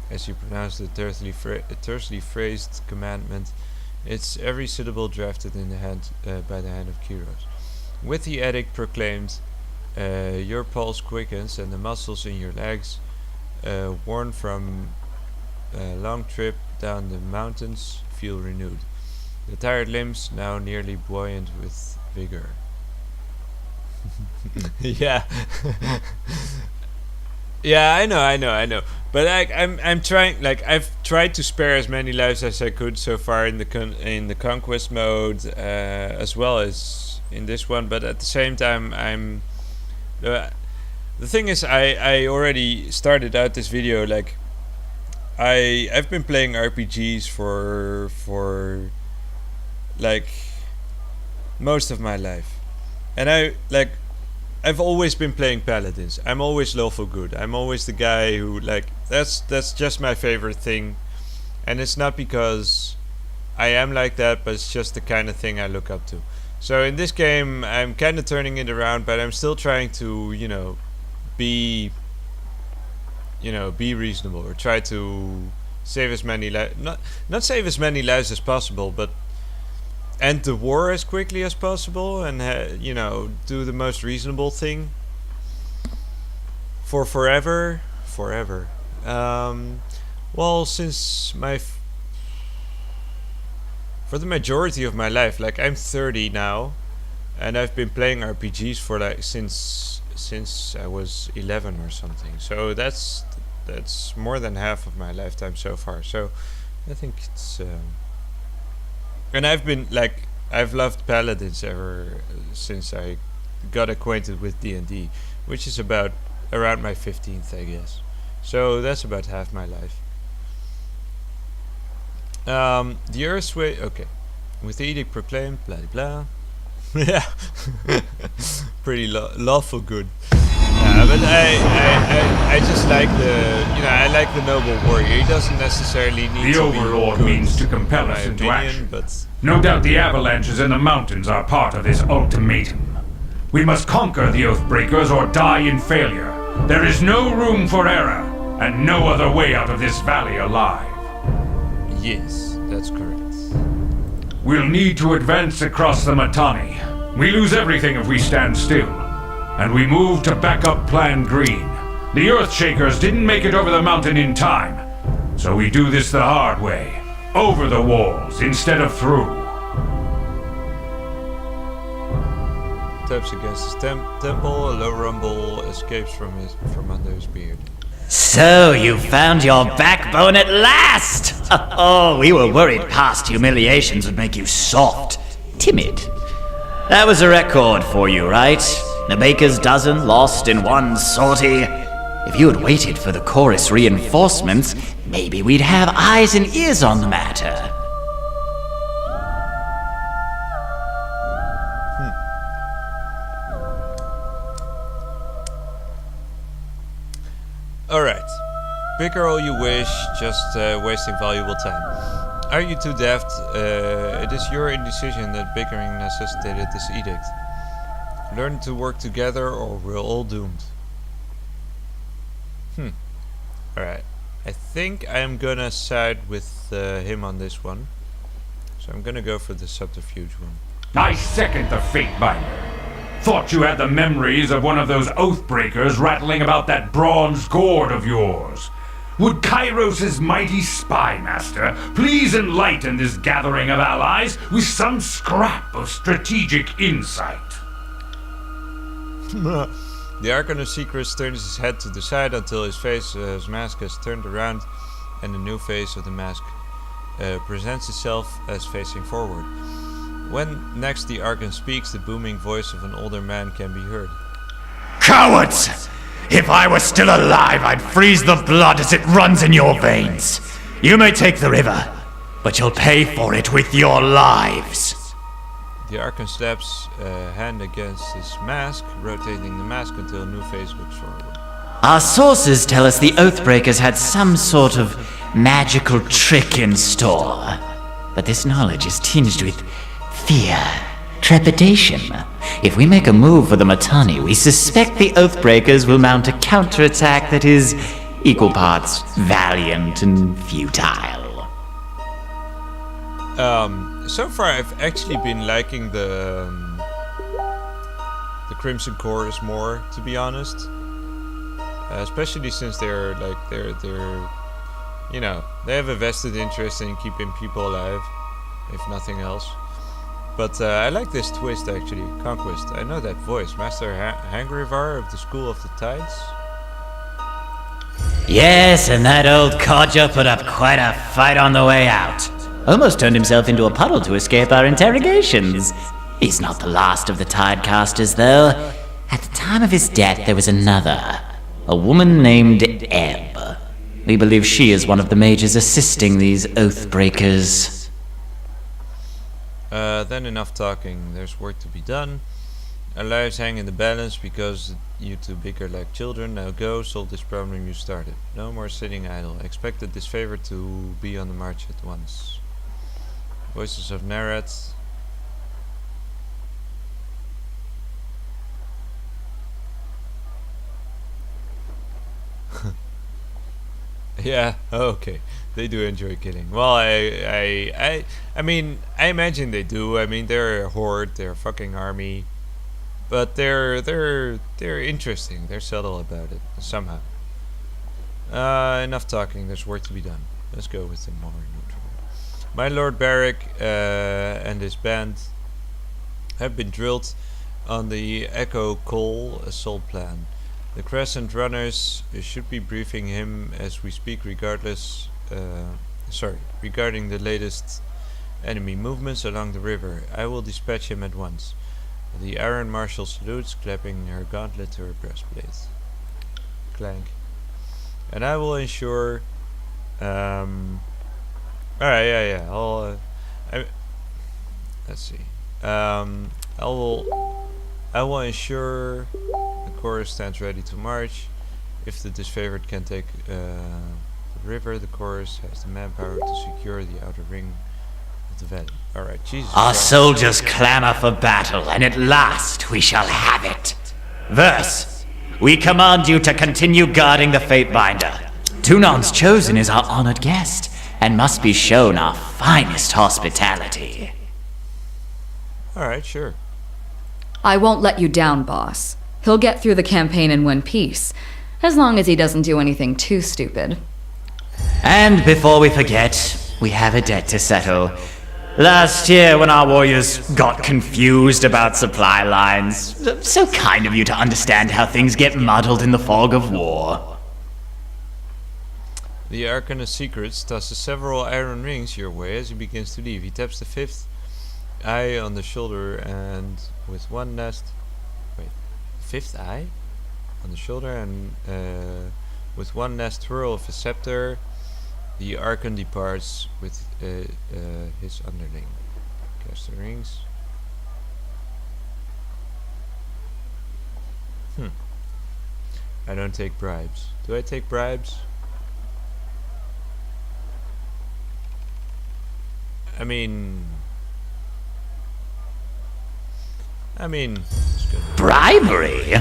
as you pronounce the tersely phrased commandment. It's every syllable drafted in the hand by the hand of Kyros. With the edict proclaimed, your pulse quickens and the muscles in your legs, worn from a long trip down the mountains, feel renewed. The tired limbs now nearly buoyant with vigor. Yeah. Yeah, I know. But I'm trying. Like, I've tried to spare as many lives as I could so far in the conquest mode, as well as in this one. But at the same time, I'm. The thing is, I already started out this video like. I've been playing RPGs for like most of my life, and I've always been playing paladins. I'm always lawful good. I'm always the guy who that's just my favorite thing, and it's not because I am like that, but it's just the kind of thing I look up to. So in this game, I'm kind of turning it around, but I'm still trying to be reasonable, or try to save as many not save as many lives as possible, but end the war as quickly as possible, and do the most reasonable thing for forever. Well, since for the majority of my life, like I'm 30 now, and I've been playing RPGs for like since I was 11 or something. So that's more than half of my lifetime so far. So I think it's and I've loved paladins ever since I got acquainted with D&D, which is around my 15th, I guess. So that's about half my life. The Earth's way. Okay, with the edict proclaimed, blah blah. Yeah, pretty lawful good. But I just like I like the noble warrior. He doesn't necessarily need the to Overlord be good, means to compel us into action. But no doubt the avalanches in the mountains are part of this ultimatum. We must conquer the Oathbreakers or die in failure. There is no room for error, and no other way out of this valley alive. yes, that's correct. We'll need to advance across the Matani. We lose everything if we stand still. And we move to back up Plan Green. The Earthshakers didn't make it over the mountain in time, so we do this the hard way. Over the walls instead of through. Taps against his temple. A low rumble escapes from under his beard. So you found your backbone at last! Oh, we were worried past humiliations would make you soft, timid. That was a record for you, right? The baker's dozen lost in one sortie. If you had waited for the chorus reinforcements, maybe we'd have eyes and ears on the matter. Alright. Bicker all you wish, just wasting valuable time. Are you too daft? It is your indecision that bickering necessitated this edict. Learn to work together or we're all doomed. Alright. I think I am gonna side with him on this one. So I'm gonna go for the subterfuge one. I second the Fatebinder. Thought you had the memories of one of those Oathbreakers rattling about that bronze gourd of yours. Would Kairos' mighty spy master please enlighten this gathering of allies with some scrap of strategic insight? The Archon of Secrets turns his head to the side until his mask has turned around and the new face of the mask presents itself as facing forward. When next the Archon speaks, the booming voice of an older man can be heard. Cowards! If I were still alive, I'd freeze the blood as it runs in your veins. You may take the river, but you'll pay for it with your lives. The Archon slaps a hand against his mask, rotating the mask until a new face looks forward. Our sources tell us the Oathbreakers had some sort of magical trick in store. But this knowledge is tinged with fear, trepidation. If we make a move for the Mittani, we suspect the Oathbreakers will mount a counterattack that is equal parts valiant and futile. So far I've actually been liking the Crimson Chorus more, to be honest. Especially since they're you know, they have a vested interest in keeping people alive, if nothing else. But I like this twist actually. Conquest. I know that voice. Master Hangrivar of the School of the Tides. Yes, and that old codger put up quite a fight on the way out. Almost turned himself into a puddle to escape our interrogations. He's not the last of the Tidecasters, though. At the time of his death, there was another. A woman named Ebb. We believe she is one of the mages assisting these Oathbreakers. Then enough talking. There's work to be done. Our lives hang in the balance because you two bicker like children. Now go, solve this problem you started. No more sitting idle. I expected this favor to be on the march at once. Voices of Narat. Yeah, okay. They do enjoy killing. Well, I mean, I imagine they do. I mean, they're a horde, they're a fucking army, but they're interesting. They're subtle about it somehow. Enough talking. There's work to be done. Let's go with the more neutral. My Lord Barrick and his band have been drilled on the Echo Coal assault plan. The Crescent Runners should be briefing him as we speak regarding the latest enemy movements along the river. I will dispatch him at once. The Iron Marshal salutes, clapping her gauntlet to her breastplate. Clank. And I will ensure... Alright, yeah. Let's see. I will ensure... The chorus stands ready to march. If the disfavored can take the river, the chorus has the manpower to secure the outer ring of the valley. Alright, Jesus Our Christ. soldiers clamor for battle, and at last we shall have it. Verse, we command you to continue guarding the Fatebinder. Tunan's Chosen is our honored guest, and must be shown our finest hospitality. Alright, sure. I won't let you down, boss. He'll get through the campaign in one piece, as long as he doesn't do anything too stupid. And before we forget, We have a debt to settle. Last year, when our warriors got confused about supply lines. So kind of you to understand how things get muddled in the fog of war. The Arcana Secrets tosses several iron rings your way as he begins to leave. He taps the fifth eye on the shoulder and with one last... Wait. Fifth eye? On the shoulder and with one last twirl of his scepter, the Archon departs with his underling. Cast the rings. I don't take bribes. Do I take bribes? I mean, it's good. Bribery?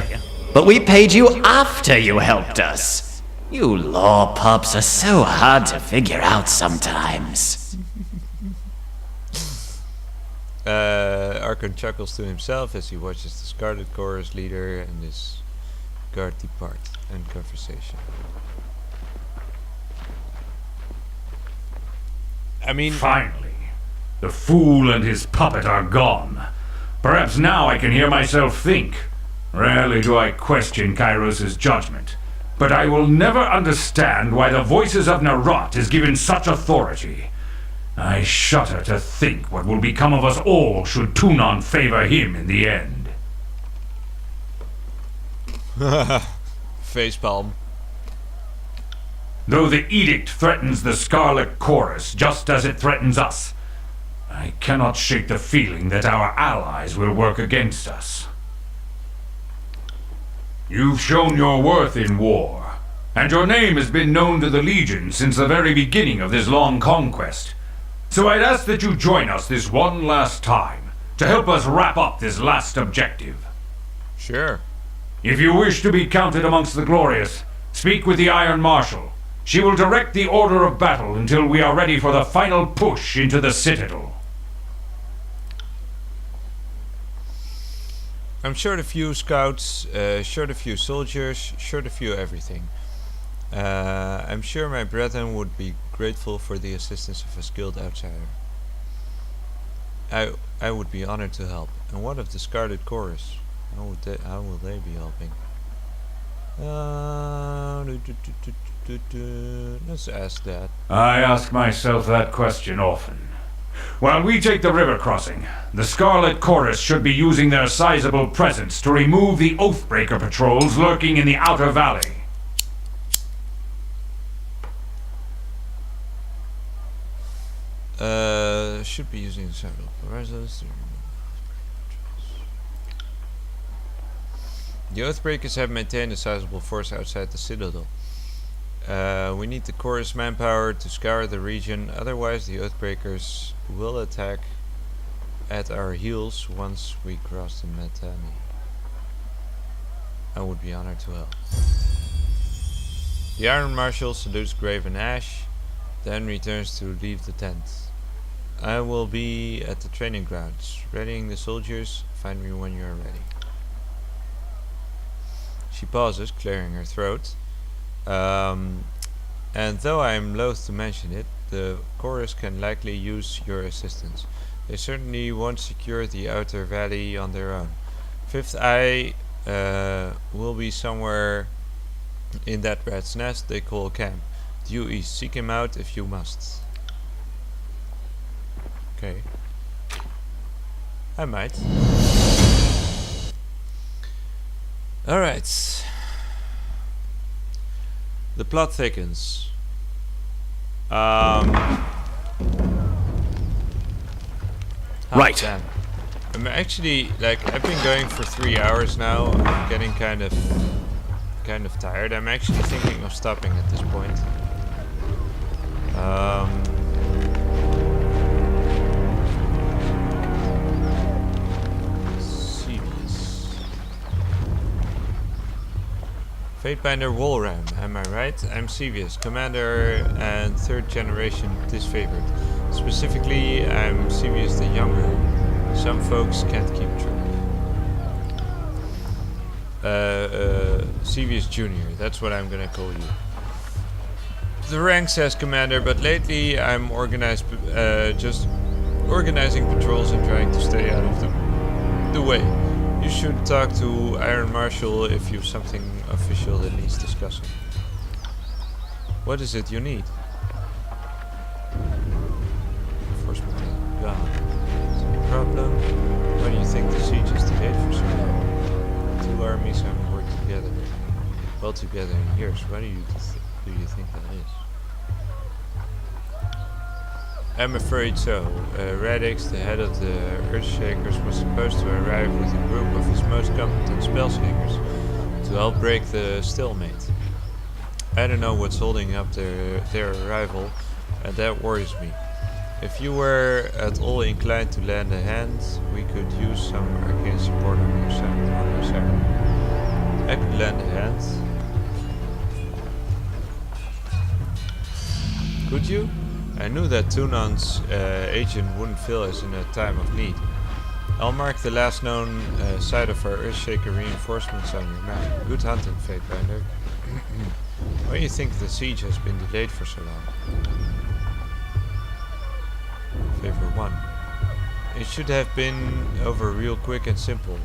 But we paid you after you helped us. You law pups are so hard to figure out sometimes. Archon chuckles to himself as he watches the Scarlet Chorus leader and his guard depart. End conversation. I mean, Finally, the fool and his puppet are gone. Perhaps now I can hear myself think. Rarely do I question Kairos' judgment, but I will never understand why the voices of Narot is given such authority. I shudder to think what will become of us all should Tunon favor him in the end. facepalm. Though the edict threatens the Scarlet Chorus just as it threatens us, I cannot shake the feeling that our allies will work against us. You've shown your worth in war, and your name has been known to the Legion since the very beginning of this long conquest. So I'd ask that you join us this one last time, to help us wrap up this last objective. Sure. If you wish to be counted amongst the glorious, speak with the Iron Marshal. She will direct the order of battle until we are ready for the final push into the Citadel. I'm short a few scouts, short a few soldiers, short a few everything. I'm sure my brethren would be grateful for the assistance of a skilled outsider. I would be honored to help. And what of the Scarlet Chorus? How will they be helping? Let's ask that. I ask myself that question often. While we take the river crossing, the Scarlet Chorus should be using their sizable presence to remove the Oathbreaker patrols lurking in the Outer Valley. Should be using several presence. The Oathbreakers have maintained a sizable force outside the Citadel. We need the Chorus manpower to scour the region, otherwise the Oathbreakers will attack at our heels once we cross the Metani. I would be honored to help. The Iron Marshal salutes Grave and Ash, then returns to leave the tent. I will be at the training grounds, readying the soldiers. Find me when you are ready. She pauses, clearing her throat. And though I am loath to mention it, the Chorus can likely use your assistance. They certainly won't secure the Outer Valley on their own. Fifth Eye will be somewhere in that rat's nest they call camp. Due east. Seek him out if you must. Okay. I might. Alright. The plot thickens. Right. Damn. I'm actually, like, I've been going for 3 hours now. I'm getting kind of tired. I'm actually thinking of stopping at this point. Fatebinder Walram, am I right? I'm Sevius, Commander and 3rd generation disfavored. Specifically, I'm Sevius the Younger. Some folks can't keep track. Sevius Jr., that's what I'm gonna call you. the rank says commander, but lately I'm just organizing patrols and trying to stay out of the way. You should talk to Iron Marshal if you've something official that needs discussing. What is it you need? Enforcement gone. Problem? Why do you think the siege is delayed for so long? Two armies haven't worked together in years. Why do you think that is? I'm afraid so. Radix, the head of the Earthshakers, was supposed to arrive with a group of his most competent spellslingers to help break the stalemate. I don't know what's holding up their arrival, and that worries me. If you were at all inclined to lend a hand, we could use some arcane support on your side. I could lend a hand. Could you? I knew that Tunan's agent wouldn't fail us in a time of need. I'll mark the last known site of our Earthshaker reinforcements on your map. Good hunting, Fatebinder. Why do you think the siege has been delayed for so long? Favor 1. It should have been over real quick and simple.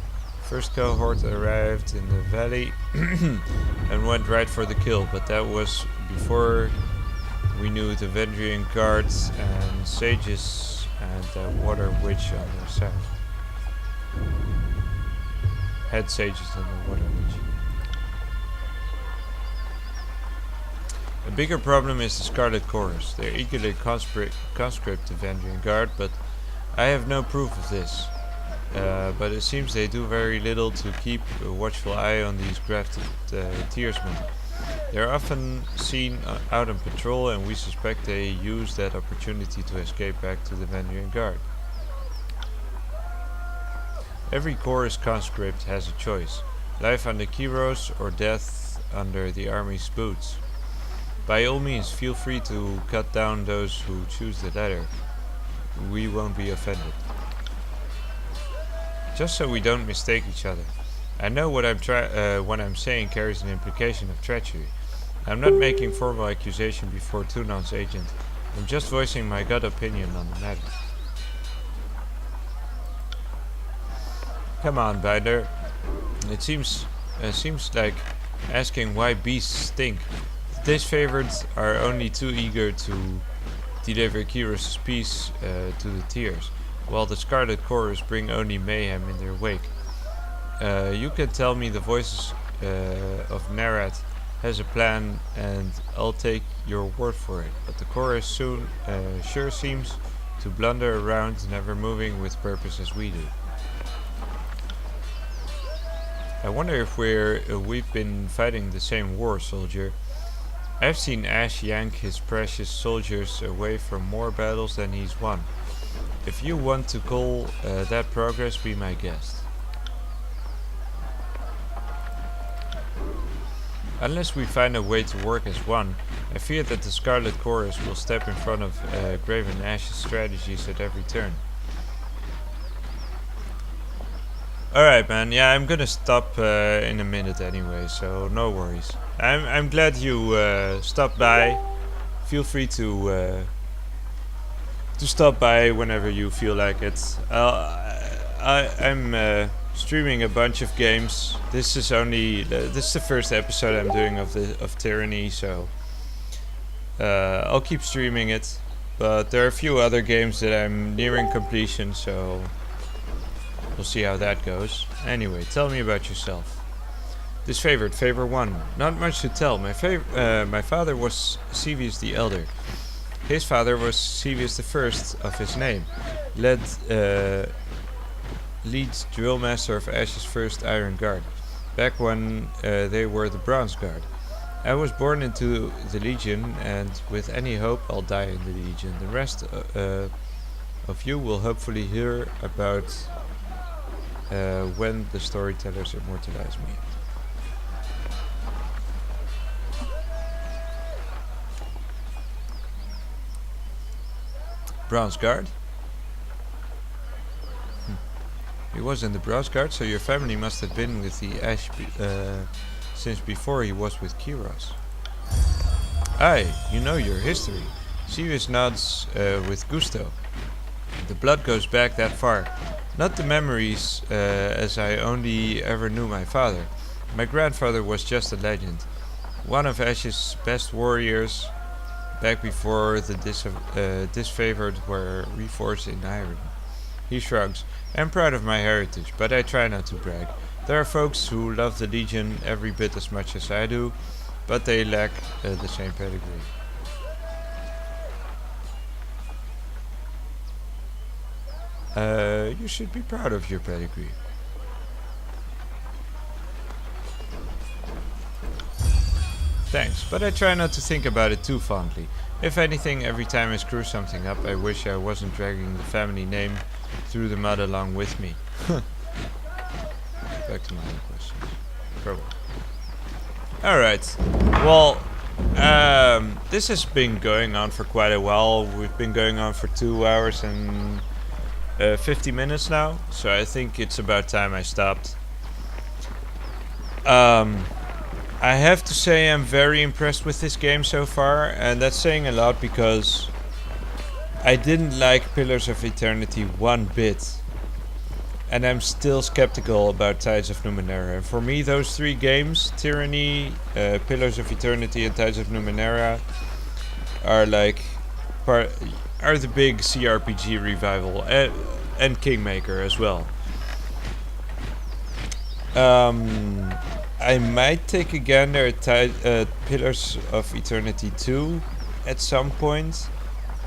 First cohort arrived in the valley and went right for the kill, but that was before we knew the Vendrian guards and sages and the water witch on their side. Head sages and the water witch. A bigger problem is the Scarlet Chorus. They eagerly conscript the Vendrian guard, but I have no proof of this. But it seems they do very little to keep a watchful eye on these grafted tiersmen. They are often seen out on patrol, and we suspect they use that opportunity to escape back to the Vendrian Guard. Every chorus conscript has a choice: life under Kyros or death under the army's boots. By all means, feel free to cut down those who choose the latter. We won't be offended. Just so we don't mistake each other. I know what I'm saying carries an implication of treachery. I'm not making formal accusation before Tunan's agent. I'm just voicing my gut opinion on the matter. Come on, Binder. It seems like asking why beasts stink. The disfavored are only too eager to deliver Kyros' peace to the tiers, while the Scarlet Chorus bring only mayhem in their wake. You can tell me the voices of Nerat has a plan, and I'll take your word for it. But the chorus sure seems to blunder around, never moving with purpose as we do. I wonder if we've been fighting the same war, soldier. I've seen Ash yank his precious soldiers away from more battles than he's won. If you want to call that progress, be my guest. Unless we find a way to work as one, I fear that the Scarlet Chorus will step in front of Graven Ash's strategies at every turn. Alright, man, yeah, I'm gonna stop in a minute anyway, so no worries. I'm glad you stopped by. Feel free to stop by whenever you feel like it. I'm streaming a bunch of games. This is the first episode I'm doing of Tyranny, so I'll keep streaming it. But there are a few other games that I'm nearing completion, so we'll see how that goes. Anyway, tell me about yourself. This favor 1. Not much to tell. My father was Sevius the Elder. His father was Sevius the First of his name. Leads drillmaster of Ash's first Iron Guard, back when they were the Bronze Guard. I was born into the Legion, and with any hope I'll die in the Legion. The rest of you will hopefully hear about when the storytellers immortalize me. Bronze Guard? He was in the Bronze Guard, so your family must have been with the Ash since before he was with Kyros. Aye, you know your history. Sirius nods with gusto. The blood goes back that far. Not the memories, as I only ever knew my father. My grandfather was just a legend. One of Ash's best warriors, back before the disfavored were reforged in iron. He shrugs. I'm proud of my heritage, but I try not to brag. There are folks who love the Legion every bit as much as I do, but they lack the same pedigree. You should be proud of your pedigree. Thanks, but I try not to think about it too fondly. If anything, every time I screw something up, I wish I wasn't dragging the family name through the mud along with me. Back to my other questions. Trouble. Alright. Well, this has been going on for quite a while. We've been going on for 2 hours and 50 minutes now, so I think it's about time I stopped. I have to say I'm very impressed with this game so far, and that's saying a lot because I didn't like Pillars of Eternity one bit, and I'm still skeptical about Tides of Numenera. For me, those 3 games, Tyranny, Pillars of Eternity and Tides of Numenera, are like are the big CRPG revival, and Kingmaker as well. I might take a gander at Pillars of Eternity 2 at some point,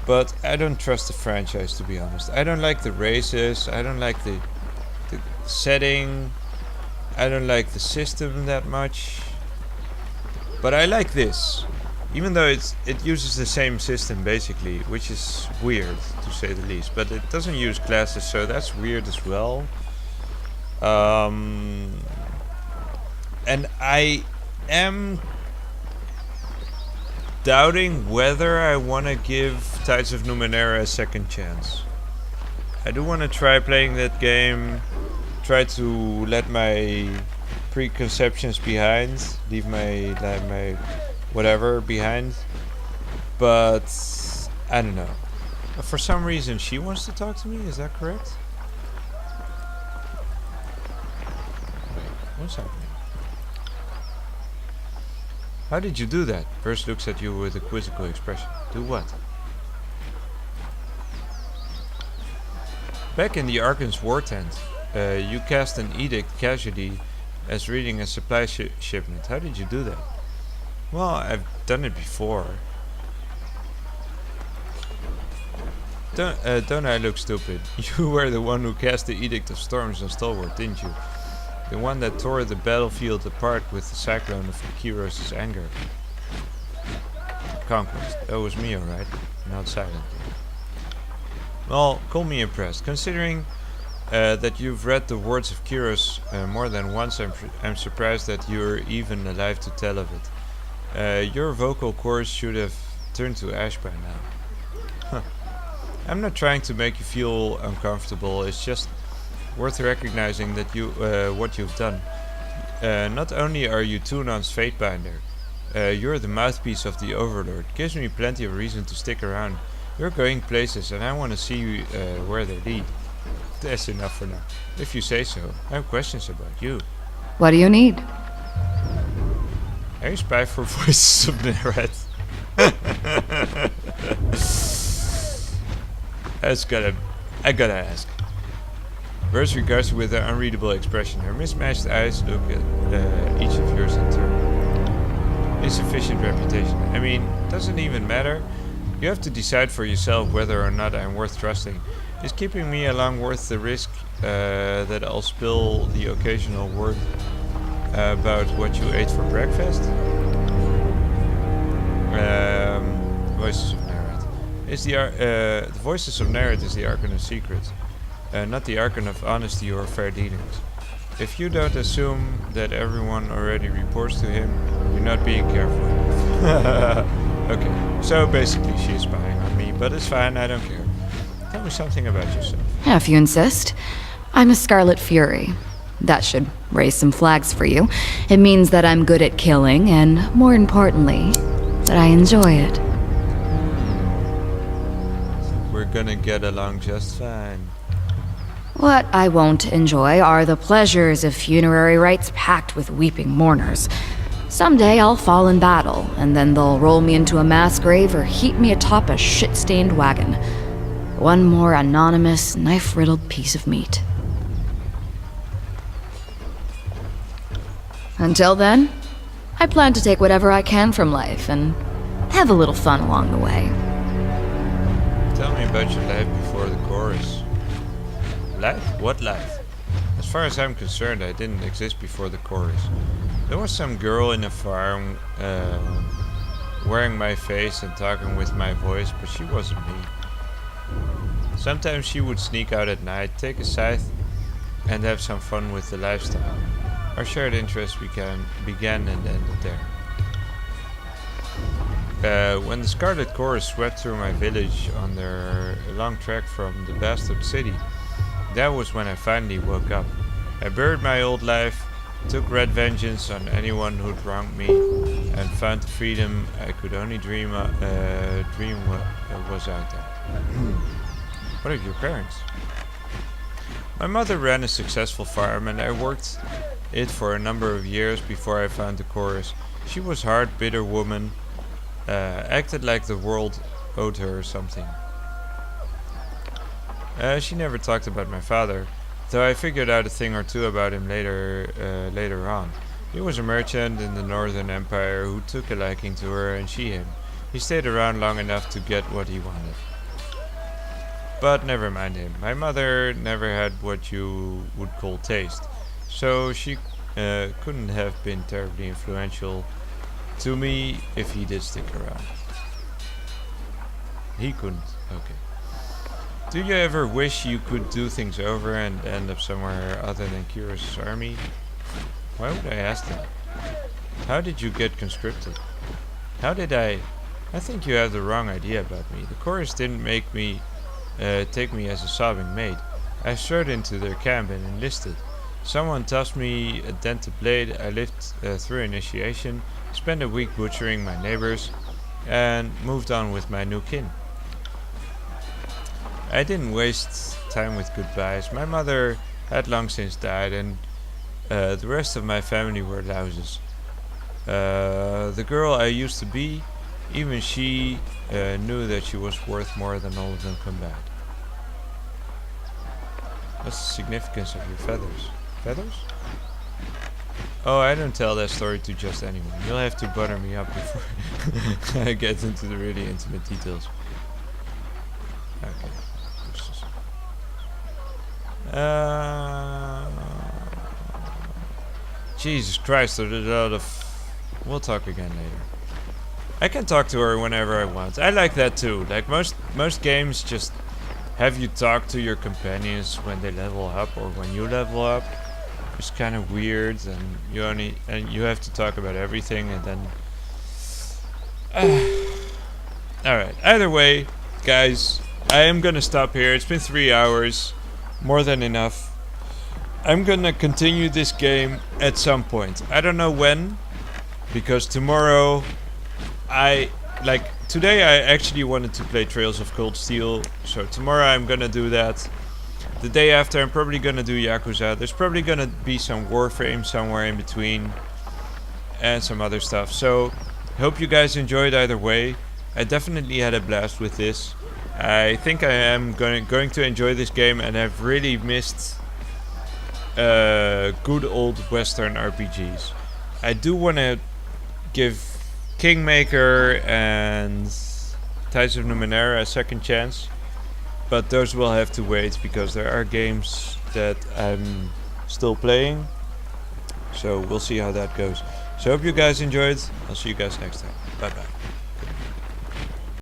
but I don't trust the franchise, to be honest. I don't like the races, I don't like the setting, I don't like the system that much, but I like this. Even though it uses the same system basically, which is weird to say the least, but it doesn't use classes, so that's weird as well. And I am doubting whether I want to give Tides of Numenera a second chance. I do want to try playing that game, try to let my preconceptions behind, leave my whatever behind, but I don't know. For some reason she wants to talk to me, is that correct? Wait, what's happening? How did you do that? First looks at you with a quizzical expression. Do what? Back in the Arkan's war tent, you cast an edict casually as reading a supply shipment. How did you do that? Well, I've done it before. Don't I look stupid? You were the one who cast the Edict of Storms on Stalwart, didn't you? The one that tore the battlefield apart with the cyclone of Kiros' anger. Conquest. That was me, alright. Not silently. Well, call me impressed. Considering that you've read the words of Kiros more than once, I'm surprised that you're even alive to tell of it. Your vocal cords should have turned to ash by now. Huh. I'm not trying to make you feel uncomfortable, it's just worth recognizing that what you've done. Not only are you Tunan's Fatebinder, you're the mouthpiece of the Overlord. Gives me plenty of reason to stick around. You're going places and I want to see where they lead. That's enough for now. If you say so. I have questions about you. What do you need? Are you spy for Voices of Nereid? I gotta ask. Verse regards you with an unreadable expression. Her mismatched eyes look at each of yours in turn. Insufficient reputation. I mean, doesn't even matter. You have to decide for yourself whether or not I'm worth trusting. Is keeping me along worth the risk that I'll spill the occasional word about what you ate for breakfast? Voices of Nereid. The Voices of Nereid is the Arkan of Secrets, not the Arkan of Honesty or Fair Dealings. If you don't assume that everyone already reports to him, you're not being careful enough. Okay, so basically she's spying on me, but it's fine, I don't care. Tell me something about yourself. If you insist. I'm a Scarlet Fury. That should raise some flags for you. It means that I'm good at killing, and more importantly, but I enjoy it. We're gonna get along just fine. What I won't enjoy are the pleasures of funerary rites packed with weeping mourners. Someday I'll fall in battle, and then they'll roll me into a mass grave or heap me atop a shit-stained wagon. One more anonymous, knife-riddled piece of meat. Until then, I plan to take whatever I can from life and have a little fun along the way. Tell me about your life before the chorus. Life? What life? As far as I'm concerned, I didn't exist before the chorus. There was some girl in a farm wearing my face and talking with my voice, but she wasn't me. Sometimes she would sneak out at night, take a scythe, and have some fun with the lifestyle. Our shared interests began and ended there. When the Scarlet Chorus swept through my village on their long trek from the bastard city, that was when I finally woke up. I buried my old life, took red vengeance on anyone who'd wronged me, and found the freedom I could only dream what was out there. What are your parents? My mother ran a successful farm, and I worked it for a number of years before I found the chorus. She was a hard, bitter woman, acted like the world owed her something. She never talked about my father, though I figured out a thing or two about him later on. He was a merchant in the Northern Empire who took a liking to her and she him. He stayed around long enough to get what he wanted. But never mind him. My mother never had what you would call taste, so she couldn't have been terribly influential to me if he did stick around. He couldn't. Okay. Do you ever wish you could do things over and end up somewhere other than Kyros's army? Why would I ask that? How did you get conscripted? How did I think you have the wrong idea about me. The chorus didn't make me take me as a sobbing maid. I strode into their camp and enlisted. Someone tossed me a dented blade. I lived through initiation, spent a week butchering my neighbors, and moved on with my new kin. I didn't waste time with goodbyes. My mother had long since died, and the rest of my family were louses. The girl I used to be, even she knew that she was worth more than all of them combined. What's the significance of your feathers? Feathers? Oh, I don't tell that story to just anyone. You'll have to butter me up before I get into the really intimate details. Okay. Jesus Christ, there's a lot of... We'll talk again later. I can talk to her whenever I want. I like that too. Like most games just have you talk to your companions when they level up or when you level up. It's kind of weird, and you have to talk about everything, and then alright, either way, guys, I am gonna stop here. It's been 3 hours, more than enough. I'm gonna continue this game at some point. I don't know when, because tomorrow today I actually wanted to play Trails of Cold Steel, so tomorrow I'm gonna do that. The day after I'm probably gonna do Yakuza. There's probably gonna be some Warframe somewhere in between, and some other stuff. So, hope you guys enjoyed either way. I definitely had a blast with this. I think I am going to enjoy this game, and I've really missed good old Western RPGs. I do want to give Kingmaker and Tides of Numenera a second chance, but those will have to wait because there are games that I'm still playing, so we'll see how that goes. So hope you guys enjoyed. I'll see you guys next time. Bye bye.